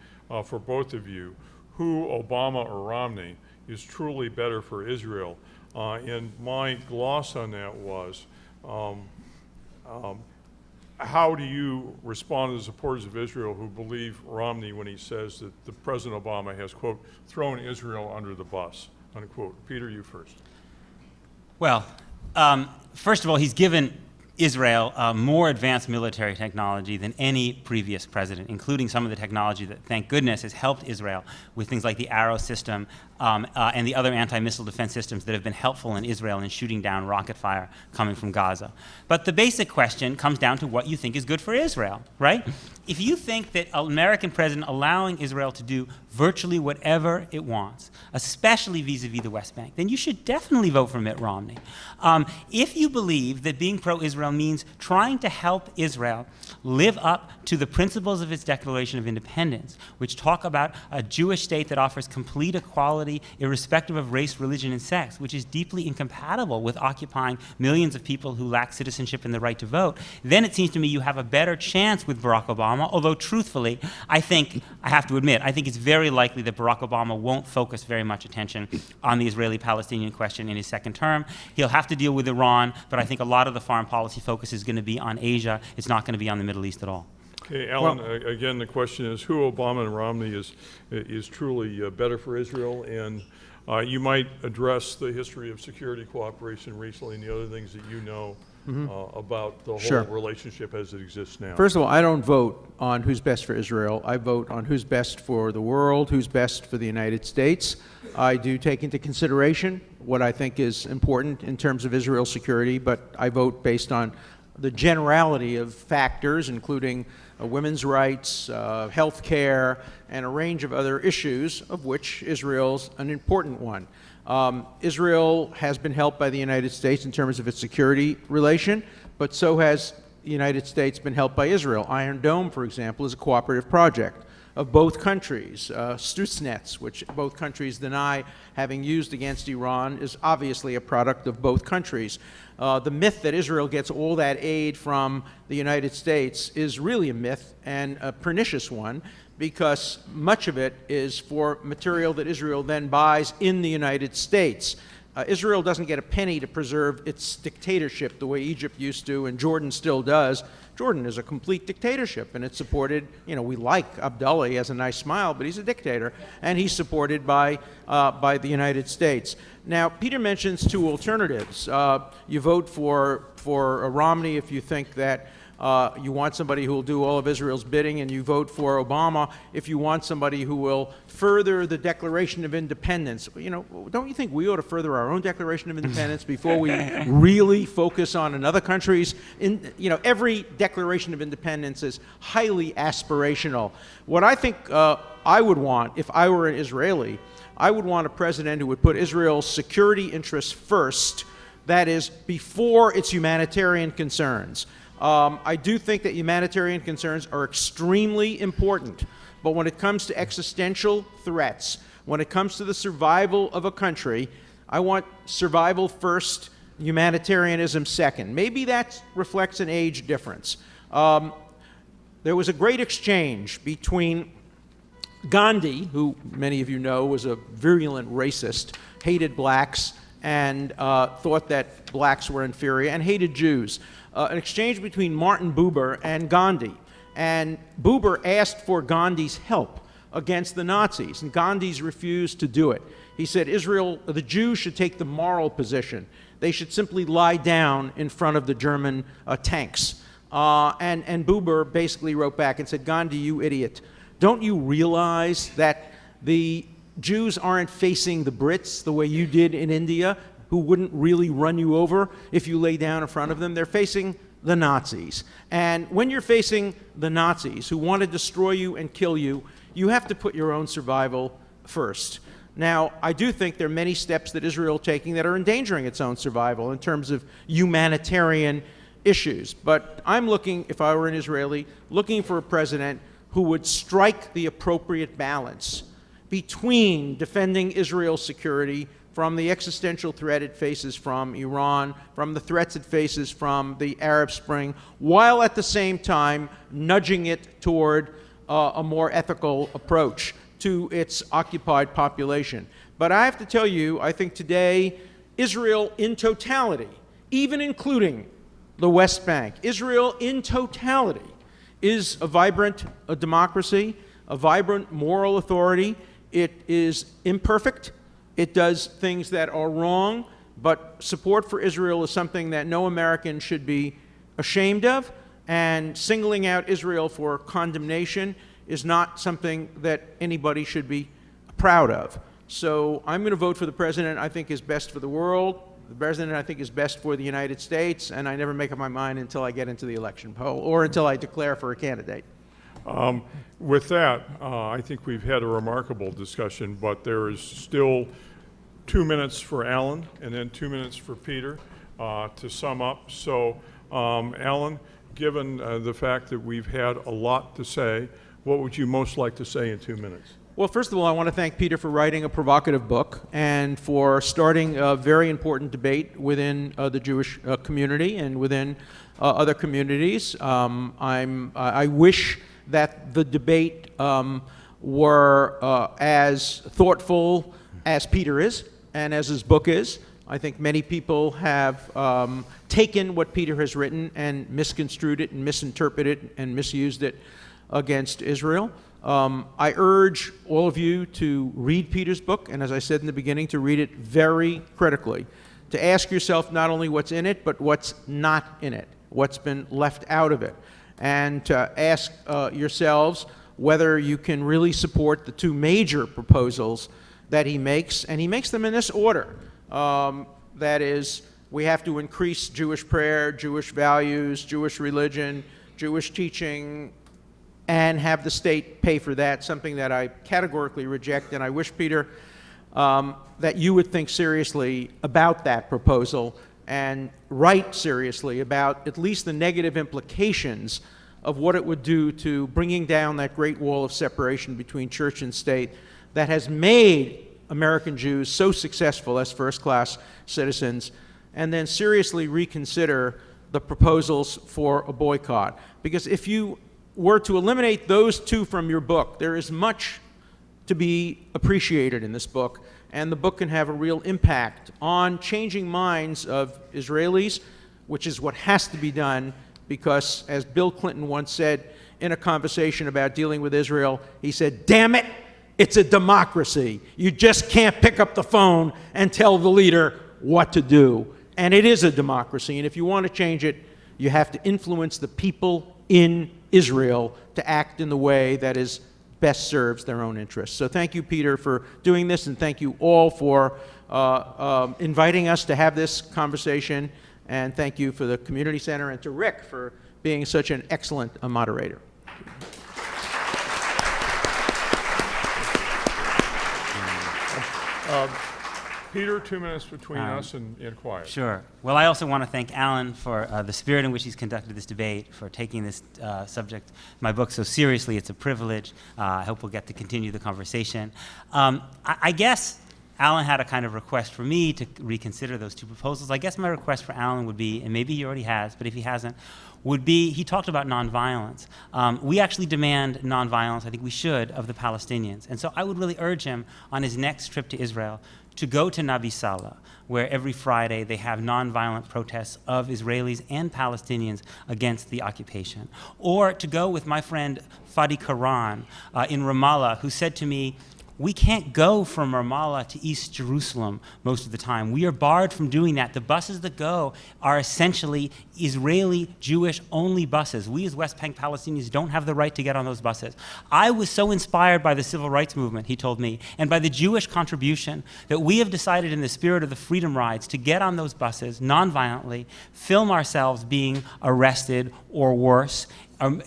for both of you: who, Obama or Romney, is truly better for Israel? And my gloss on that was. How do you respond to the supporters of Israel who believe Romney when he says that the President Obama has, quote, thrown Israel under the bus, unquote? Peter, you first. Well, first of all, he's given Israel more advanced military technology than any previous president, including some of the technology that, thank goodness, has helped Israel with things like the Arrow system and the other anti-missile defense systems that have been helpful in Israel in shooting down rocket fire coming from Gaza. But the basic question comes down to what you think is good for Israel, right? If you think that an American president allowing Israel to do virtually whatever it wants, especially vis-a-vis the West Bank, then you should definitely vote for Mitt Romney. If you believe that being pro-Israel means trying to help Israel live up to the principles of its Declaration of Independence, which talk about a Jewish state that offers complete equality irrespective of race, religion, and sex, which is deeply incompatible with occupying millions of people who lack citizenship and the right to vote, then it seems to me you have a better chance with Barack Obama, although truthfully, I have to admit, I think it's very likely that Barack Obama won't focus very much attention on the Israeli-Palestinian question in his second term. He'll have to deal with Iran, but I think a lot of the foreign policy focus is going to be on Asia. It's not going to be on the Middle East at all. Okay, Alan, again, the question is who, Obama and Romney, is truly better for Israel? And you might address the history of security cooperation recently and the other things that you know about the whole relationship as it exists now. First of all, I don't vote on who's best for Israel. I vote on who's best for the world, who's best for the United States. I do take into consideration what I think is important in terms of Israel's security, but I vote based on the generality of factors, including women's rights, health care, and a range of other issues, of which Israel's an important one. Israel has been helped by the United States in terms of its security relation, but so has the United States been helped by Israel. Iron Dome, for example, is a cooperative project of both countries. Stutznet, which both countries deny having used against Iran, is obviously a product of both countries. The myth that Israel gets all that aid from the United States is really a myth, and a pernicious one, because much of it is for material that Israel then buys in the United States. Israel doesn't get a penny to preserve its dictatorship the way Egypt used to, and Jordan still does. Jordan is a complete dictatorship, and it's supported, we like Abdullah, he has a nice smile, but he's a dictator, and he's supported by the United States. Now, Peter mentions two alternatives. You vote for Romney if you think that You want somebody who will do all of Israel's bidding, and you vote for Obama if you want somebody who will further the Declaration of Independence. You know, don't you think we ought to further our own Declaration of Independence before we really focus on another country's? You know, every Declaration of Independence is highly aspirational. What I think I would want, if I were an Israeli, I would want a president who would put Israel's security interests first, that is, before its humanitarian concerns. I do think that humanitarian concerns are extremely important, but when it comes to existential threats, when it comes to the survival of a country, I want survival first, humanitarianism second. Maybe that reflects an age difference. There was a great exchange between Gandhi, who many of you know was a virulent racist, hated blacks, and thought that blacks were inferior, and hated Jews. An exchange between Martin Buber and Gandhi. And Buber asked for Gandhi's help against the Nazis, and Gandhi's refused to do it. He said the Jews should take the moral position. They should simply lie down in front of the German tanks. And Buber basically wrote back and said, Gandhi, you idiot, don't you realize that the Jews aren't facing the Brits the way you did in India, who wouldn't really run you over if you lay down in front of them? They're facing the Nazis. And when you're facing the Nazis, who want to destroy you and kill you, you have to put your own survival first. Now, I do think there are many steps that Israel is taking that are endangering its own survival in terms of humanitarian issues. But I'm looking, if I were an Israeli, looking for a president who would strike the appropriate balance between defending Israel's security from the existential threat it faces from Iran, from the threats it faces from the Arab Spring, while at the same time nudging it toward a more ethical approach to its occupied population. But I have to tell you, I think today, Israel in totality, even including the West Bank, Israel in totality is a vibrant democracy, a vibrant moral authority. It is imperfect. It does things that are wrong, but support for Israel is something that no American should be ashamed of, and singling out Israel for condemnation is not something that anybody should be proud of. So I'm going to vote for the president I think is best for the world, the president I think is best for the United States, and I never make up my mind until I get into the election poll or until I declare for a candidate. With that, I think we've had a remarkable discussion, but there is still 2 minutes for Alan and then 2 minutes for Peter to sum up. So, Alan, given the fact that we've had a lot to say, what would you most like to say in 2 minutes? Well, first of all, I want to thank Peter for writing a provocative book and for starting a very important debate within the Jewish community and within other communities. I wish that the debate were as thoughtful as Peter is and as his book is. I think many people have taken what Peter has written and misconstrued it and misinterpreted it and misused it against Israel. I urge all of you to read Peter's book, and as I said in the beginning, to read it very critically, to ask yourself not only what's in it, but what's not in it, what's been left out of it, and to ask yourselves whether you can really support the two major proposals that he makes, and he makes them in this order. That is, we have to increase Jewish prayer, Jewish values, Jewish religion, Jewish teaching, and have the state pay for that, something that I categorically reject. And I wish, Peter, that you would think seriously about that proposal and write seriously about at least the negative implications of what it would do to bringing down that great wall of separation between church and state that has made American Jews so successful as first-class citizens, and then seriously reconsider the proposals for a boycott. Because if you were to eliminate those two from your book, there is much to be appreciated in this book, and the book can have a real impact on changing minds of Israelis, which is what has to be done, because as Bill Clinton once said in a conversation about dealing with Israel, he said, "Damn it, it's a democracy. You just can't pick up the phone and tell the leader what to do." And it is a democracy, and if you want to change it, You have to influence the people in Israel to act in the way that is best serves their own interests. So thank you, Peter, for doing this, and thank you all for inviting us to have this conversation, and thank you for the Community Center and to Rick for being such an excellent moderator. Peter, 2 minutes between us and quiet. Sure. Well, I also want to thank Alan for the spirit in which he's conducted this debate, for taking this subject, my book, so seriously. It's a privilege. I hope we'll get to continue the conversation. I guess Alan had a kind of request for me to reconsider those two proposals. I guess my request for Alan would be, and maybe he already has, but if he hasn't, would be, he talked about nonviolence. We actually demand nonviolence, I think we should, of the Palestinians. And so I would really urge him on his next trip to Israel to go to Nabi Saleh, where every Friday they have nonviolent protests of Israelis and Palestinians against the occupation. Or to go with my friend Fadi Karan in Ramallah, who said to me, we can't go from Ramallah to East Jerusalem most of the time. We are barred from doing that. The buses that go are essentially Israeli, Jewish-only buses. We as West Bank Palestinians don't have the right to get on those buses. I was so inspired by the civil rights movement, he told me, and by the Jewish contribution that we have decided in the spirit of the Freedom Rides to get on those buses nonviolently, film ourselves being arrested or worse,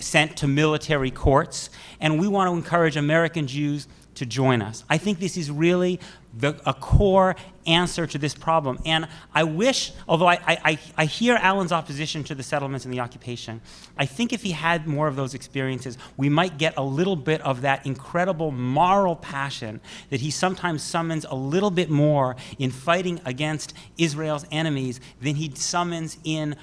sent to military courts, and we want to encourage American Jews to join us. I think this is really a core answer to this problem. And I wish, although I hear Alan's opposition to the settlements and the occupation, I think if he had more of those experiences, we might get a little bit of that incredible moral passion that he sometimes summons a little bit more in fighting against Israel's enemies than he summons in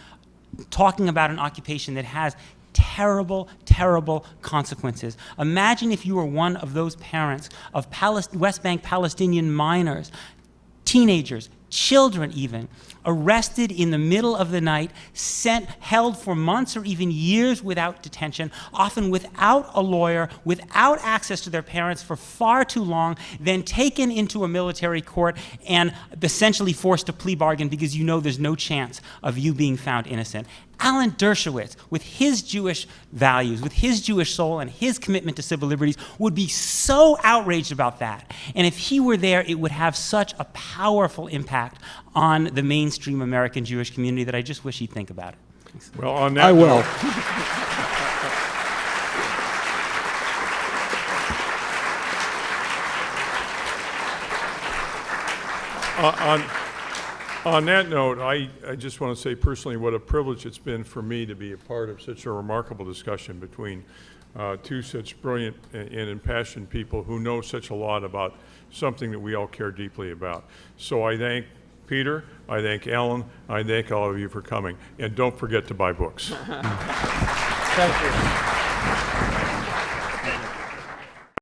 talking about an occupation that has terrible, terrible consequences. Imagine if you were one of those parents of West Bank Palestinian minors, teenagers, children even, arrested in the middle of the night, held for months or even years without detention, often without a lawyer, without access to their parents for far too long, then taken into a military court and essentially forced to plea bargain because you know there's no chance of you being found innocent. Alan Dershowitz, with his Jewish values, with his Jewish soul and his commitment to civil liberties, would be so outraged about that. And if he were there, it would have such a powerful impact on the mainstream American Jewish community that I just wish he'd think about it. Thanks. Well, on that I will. On that note, I just want to say personally what a privilege it's been for me to be a part of such a remarkable discussion between two such brilliant and impassioned people who know such a lot about something that we all care deeply about. So I thank Peter, I thank Alan, I thank all of you for coming. And don't forget to buy books. Thank you.